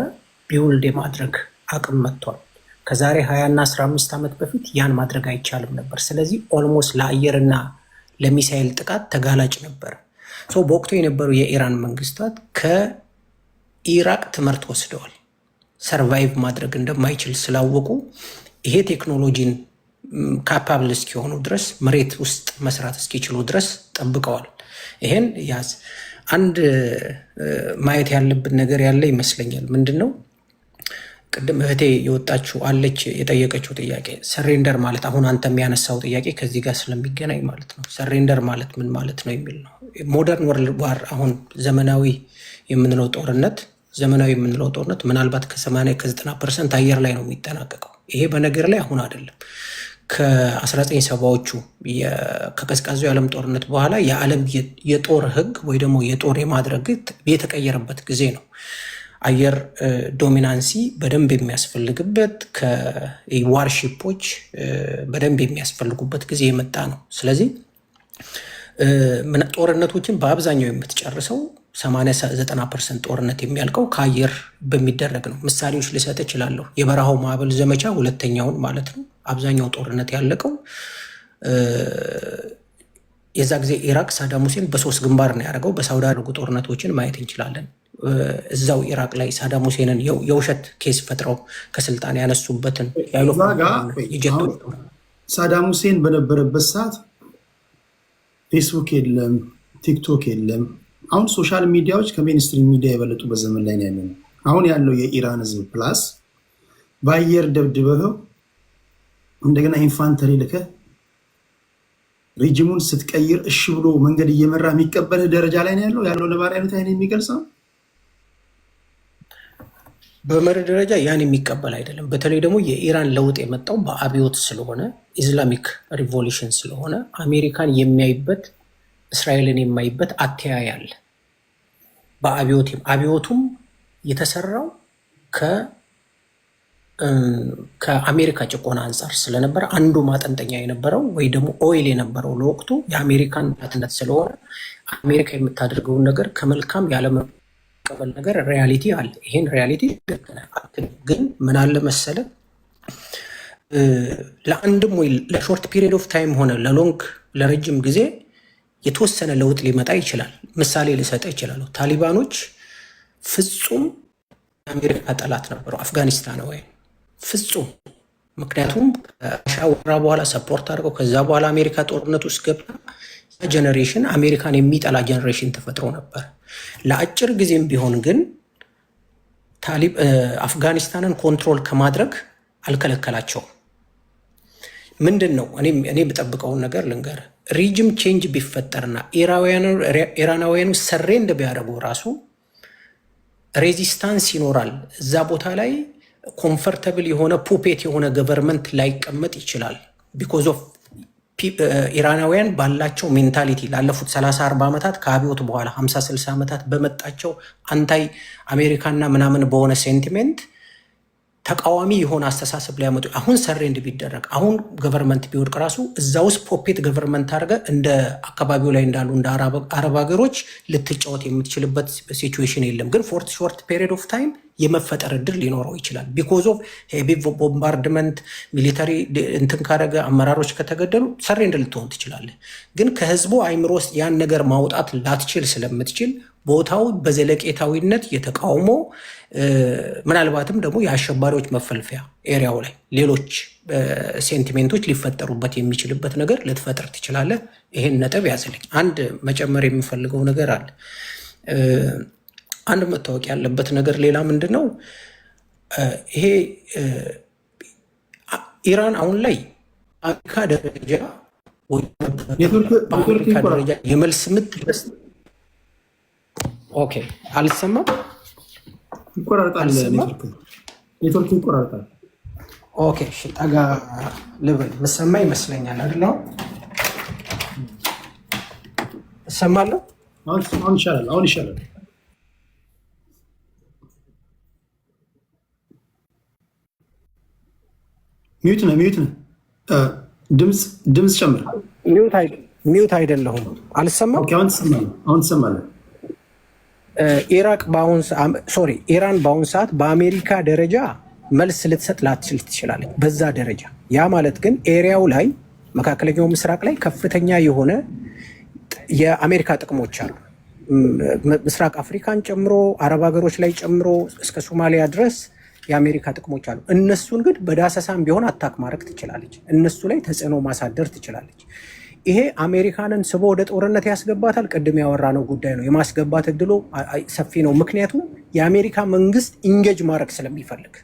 ቢውልድ የማድረግ አቅም መጥቷል። ከዛሬ 20 እና 15 ዓመት በፊት ያን ማድረግ አይቻልም ነበር። ስለዚህ ኦልሞስት ለአየርና ለሚሳኤል ጥቃት ተጋላጭ ነበር። በወቅቱ የነበሩ የኢራን መንግስታት ከኢራቅ ትምህርት ወስደዋል። ሰርቫይቭ ማድረግ እንደማይችል ስላወቁ ይሄ ቴክኖሎጂን ካፓብል እስኪሆኑ ድረስ መሬት ውስጥ መስራት እስኪችሉ ድረስ ጠብቀዋል። ይሄን ያዝ። አንድ ማየት ያለብን ነገር ያለ ይመስለኛል። ምንድን ነው ቅድም እህቴ የወጣችው አለች የጠየቀችው ጥያቄ ሰሬንደር ማለት አሁን አንተ የሚያነሳው ጥያቄ ከዚህ ጋር ስለሚገናኝ ማለት ነው። ሰሬንደር ማለት ምን ማለት ነው የሚል ነው። ሞደርን ወርልድ ዋር አሁን ዘመናዊ የምንለው ጦርነት ምናልባት ከ80 ከ90% አየር ላይ ነው የሚጠናቀቀው። ይሄ በነገር ላይ አሁን አይደለም። ከ1970ዎቹ ከቀዝቃዛው የዓለም ጦርነት በኋላ የዓለም የጦር ህግ ወይ ደግሞ የጦር የማድረግ የተቀየረበት ጊዜ ነው። አየር ዶሚናንሲ በደንብ የሚያስፈልግበት ከዋርሺፖች በደንብ የሚያስፈልጉበት ጊዜ የመጣ ነው። ስለዚህ ጦርነቶችን በአብዛኛው የምትጨርሰው 80-90% ጦርነት የሚያልቀው ከአየር በሚደረግ ነው። ምሳሌዎች ልሰጥ እችላለሁ። የበረሃው ማዕበል ዘመቻ ሁለተኛውን ማለት ነው። አብዛኛው ጦርነት ያለቀው የዛ ጊዜ ኢራቅ ሳዳም ሁሴን በ3 ግንባር ነው ያደረገው። በሳውዲ አረጉ ጦርነቶችን ማየት እንችላለን። እዛው ኢራቅ ላይ ሳዳም ሁሴንን የውሸት ኬስ ፈጥረው ከስልጣን ያነሱበትን ሳዳም ሁሴን በነበረበት ሰዓት ፌስቡክ የለም፣ ቲክቶክ የለም። አሁን ሶሻል ሚዲያዎች ከሜንስትሪም ሚዲያ የበለጡ በዘመን ላይ ያለ ነው። አሁን ያለው የኢራን ህዝብ ፕላስ በአየር ደብድበው እንደገና ኢንፋንተሪ ልከ ሬጂሙን ስትቀይር እሺ ብሎ መንገድ እየመራ የሚቀበልህ ደረጃ ላይ ነው ያለው ነባራዊ አይነት አይነት የሚገልጸው በመርህ ደረጃ ያን የሚቀበል አይደለም። በተለይ ደግሞ የኢራን ለውጥ የመጣው በአብዮት ስለሆነ ኢስላሚክ ሪቮሉሽን ስለሆነ አሜሪካን የሚያይበት እስራኤልን የማይበት አተያይ አለ። አብዮቱም የተሰራው ከአሜሪካ ጭቆና አንጻር ስለነበረ አንዱ ማጠንጠኛ የነበረው ወይ ደግሞ ኦይል የነበረው ለወቅቱ የአሜሪካን ናትነት ስለሆነ አሜሪካ የምታደርገውን ነገር ከመልካም ያለመቀበል ነገር ሪያሊቲ አለ። ይሄን ሪያሊቲ ግን ምን አለ መሰለ ለአንድም ወይ ለሾርት ፒሪየድ ኦፍ ታይም ሆነ ለረጅም ጊዜ የተወሰነ ለውጥ ሊመጣ ይችላል። ምሳሌ ልሰጠ ይችላሉ። ታሊባኖች ፍጹም የአሜሪካ ጠላት ነበሩ። አፍጋኒስታናውያን ፍጹም። ምክንያቱም ከራሻ ወረራ በኋላ ሰፖርት አድርገው ከዛ በኋላ አሜሪካ ጦርነት ውስጥ ገብታ ጀኔሬሽን አሜሪካን የሚጠላ ጀኔሬሽን ተፈጥሮ ነበር። ለአጭር ጊዜም ቢሆን ግን አፍጋኒስታንን ኮንትሮል ከማድረግ አልከለከላቸውም። ምንድን ነው እኔ የምጠብቀውን ነገር ልንገር። ሪጅም ቼንጅ ቢፈጠርና ኢራናውያኑ ሰሬንድ ቢያደርጉ ራሱ ሬዚስታንስ ይኖራል። እዛ ቦታ ላይ ኮምፈርተብል የሆነ ፑፔት የሆነ ገቨርንመንት ላይቀመጥ ይችላል። ቢኮዝ ኦፍ ኢራናውያን ባላቸው ሜንታሊቲ ላለፉት 30-40 ዓመታት ከአብዮት በኋላ 50-60 ዓመታት በመጣቸው አንታይ አሜሪካና ምናምን በሆነ ሴንቲሜንት ተቃዋሚ የሆነ አስተሳሰብ ሊያመጡ አሁን ሰሬንድ ቢደረግ አሁን ገቨርንመንት ቢወድቅ ራሱ እዛ ውስጥ ፖፔት ገቨርንመንት አድርገ እንደ አካባቢው ላይ እንዳሉ እንደ አረብ ሀገሮች ልትጫወት የምትችልበት ሲቹዌሽን የለም። ግን ሾርት ፔሪድ ኦፍ ታይም የመፈጠር እድል ሊኖረው ይችላል። ቢኮዝ ኦፍ ሄቪ ቦምባርድመንት ሚሊተሪ እንትን ካደረገ አመራሮች ከተገደሉ ሰሬንድ ልትሆን ትችላለህ። ግን ከህዝቡ አይምሮ ውስጥ ያን ነገር ማውጣት ላትችል ስለምትችል ቦታው በዘለቄታዊነት የተቃውሞ ምናልባትም ደግሞ የአሸባሪዎች መፈልፈያ ኤሪያው ላይ ሌሎች ሴንቲሜንቶች ሊፈጠሩበት የሚችልበት ነገር ልትፈጥር ትችላለህ። ይሄን ነጥብ ያዝልኝ። አንድ መጨመር የሚፈልገው ነገር አለ። አንድ መታወቅ ያለበት ነገር ሌላ ምንድን ነው? ይሄ ኢራን አሁን ላይ በአሜሪካ ደረጃ የመልስ ምት ኦኬ፣ አልሰማም። ይቆራርጣል። ኔትወርክ ይቆራርጣል። ኦኬ፣ እሺ፣ ጠጋ ልበል። መሰማ ይመስለኛል አይደል? እሰማለሁ። አሁን ይሻላል። አሁን ይሻላል። ሚዩት ነህ። ድምፅ ጨምር። ሚዩት አይደለሁም። አልሰማም። አሁን ትሰማለህ። ኢራን በአሁን ሰዓት በአሜሪካ ደረጃ መልስ ልትሰጥ ላትችል ትችላለች። በዛ ደረጃ ያ ማለት ግን ኤሪያው ላይ መካከለኛው ምስራቅ ላይ ከፍተኛ የሆነ የአሜሪካ ጥቅሞች አሉ። ምስራቅ አፍሪካን ጨምሮ አረብ ሀገሮች ላይ ጨምሮ እስከ ሶማሊያ ድረስ የአሜሪካ ጥቅሞች አሉ። እነሱን ግን በዳሰሳም ቢሆን አታክ ማድረግ ትችላለች። እነሱ ላይ ተጽዕኖ ማሳደር ትችላለች። ይሄ አሜሪካንን ስቦ ወደ ጦርነት ያስገባታል። ቅድም ያወራነው ጉዳይ ነው። የማስገባት እድሉ ሰፊ ነው። ምክንያቱም የአሜሪካ መንግስት ኢንጌጅ ማድረግ ስለሚፈልግ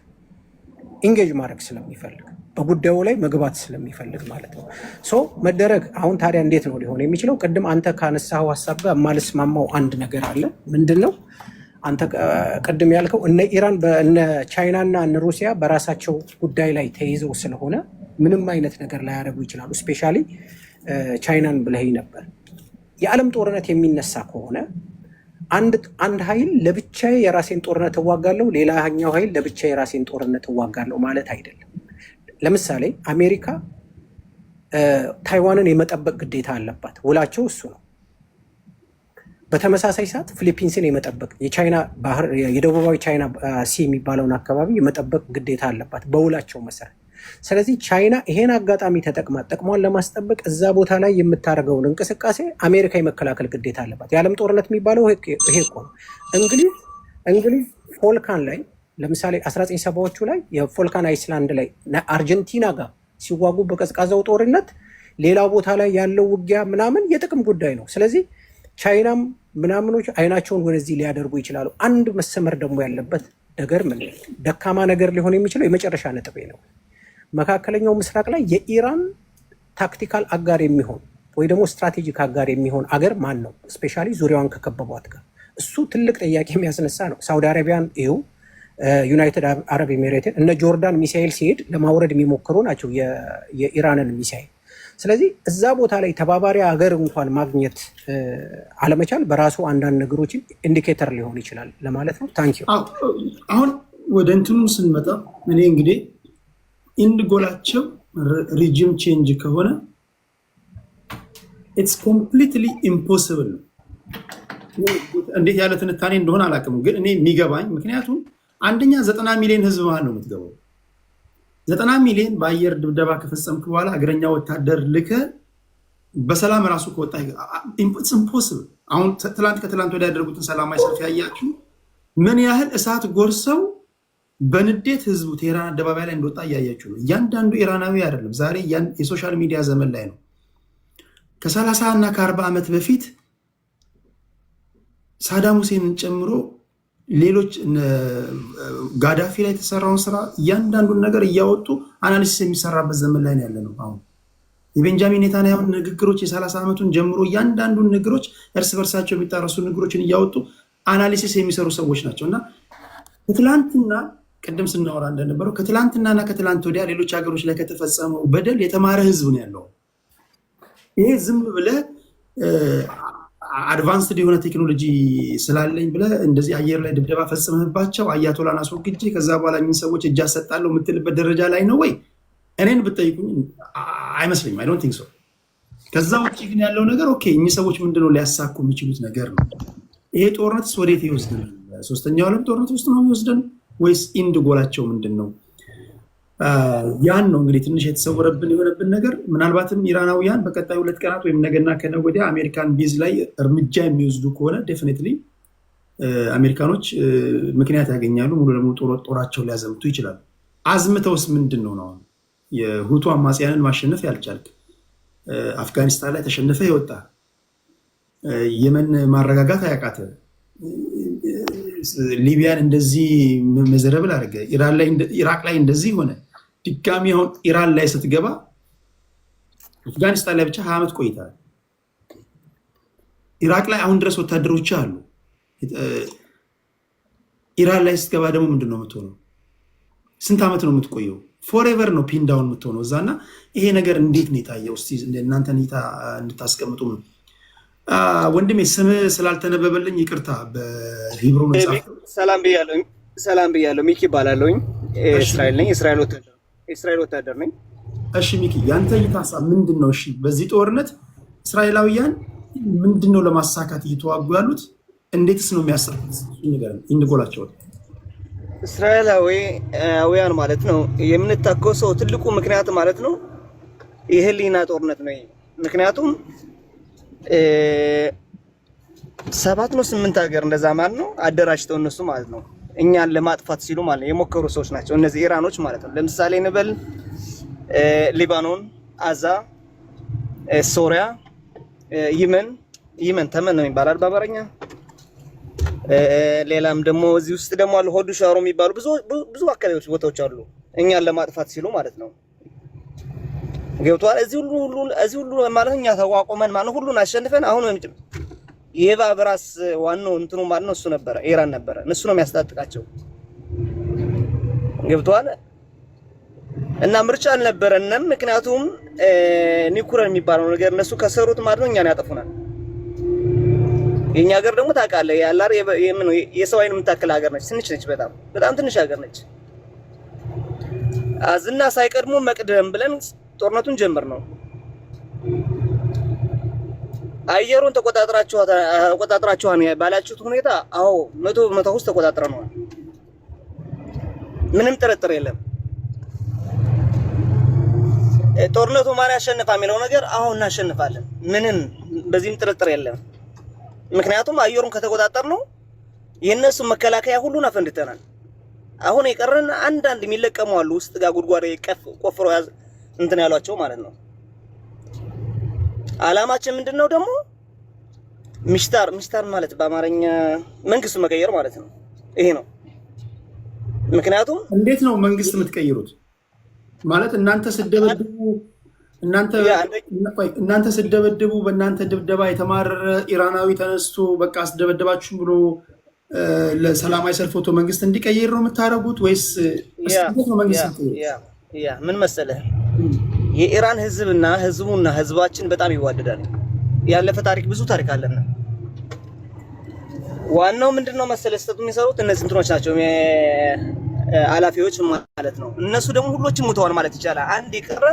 በጉዳዩ ላይ መግባት ስለሚፈልግ ማለት ነው። መደረግ አሁን ታዲያ እንዴት ነው ሊሆን የሚችለው? ቅድም አንተ ካነሳው ሀሳብ ጋር የማልስማማው አንድ ነገር አለ። ምንድን ነው? አንተ ቅድም ያልከው እነ ኢራን እነ ቻይና እና እነ ሩሲያ በራሳቸው ጉዳይ ላይ ተይዘው ስለሆነ ምንም አይነት ነገር ላያደርጉ ይችላሉ። ስፔሻሊ ቻይናን ብለህ ነበር። የዓለም ጦርነት የሚነሳ ከሆነ አንድ ኃይል ለብቻዬ የራሴን ጦርነት እዋጋለሁ፣ ሌላኛው ኃይል ለብቻዬ የራሴን ጦርነት እዋጋለሁ ማለት አይደለም። ለምሳሌ አሜሪካ ታይዋንን የመጠበቅ ግዴታ አለባት። ውላቸው እሱ ነው። በተመሳሳይ ሰዓት ፊሊፒንስን የመጠበቅ የቻይና ባህር የደቡባዊ ቻይና ሲ የሚባለውን አካባቢ የመጠበቅ ግዴታ አለባት በውላቸው መሰረት። ስለዚህ ቻይና ይሄን አጋጣሚ ተጠቅማ ጥቅሟን ለማስጠበቅ እዛ ቦታ ላይ የምታደርገውን እንቅስቃሴ አሜሪካ የመከላከል ግዴታ አለባት። የዓለም ጦርነት የሚባለው ይሄ እኮ ነው። እንግሊዝ ፎልካን ላይ ለምሳሌ 1970ዎቹ ላይ የፎልካን አይስላንድ ላይ አርጀንቲና ጋር ሲዋጉ በቀዝቃዛው ጦርነት ሌላው ቦታ ላይ ያለው ውጊያ ምናምን የጥቅም ጉዳይ ነው። ስለዚህ ቻይናም ምናምኖች አይናቸውን ወደዚህ ሊያደርጉ ይችላሉ። አንድ መሰመር ደግሞ ያለበት ነገር ምን ደካማ ነገር ሊሆን የሚችለው የመጨረሻ ነጥቤ ነው። መካከለኛው ምስራቅ ላይ የኢራን ታክቲካል አጋር የሚሆን ወይ ደግሞ ስትራቴጂክ አጋር የሚሆን አገር ማን ነው? ስፔሻሊ ዙሪያዋን ከከበቧት ጋር እሱ ትልቅ ጥያቄ የሚያስነሳ ነው። ሳውዲ አረቢያን ይኸው ዩናይትድ አረብ ኤሚሬትን እነ ጆርዳን ሚሳኤል ሲሄድ ለማውረድ የሚሞክሩ ናቸው የኢራንን ሚሳኤል። ስለዚህ እዛ ቦታ ላይ ተባባሪ ሀገር እንኳን ማግኘት አለመቻል በራሱ አንዳንድ ነገሮችን ኢንዲኬተር ሊሆን ይችላል ለማለት ነው። ታንኪ ዩ። አሁን ወደ እንትኑ ስንመጣ እኔ እንግዲህ ኢንድ ጎላቸው ሪጅም ቼንጅ ከሆነ ኢትስ ኮምፕሊትሊ ኢምፖሲብል ነው። እንዴት ያለ ትንታኔ እንደሆነ አላውቅም፣ ግን እኔ የሚገባኝ ምክንያቱም አንደኛ 90 ሚሊዮን ህዝብ መሀል ነው የምትገባው። 90 ሚሊዮን በአየር ድብደባ ከፈጸምክ በኋላ እግረኛ ወታደር ልከ በሰላም ራሱ ከወጣ ኢምፖሲብል። አሁን ከትላንት ወዲያ ያደረጉትን ሰላማዊ ሰልፍ ያያችሁ ምን ያህል እሳት ጎርሰው በንዴት ህዝቡ ቴህራን አደባባይ ላይ እንደወጣ እያያችሁ ነው። እያንዳንዱ ኢራናዊ አይደለም። ዛሬ የሶሻል ሚዲያ ዘመን ላይ ነው። ከ30 እና ከ40 ዓመት በፊት ሳዳም ሁሴንን ጨምሮ ሌሎች ጋዳፊ ላይ የተሰራውን ስራ እያንዳንዱን ነገር እያወጡ አናሊሲስ የሚሰራበት ዘመን ላይ ያለ ነው። አሁን የቤንጃሚን ኔታንያሁን ንግግሮች የ30 ዓመቱን ጀምሮ እያንዳንዱን ንግሮች እርስ በርሳቸው የሚጣረሱ ንግሮችን እያወጡ አናሊሲስ የሚሰሩ ሰዎች ናቸው እና ከትላንትና ቅድም ስናወራ እንደነበረው ከትላንትናና ከትላንት ወዲያ ሌሎች ሀገሮች ላይ ከተፈጸመው በደል የተማረ ህዝብ ነው ያለው። ይሄ ዝም ብለህ አድቫንስድ የሆነ ቴክኖሎጂ ስላለኝ ብለህ እንደዚህ አየር ላይ ድብደባ ፈጽመህባቸው አያቶላን አስወግጄ ከዛ በኋላ እኚህ ሰዎች እጅ አሰጣለሁ የምትልበት ደረጃ ላይ ነው ወይ? እኔን ብጠይቁኝ አይመስለኝም። አይ ዶንት ቲንክ ሶ። ከዛ ውጭ ግን ያለው ነገር ኦኬ፣ እኚህ ሰዎች ምንድነው ሊያሳኩ የሚችሉት ነገር ነው። ይሄ ጦርነትስ ወዴት ይወስደናል? ሶስተኛው ዓለም ጦርነት ውስጥ ነው የሚወስደን ወይስ ኢንድ ጎላቸው ምንድን ነው? ያን ነው እንግዲህ ትንሽ የተሰወረብን የሆነብን ነገር። ምናልባትም ኢራናውያን በቀጣይ 2 ቀናት ወይም ነገና ከነገ ወዲያ አሜሪካን ቤዝ ላይ እርምጃ የሚወስዱ ከሆነ ዴፊኒትሊ አሜሪካኖች ምክንያት ያገኛሉ። ሙሉ ለሙሉ ጦራቸውን ሊያዘምቱ ይችላሉ። አዝምተውስ ምንድን ነው ነው? የሁቱ አማጽያንን ማሸነፍ ያልቻልክ፣ አፍጋኒስታን ላይ ተሸነፈ የወጣ፣ የመን ማረጋጋት አያቃተ፣ ሊቢያን እንደዚህ መዘረብል አድርገ፣ ኢራቅ ላይ እንደዚህ ሆነ። ድጋሚ አሁን ኢራን ላይ ስትገባ አፍጋኒስታን ላይ ብቻ 20 ዓመት ቆይታል። ኢራቅ ላይ አሁን ድረስ ወታደሮች አሉ። ኢራን ላይ ስትገባ ደግሞ ምንድን ነው የምትሆነው? ስንት ዓመት ነው የምትቆየው? ፎሬቨር ነው ፒንዳውን የምትሆነው እዛ። እና ይሄ ነገር እንዴት ነው የታየው? እስኪ እናንተ እንድታስቀምጡ ነው። ወንድሜ ስም ስላልተነበበልኝ ይቅርታ። በሂብሩ መጽሐፍ ሰላም ብያለሁ። ሚኪ ይባላለሁኝ። እስራኤል ነኝ። እስራኤል ወታደር የእስራኤል ወታደር ነኝ። እሺ ሚኪ ያንተ እይታሳ ምንድነው? እሺ በዚህ ጦርነት እስራኤላውያን ምንድነው ለማሳካት እየተዋጉ ያሉት? እንዴትስ ነው የሚያሳኩት? ንገረን እንድጎላቸው። እስራኤላውያን ማለት ነው የምንታኮሰው ትልቁ ምክንያት ማለት ነው የህሊና ጦርነት ነው። ምክንያቱም 7 ነው 8 ሀገር እንደዛ ማለት ነው አደራጅተው እነሱ ማለት ነው እኛን ለማጥፋት ሲሉ ማለት ነው የሞከሩ ሰዎች ናቸው እነዚህ ኢራኖች ማለት ነው። ለምሳሌ እንበል ሊባኖን፣ አዛ፣ ሶሪያ፣ የመን ተመን ነው የሚባለው በአማርኛ። ሌላም ደግሞ እዚህ ውስጥ ደግሞ አሉ ሆዱ ሻሮ የሚባሉ ብዙ አካባቢዎች ቦታዎች አሉ እኛን ለማጥፋት ሲሉ ማለት ነው። ገብቷል። እዚህ ሁሉ ማለት እኛ ተቋቁመን ማለት ሁሉን አሸንፈን አሁን የእባብ ራስ ዋናው እንትኑ ማለት ነው እሱ ነበረ ኢራን ነበረ። እነሱ ነው የሚያስታጥቃቸው። ገብቷል። እና ምርጫ አልነበረንም። ምክንያቱም ኒኩለር የሚባለው ነገር እነሱ ከሰሩት ማለት ነው እኛን ያጠፉናል። የኛ ሀገር ደግሞ ታውቃለህ ያላር የሰው አይን የምታክል ሀገር ነች። ትንሽ ነች፣ በጣም ትንሽ ሀገር ነች። አዝና ሳይቀድሙ መቅደም ብለን ጦርነቱን ጀምር ነው። አየሩን ተቆጣጥራችኋል ባላችሁት ሁኔታ አዎ 100 ውስጥ ተቆጣጥረናል። ምንም ጥርጥር የለም። ጦርነቱ ማን ያሸንፋ የሚለው ነገር አሁን እናሸንፋለን። ምንም በዚህም ጥርጥር የለም። ምክንያቱም አየሩን ከተቆጣጠርነው የነሱ መከላከያ ሁሉን አፈንድተናል። አሁን የቀረን አንዳንድ የሚለቀሙ አሉ ውስጥ ጋር ጉድጓድ ቆፍረው እንትን ያሏቸው ማለት ነው። አላማችን ምንድነው ደግሞ ሚስታር ማለት በአማርኛ መንግስት መቀየር ማለት ነው። ይሄ ነው። ምክንያቱም እንዴት ነው መንግስት የምትቀይሩት? ማለት እናንተ ስደበድቡ በእናንተ ድብደባ የተማረረ ኢራናዊ ተነስቶ በቃ አስደበደባችሁ ብሎ ለሰላማዊ ሰልፍ ወጥቶ መንግስት እንዲቀይር ነው የምታደርጉት ወይስ ምን መሰለህ የኢራን ህዝቡና ህዝባችን በጣም ይዋደዳል። ያለፈ ታሪክ ብዙ ታሪክ አለና ዋናው ምንድነው መሰለህ ስህተቱ የሚሰሩት እነዚህ እንትኖች ናቸው አላፊዎች ማለት ነው። እነሱ ደግሞ ሁሎችም ሙተዋል ማለት ይቻላል። አንድ የቀረ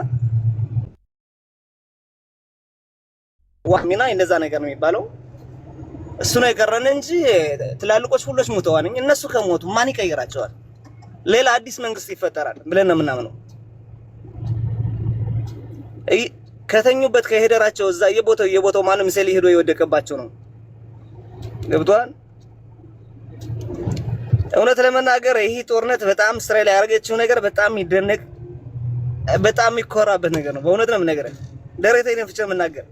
ዋሚና እንደዛ ነገር ነው የሚባለው እሱ ነው የቀረን እንጂ ትላልቆች ሁሎች ሙተዋል። እነሱ ከሞቱ ማን ይቀይራቸዋል? ሌላ አዲስ መንግስት ይፈጠራል ብለን ነው የምናምነው። ከተኙበት ከሄደራቸው እዛ የቦታው ማንም ሰው ሊሄዶ የወደቀባቸው ነው። ገብቷል። እውነት ለመናገር ይሄ ጦርነት በጣም እስራኤል ያደረገችው ነገር በጣም ይደነቅ በጣም የሚኮራበት ነገር ነው። በእውነት ነው የምነግርህ ደረቴን ፍቼ የምናገር።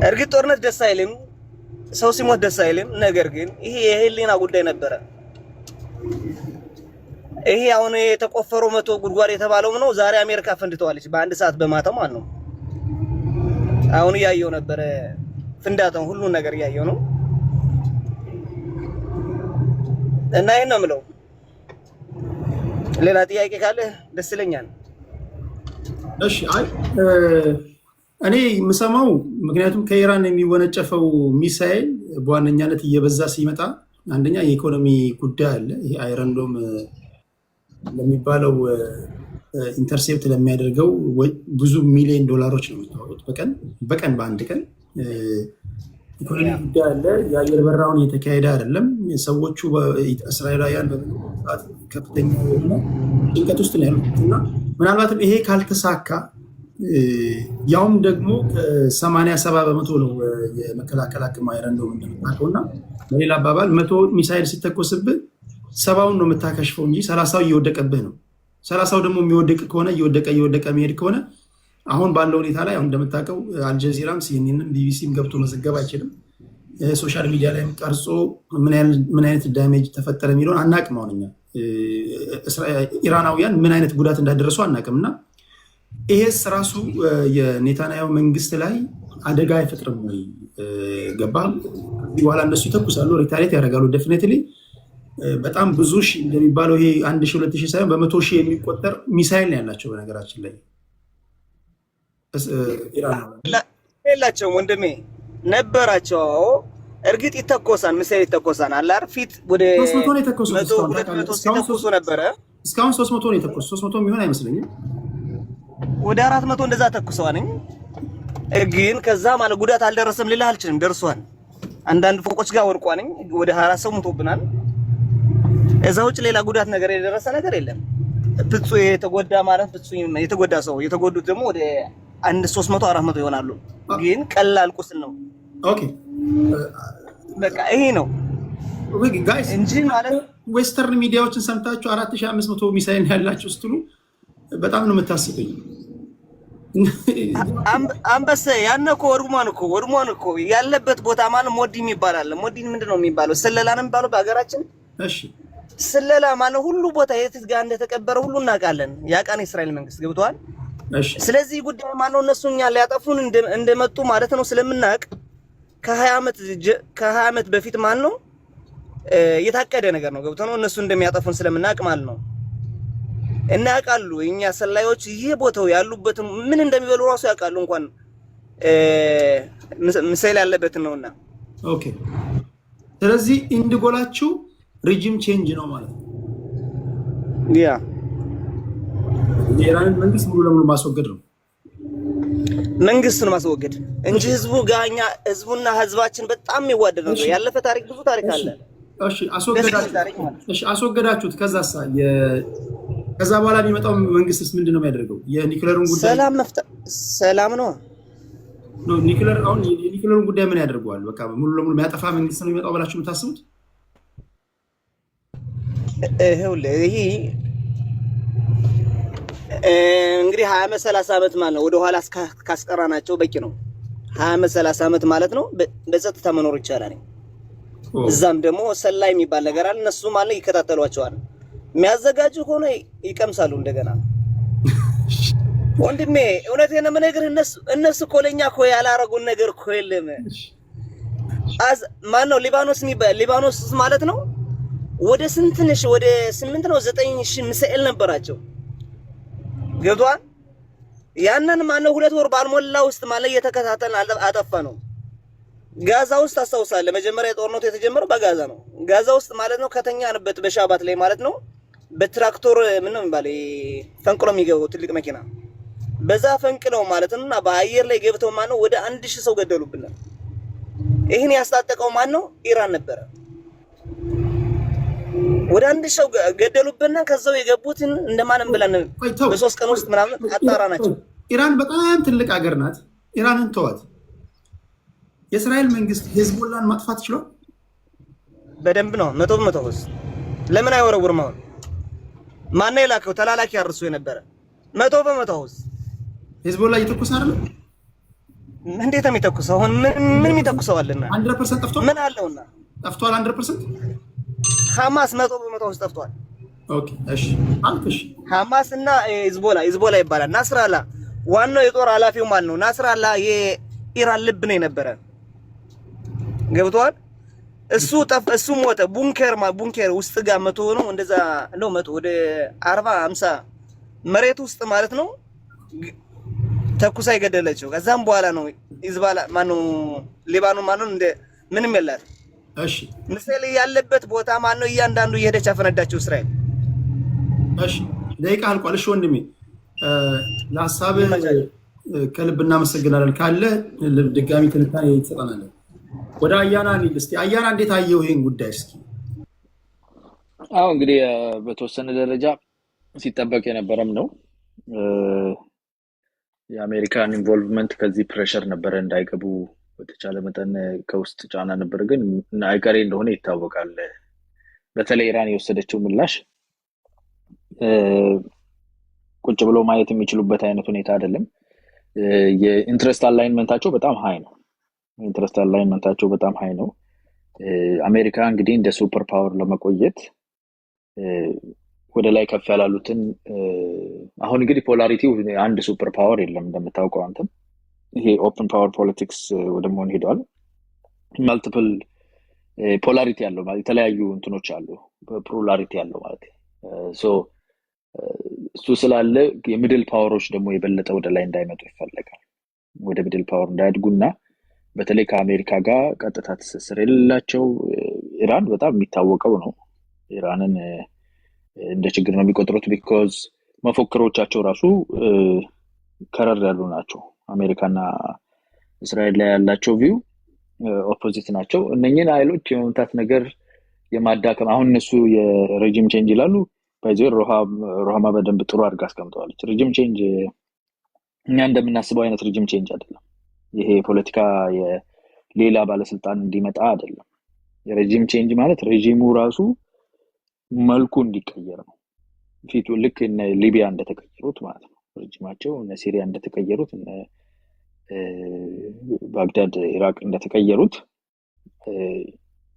እርግጥ ጦርነት ደስ አይልም፣ ሰው ሲሞት ደስ አይልም። ነገር ግን ይሄ የህሊና ጉዳይ ነበረ። ይሄ አሁን የተቆፈረው 100 ጉድጓድ የተባለው ነው ዛሬ አሜሪካ ፈንድተዋለች በአንድ ሰዓት በማታው ማለት ነው። አሁን እያየው ነበረ ፍንዳታውን ሁሉን ነገር እያየው ነው። እና ይሄን ነው የምለው። ሌላ ጥያቄ ካለ ደስ ይለኛል። እሺ እኔ የምሰማው ምክንያቱም ከኢራን የሚወነጨፈው ሚሳኤል በዋነኛነት እየበዛ ሲመጣ አንደኛ የኢኮኖሚ ጉዳይ አለ። ይሄ አይረንዶም ለሚባለው ኢንተርሴፕት ለሚያደርገው ብዙ ሚሊዮን ዶላሮች ነው የሚታወቁት በቀን በአንድ ቀን ኢኮኖሚ ጉዳይ አለ። የአየር በራውን እየተካሄደ አይደለም። ሰዎቹ እስራኤላውያን በመጣት ከፍተኛ የሆነ ጭንቀት ውስጥ ነው ያሉት እና ምናልባትም ይሄ ካልተሳካ ያውም ደግሞ 87 በመቶ ነው የመከላከል አቅም አይረንዶም እንደምታውቀው እና በሌላ አባባል 100 ሚሳይል ሲተኮስብህ 70ውን ነው የምታከሽፈው እንጂ 30ው እየወደቀብህ ነው። 30ው ደግሞ የሚወደቅ ከሆነ እየወደቀ የሚሄድ ከሆነ አሁን ባለው ሁኔታ ላይ አሁን እንደምታውቀው አልጀዚራም ሲኤንኤንም ቢቢሲም ገብቶ መዘገብ አይችልም። ሶሻል ሚዲያ ላይ ቀርጾ ምን አይነት ዳሜጅ ተፈጠረ የሚለውን አናቅም። አሁን እኛ ኢራናውያን ምን አይነት ጉዳት እንዳደረሱ አናቅም እና ይሄስ ራሱ የኔታንያሁ መንግስት ላይ አደጋ አይፈጥርም ወይ? ገባ በኋላ እነሱ ይተኩሳሉ፣ ሪታሌት ያደርጋሉ። ዴፊኒትሊ በጣም ብዙ ሺህ እንደሚባለው ይሄ 1000 2000 ሳይሆን በ100 ሺህ የሚቆጠር ሚሳይል ያላቸው በነገራችን ላይ የላቸውም ወንድሜ ነበራቸው። እርግጥ ይተኮሳል፣ ሚሳኤል ይተኮሳል። አላር ፊት ወደ 300 ነው የተኮሱት። ሲተኮሱ ነበረ። እስካሁን 300 ነው የተኮሰው። 300 የሚሆን አይመስለኝም። ወደ 400 እንደዛ ተኩሰዋል። ግን ከዛ ማለት ጉዳት አልደረሰም ልልህ አልችልም። ደርሷል። አንዳንድ ፎቆች ጋር ወድቋል። ወደ 24 ሰው ሞቶብናል። እዛው ውጭ ሌላ ጉዳት ነገር የደረሰ ነገር የለም። ፍጹ የተጎዳ ማለት ፍጹ የተጎዳ ሰው የተጎዱት ደግሞ ወደ 300 400 ይሆናሉ። ግን ቀላል ቁስል ነው። ኦኬ በቃ ይሄ ነው ጋይስ እንጂ ማለት ዌስተርን ሚዲያዎችን ሰምታችሁ 4500 ሚሳኤል ያላችሁ ስትሉ በጣም ነው የምታስቡኝ። አንበሳ ያነኮ ወድሟን እኮ ያለበት ቦታ ማለት ሞዲን ይባላል። ሞዲን ምንድነው የሚባለው? ስለላ ነው የሚባለው በአገራችን። እሺ ስለላ ማለት ሁሉ ቦታ የት ጋር እንደተቀበረ ሁሉ እናውቃለን። ያቃን እስራኤል መንግስት ገብቷል። እሺ ስለዚህ ጉዳይ ማነው እነሱኛ ሊያጠፉን እንደመጡ ማለት ነው ስለምናውቅ ከ20 ዓመት በፊት ማለት ነው የታቀደ ነገር ነው። ገብቶ ነው እነሱ እንደሚያጠፉን ስለምናውቅ ማለት ነው። እናውቃሉ እኛ ሰላዮች ቦታው ያሉበት ምን እንደሚበሉ ራሱ ያውቃሉ። እንኳን ምሳሌ ያለበት ነውና ኦኬ። ስለዚህ እንድጎላችሁ ሪጂም ቼንጅ ነው ማለት ነው። ያ የኢራን መንግስት ሙሉ ለሙሉ ማስወገድ ነው። መንግስቱን ማስወገድ እንጂ ህዝቡ ጋኛ ህዝቡና ህዝባችን በጣም የሚዋደድ ነው። ያለፈ ታሪክ ብዙ ታሪክ አለ። እሺ አስወገዳችሁት። ከዛ በኋላ የሚመጣው መንግስትስ ምንድነው የሚያደርገው? የኒውክሌሩን ጉዳይ ሰላም ነው። የኒውክሌሩን ጉዳይ ምን ያደርገዋል? በቃ ሙሉ ለሙሉ የሚያጠፋ መንግስት ነው የሚመጣው ብላችሁ የምታስቡት? ይሄ እንግዲህ 20 ዓመት 30 ዓመት ማለት ነው። ወደ ኋላ ካስቀራናቸው በቂ ነው። 20 ዓመት 30 ዓመት ማለት ነው በጸጥታ መኖር ይቻላል። እዛም ደግሞ ሰላይ የሚባል ነገር አለ። እነሱ ማለት ይከታተሏቸዋል። የሚያዘጋጁ ሆነ ይቀምሳሉ እንደገና። ወንድሜ እውነቴን ነው የምነግርህ። እነሱ እኮ ለኛ እኮ ያላረጉን ነገር እኮ የለም። ማነው ሊባኖስ ማለት ነው ወደ ስንትንሽ ወደ 8 ነው 9000 ሚሳኤል ነበራቸው። ገብቷል። ያንን ማነው 2 ወር ባልሞላ ውስጥ ማለት እየተከታተልን አጠፋ ነው። ጋዛ ውስጥ አስታውሳለሁ መጀመሪያ ጦርነቱ የተጀመረው በጋዛ ነው። ጋዛ ውስጥ ማለት ነው ከተኛንበት በሻባት ላይ ማለት ነው በትራክተር ምን ነው የሚባለው ፈንቅሎ የሚገባው ትልቅ መኪና በዛ ፈንቅለው ማለት ነውና በአየር ላይ ገብተው ማለት ነው ወደ 1000 ሰው ገደሉብን። ይሄን ያስታጠቀው ማን ነው? ኢራን ነበረ። ወደ 1000 ሰው ገደሉብን። ከዛው የገቡትን እንደማንም ብለን በ3 ቀን ውስጥ ምናምን አጣራናቸው። ኢራን በጣም ትልቅ ሀገር ናት። ኢራንን ተዋት። የእስራኤል መንግስት ሂዝቦላን ማጥፋት ይችላል? በደንብ ነው 100%። ለምን አይወረውርም? አሁን ማን ነው የላከው? ተላላኪ አርሱ የነበረ 100%። ሂዝቦላ እየተኮሰ አይደል? እንዴት ነው የሚተኩሰው? አሁን ምን የሚተኩሰው አለና 100% ጠፍቷል። ምን አለውና ጠፍቷል 100%። ሐማስ 100% ጠፍቷል። ኦኬ እሺ አንተሽ ሐማስ እና ሂዝቦላ ይባላል። ናስራላ ዋናው የጦር ኃላፊው ማን ነው? ናስራላ የኢራን ልብ ነው የነበረ። ገብቷል። እሱ ሞተ። ቡንከር ውስጥ ጋር 100 ነው እንደዛ ነው 100 ወደ 40 50 መሬት ውስጥ ማለት ነው ተኩሳ ይገደለችው። ከዛም በኋላ ነው ሂዝቦላ ማነው ሊባኖ ማነው እንደ ምንም የላት። እሺ ምሳሌ ያለበት ቦታ ማነው እያንዳንዱ እየሄደች አፈነዳቸው እስራኤል። እሺ ደቂቃ አልቋል። እሺ ወንድሜ ለሐሳብ ከልብ እናመሰግናለን። ካለ ድጋሚ ትንታኔ ይተጠናለን። ወደ አያና እንሂድ እስኪ። አያና እንዴት አየው ይሄን ጉዳይ እስኪ? እንግዲህ በተወሰነ ደረጃ ሲጠበቅ የነበረም ነው። የአሜሪካን ኢንቮልቭመንት ከዚህ ፕሬሸር ነበረ እንዳይገቡ በተቻለ መጠን ከውስጥ ጫና ነበር፣ ግን አይቀሬ እንደሆነ ይታወቃል። በተለይ ኢራን የወሰደችው ምላሽ ቁጭ ብሎ ማየት የሚችሉበት አይነት ሁኔታ አይደለም። የኢንትረስት አላይንመንታቸው በጣም ሃይ ነው። አሜሪካ እንግዲህ እንደ ሱፐር ፓወር ለመቆየት ወደ ላይ ከፍ ያላሉትን አሁን እንግዲህ ፖላሪቲው አንድ ሱፐር ፓወር የለም እንደምታውቀው አንተም። ይሄ ኦፕን ፓወር ፖለቲክስ ወደ መሆን ሄዷል። ማልቲፕል ፖላሪቲ ያለው ማለት የተለያዩ እንትኖች አሉ፣ ፖላሪቲ ያለው ማለት እሱ ስላለ የሚድል ፓወሮች ደግሞ የበለጠ ወደ ላይ እንዳይመጡ ይፈልጋል። ወደ ሚድል ፓወር እንዳያድጉና በተለይ ከአሜሪካ ጋር ቀጥታ ትስስር የሌላቸው ኢራን በጣም የሚታወቀው ነው። ኢራንን እንደ ችግር ነው የሚቆጥሩት ቢኮዝ መፎክሮቻቸው ራሱ ከረር ያሉ ናቸው። አሜሪካና እስራኤል ላይ ያላቸው ቪው ኦፖዚት ናቸው። እነኚህን ኃይሎች የመምታት ነገር የማዳከም አሁን እነሱ የሬጂም ቼንጅ ይላሉ። ባይዘው ሮሃማ በደንብ ጥሩ አድርጋ አስቀምጠዋለች። ሬጂም ቼንጅ እኛ እንደምናስበው አይነት ሬጂም ቼንጅ አይደለም። ይሄ ፖለቲካ የሌላ ባለስልጣን እንዲመጣ አይደለም። የሬጂም ቼንጅ ማለት ሬጂሙ ራሱ መልኩ እንዲቀየር ነው። ፊቱ ልክ እነ ሊቢያ እንደተቀየሩት ማለት ነው። ሬጂማቸው እነ ሲሪያ እንደተቀየሩት እነ ባግዳድ ኢራቅ እንደተቀየሩት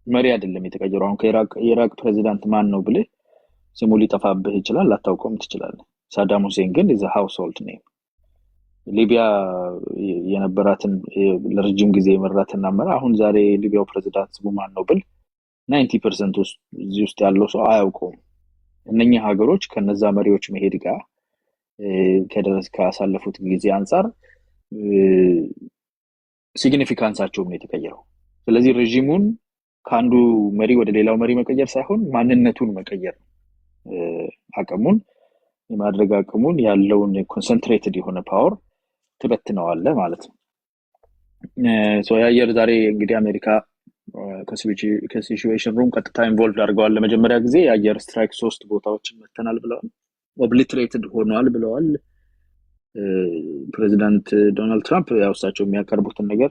መሪ አይደለም የተቀየረው። አሁን ከኢራቅ ፕሬዚዳንት ማን ነው ብለህ ስሙ ሊጠፋብህ ይችላል፣ ላታውቀውም ትችላለህ። ሳዳም ሁሴን ግን is a household name። ሊቢያ የነበራትን ለረጅም ጊዜ የመራትና መራ አሁን ዛሬ ሊቢያው ፕሬዚዳንት ስሙ ማን ነው ብል 90% እዚህ ውስጥ ያለው ሰው አያውቀውም። እነኚህ ሀገሮች ከነዛ መሪዎች መሄድ ጋር ካሳለፉት ጊዜ አንፃር ሲግኒፊካንሳቸው ነው የተቀየረው። ስለዚህ ሬጂሙን ከአንዱ መሪ ወደ ሌላው መሪ መቀየር ሳይሆን ማንነቱን መቀየር ነው። አቅሙን የማድረግ አቅሙን ያለውን ኮንሰንትሬትድ የሆነ ፓወር ትበትነዋለ ማለት ነው። የአየር ዛሬ እንግዲህ አሜሪካ ከሲቹዌሽን ሩም ቀጥታ ኢንቮልቭድ አድርገዋል። ለመጀመሪያ ጊዜ የአየር ስትራይክ 3 ቦታዎችን መተናል ብለዋል። ኦብሊትሬትድ ሆኗል ብለዋል። ፕሬዚዳንት ዶናልድ ትራምፕ ያው እሳቸው የሚያቀርቡትን ነገር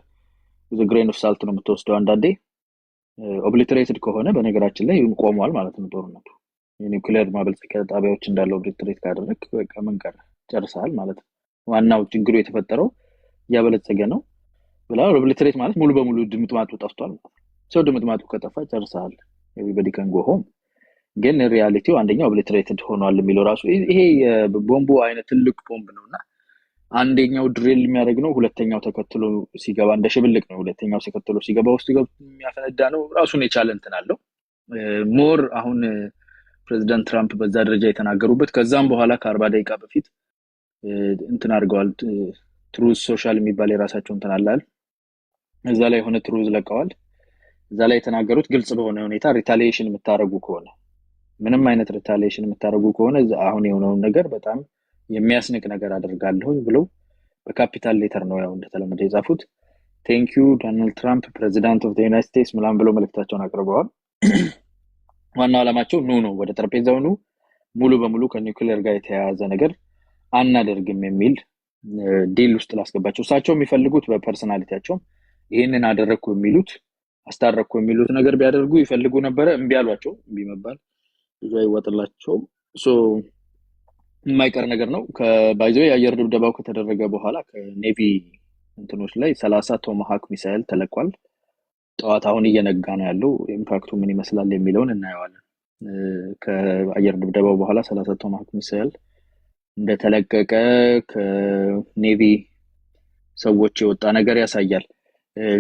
ብዙ ግሬን ኦፍ ሳልት ነው የምትወስደው። አንዳንዴ ኦብሊትሬትድ ከሆነ በነገራችን ላይ ቆሟል ማለት ነው ጦርነቱ። የኒውክሌር ማበልጸጊያ ጣቢያዎች እንዳለው ኦብሊትሬት ካደረግ በቃ ምን ቀረ ጨርሰሃል ማለት ነው። ዋናው ችግሩ የተፈጠረው ያበለጸገ ነው ብለዋል። ኦብሊትሬት ማለት ሙሉ በሙሉ ድምጥማጡ ጠፍቷል ማለት ነው። ሰው ድምጥማጡ ከጠፋ ጨርሰሃል። everybody can go home። ግን ሪያሊቲው አንደኛው ኦብሊትሬትድ ሆኗል የሚለው ራሱ ይሄ ቦምቡ አይነት ትልቅ ቦምብ ነውና አንደኛው ድሪል የሚያደርግ ነው፣ ሁለተኛው ተከትሎ ሲገባ እንደ ሽብልቅ ነው። ሁለተኛው ተከትሎ ሲገባ ውስጥ የሚያፈነዳ ነው። ራሱን የቻለ እንትን አለው። ሞር አሁን ፕሬዚዳንት ትራምፕ በዛ ደረጃ የተናገሩበት ከዛም በኋላ ከ40 ደቂቃ በፊት እንትን አድርገዋል። ትሩዝ ሶሻል የሚባል የራሳቸው እንትን አላል። እዛ ላይ የሆነ ትሩዝ ለቀዋል። እዛ ላይ የተናገሩት ግልጽ በሆነ ሁኔታ ሪታሊዬሽን የምታረጉ ከሆነ ምንም አይነት ሪታሊዬሽን የምታረጉ ከሆነ አሁን የሆነውን ነገር በጣም የሚያስንቅ ነገር አደርጋለሁ ብለው በካፒታል ሌተር ነው ያው እንደተለመደ የጻፉት። ቴንክ ዩ ዶናልድ ትራምፕ ፕሬዚዳንት ኦፍ ዘ ዩናይትድ ስቴትስ ምናምን ብለው መልእክታቸውን አቅርበዋል። ዋናው ዓላማቸው ነው ወደ ጠረጴዛው ነው ሙሉ በሙሉ ከኒውክሌር ጋር የተያያዘ ነገር አናደርግም የሚል ዲል ውስጥ ላስገባቸው። እሳቸው የሚፈልጉት በፐርሰናሊቲያቸው ይሄንን አደረኩ የሚሉት አስታረኩ የሚሉት ነገር ቢያደርጉ ይፈልጉ ነበር። እምቢ አሏቸው። እምቢ መባል ብዙ አይወጥላቸውም። የማይቀር ነገር ነው። ከባይዘው የአየር ድብደባው ከተደረገ በኋላ ከኔቪ እንትኖች ላይ 30 ቶማሃክ ሚሳይል ተለቋል። ጠዋት አሁን እየነጋ ነው ያለው። ኢምፓክቱ ምን ይመስላል የሚለውን እናየዋለን። ከአየር ድብደባው በኋላ 30 ቶማሃክ ሚሳይል እንደተለቀቀ ከኔቪ ሰዎች የወጣ ነገር ያሳያል።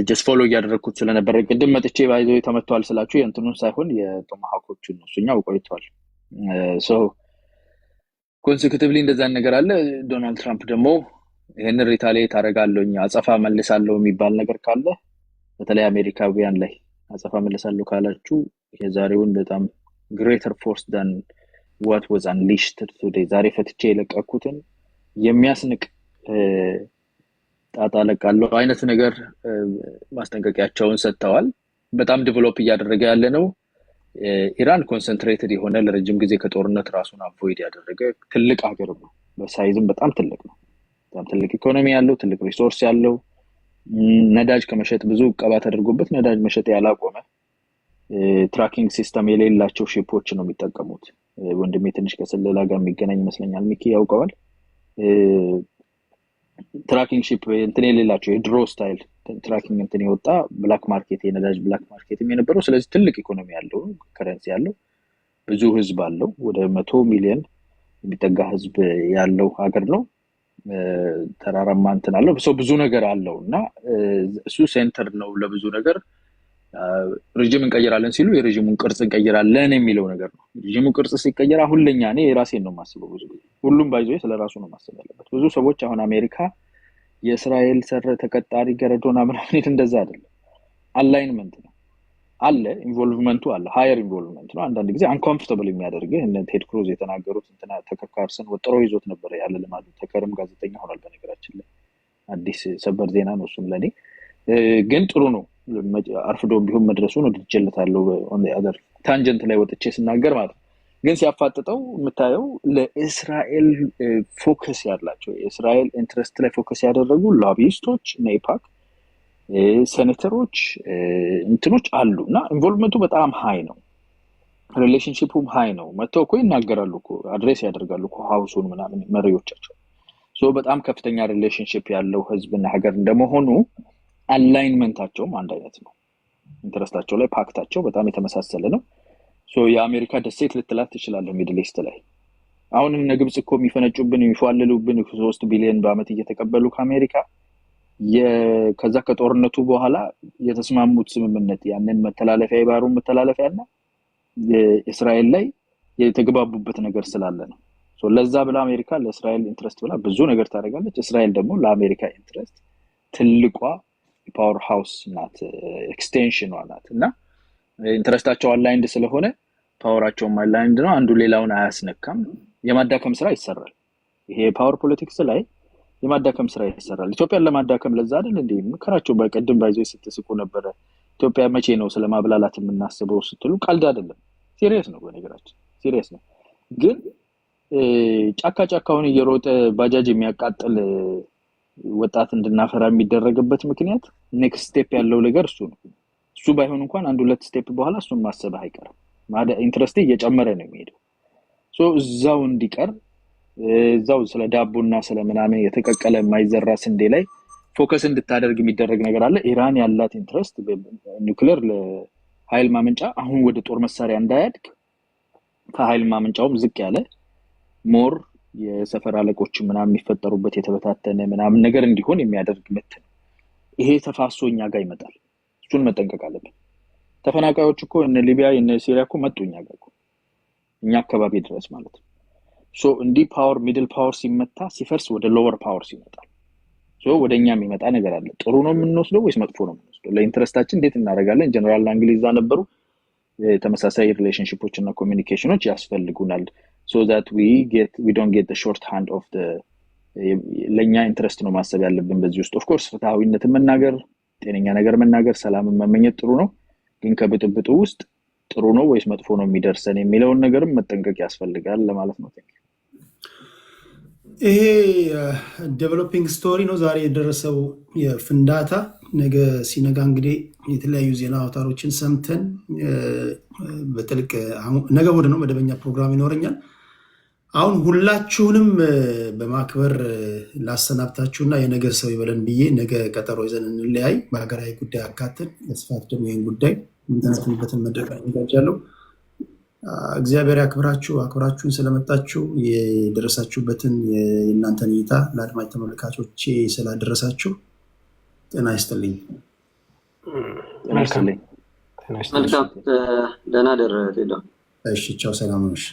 ጀስት ፎሎ እያደረኩት ስለነበረ ቅድም መጥቼ ባይዘው ተመቷል ስላችሁ የእንትኑን ሳይሆን የቶማሃኮቹን ነው። እሱኛው ቆይቷል። ኮንሴኩቲቭሊ እንደዛ ነገር አለ። ዶናልድ ትራምፕ ደግሞ ይሄን ሪታሊዬት አደርጋለሁኝ አጸፋ መልሳለሁ የሚባል ነገር ካለ በተለይ አሜሪካውያን ላይ አጸፋ መልሳለሁ ካላችሁ የዛሬውን በጣም greater force than what was unleashed today ዛሬ ፈትቼ የለቀኩትን የሚያስንቅ ጣጣ ለቃለሁ አይነት ነገር ማስጠንቀቂያቸውን ሰጥተዋል። በጣም ዲቨሎፕ እያደረገ ያለ ነው። ኢራን ኮንሰንትሬትድ የሆነ ለረጅም ጊዜ ከጦርነት ራሱን አቮይድ ያደረገ ትልቅ ሀገር ነው። በሳይዝም በጣም ትልቅ ነው። በጣም ትልቅ ኢኮኖሚ ያለው፣ ትልቅ ሪሶርስ ያለው፣ ነዳጅ ከመሸጥ ብዙ ቀባ ተደርጎበት ነዳጅ መሸጥ ያላቆመ ትራኪንግ ሲስተም የሌላቸው ሺፖች ነው የሚጠቀሙት። ወንድሜ ትንሽ ከስለላ ጋር የሚገናኝ ይመስለኛል። ሚኪ ያውቀዋል። ትራኪንግ ሺፕ እንትን የሌላቸው የድሮ ስታይል ትራኪንግ እንትን የወጣ ብላክ ማርኬት የነዳጅ ብላክ ማርኬት የነበረው። ስለዚህ ትልቅ ኢኮኖሚ ያለው ከረንሲ ያለው ብዙ ህዝብ አለው። ወደ 100 ሚሊዮን የሚጠጋ ህዝብ ያለው ሀገር ነው። ተራራማ እንትን አለው። ብዙ ነገር አለው እና እሱ ሴንተር ነው ለብዙ ነገር። ሬጂም እንቀይራለን ሲሉ የሬጂሙን ቅርጽ እንቀይራለን የሚለው ነገር ነው። ሬጂሙ ቅርጽ ሲቀየር አሁን ለኛ እኔ ራሴን ነው ማስበው። ብዙ ሁሉም ባይዞ ስለራሱ ነው ማሰብ ያለበት። ብዙ ሰዎች አሁን አሜሪካ የእስራኤል ተቀጣሪ ገረዶና ምናምን እንደዛ አይደለም። አላይንመንት ነው። አለ ኢንቮልቭመንቱ አለ ሃየር ኢንቮልቭመንት ነው አንዳንድ ጊዜ አንኮምፎርታብል የሚያደርግ እነ ቴድ ክሩዝ የተናገሩት እንትና ተከካርሰን ወጥሮ ይዞት ነበር ያለ ልማዱ ተከርም ጋዜጠኛ ሆኗል በነገራችን ላይ አዲስ ሰበር ዜና ነው እሱም ለኔ ግን ጥሩ ነው አርፍዶም ቢሆን መድረሱን ወድጀለታለሁ on the other ታንጀንት ላይ ወጥቼ ስናገር ማለት ግን ሲያፋጥጠው የምታየው ለእስራኤል ፎከስ ያላቸው የእስራኤል ኢንትረስት ላይ ፎከስ ያደረጉ ሎቢስቶች ኔፓክ ሴኔተሮች እንትኖች አሉና ኢንቮልቭመንቱ በጣም ሃይ ነው ሪሌሽንሺፑም ሃይ ነው መተው እኮ ይናገራሉ እኮ አድሬስ ያደርጋሉ እኮ ሃውሱን ምናምን መሪዎቻቸው ሶ በጣም ከፍተኛ ሪሌሽንሺፕ ያለው ህዝብና ሀገር እንደመሆኑ አላይንመንታቸውም አንድ አይነት ነው ኢንትረስታቸው ላይ ፓክታቸው በጣም የተመሳሰለ ነው ሶ የአሜሪካ ደሴት ልትላት ትችላለህ ሚድል ኢስት ላይ አሁን እነ ግብጽ እኮ የሚፈነጩብን የሚፋለሉብን 3 ቢሊዮን በአመት እየተቀበሉ ከአሜሪካ ከዛ ከጦርነቱ በኋላ የተስማሙት ስምምነት ያንን መተላለፊያ ይባሩን መተላለፊያና እስራኤል ላይ የተግባቡበት ነገር ስላለ ነው ሶ ለዛ ብላ አሜሪካ ለእስራኤል ኢንትረስት ብላ ብዙ ነገር ታደርጋለች እስራኤል ደግሞ ለአሜሪካ ኢንትረስት ትልቋ ፓወር ሃውስ ናት ኤክስቴንሽኗ ናት እና ኢንትረስታቸው አላይንድ ስለሆነ ፓወራቸውም አላይንድ ነው አንዱ ሌላውን አያስነካም የማዳከም ስራ ይሰራል ይሄ ፓወር ፖለቲክስ ላይ የማዳከም ስራ ይሰራል ኢትዮጵያን ለማዳከም ለዛ አይደል እንዴ ምከራቸው በቀደም ባይዘው ስትስቁ ነበር ኢትዮጵያ መቼ ነው ስለማብላላት የምናስበው ስትሉ ቀልድ አይደለም ሲሪየስ ነው በነገራችን ሲሪየስ ነው ግን ጫካውን እየሮጠ ባጃጅ የሚያቃጥል ወጣት እንድናፈራ የሚደረግበት ምክንያት ኔክስት ስቴፕ ያለው ነገር እሱ ነው እሱ ባይሆን እንኳን አንድ ሁለት ስቴፕ በኋላ እሱን ማሰብ አይቀርም ማዳ ኢንትረስት እየጨመረ ነው የሚሄደው ሶ እዛው እንዲቀር እዛው ስለ ዳቦና ስለ ምናምን የተቀቀለ ማይዘራ ስንዴ ላይ ፎከስ እንድታደርግ የሚደረግ ነገር አለ ኢራን ያላት ኢንትረስት ኒውክሌር ለኃይል ማመንጫ አሁን ወደ ጦር መሳሪያ እንዳያድግ ከኃይል ማመንጫውም ዝቅ ያለ ሞር የሰፈር አለቆች ምናምን የሚፈጠሩበት የተበታተነ ምናምን ነገር እንዲሆን የሚያደርግ ምት ነው ይሄ ተፋሶኛ ጋር ይመጣል እሱን መጠንቀቅ አለብን ተፈናቃዮች እኮ እነ ሊቢያ እነ ሲሪያ እኮ መጡኛ ጋር እኛ አካባቢ ድረስ ማለት ነው ሶ እንዲ ፓወር ሚድል ፓወር ሲመታ ሲፈርስ ወደ ሎወር ፓወር ሲመጣል ሶ ወደኛ የሚመጣ ነገር አለ ጥሩ ነው የምንወስደው ወይስ መጥፎ ነው የምንወስደው ለኢንትረስታችን እንዴት እናደርጋለን ጀነራል አንግሊዛ ነበሩ ተመሳሳይ ሪሌሽንሺፖች እና ኮሚኒኬሽኖች ያስፈልጉናል so that we don't get the short hand of the ለኛ ኢንትረስት ነው ማሰብ ያለብን በዚህ ውስጥ ኦፍ ኮርስ ፍትሃዊነት መናገር ጤነኛ ነገር መናገር ሰላም መመኘት ጥሩ ነው ግን ከብጥብጡ ውስጥ ጥሩ ነው ወይስ መጥፎ ነው የሚደርሰን የሚለውን ነገርም መጠንቀቅ ያስፈልጋል ለማለት ነው ይሄ ዴቨሎፒንግ ስቶሪ ነው ዛሬ የደረሰው የፍንዳታ ነገ ሲነጋ እንግዲህ የተለያዩ ዜና አውታሮችን ሰምተን በጥልቅ ነገ ወደ ነው መደበኛ ፕሮግራም ይኖረኛል አሁን ሁላችሁንም በማክበር ላሰናብታችሁና የነገር ሰው ይበለን ብዬ ነገ ቀጠሮ ይዘን እንለያይ በሀገራዊ ጉዳይ አካተን ለስፋት ደግሞ ይህን ጉዳይ እንተነትንበትን መድረክ እንጋጃለሁ እግዚአብሔር ያክብራችሁ አክብራችሁን ስለመጣችሁ የደረሳችሁበትን የእናንተን እይታ ለአድማጭ ተመልካቾቼ ስላደረሳችሁ ጤና ይስጥልኝ መልካም ደህና ደር ቴዶ እሺ ቻው ሰላም ነሽ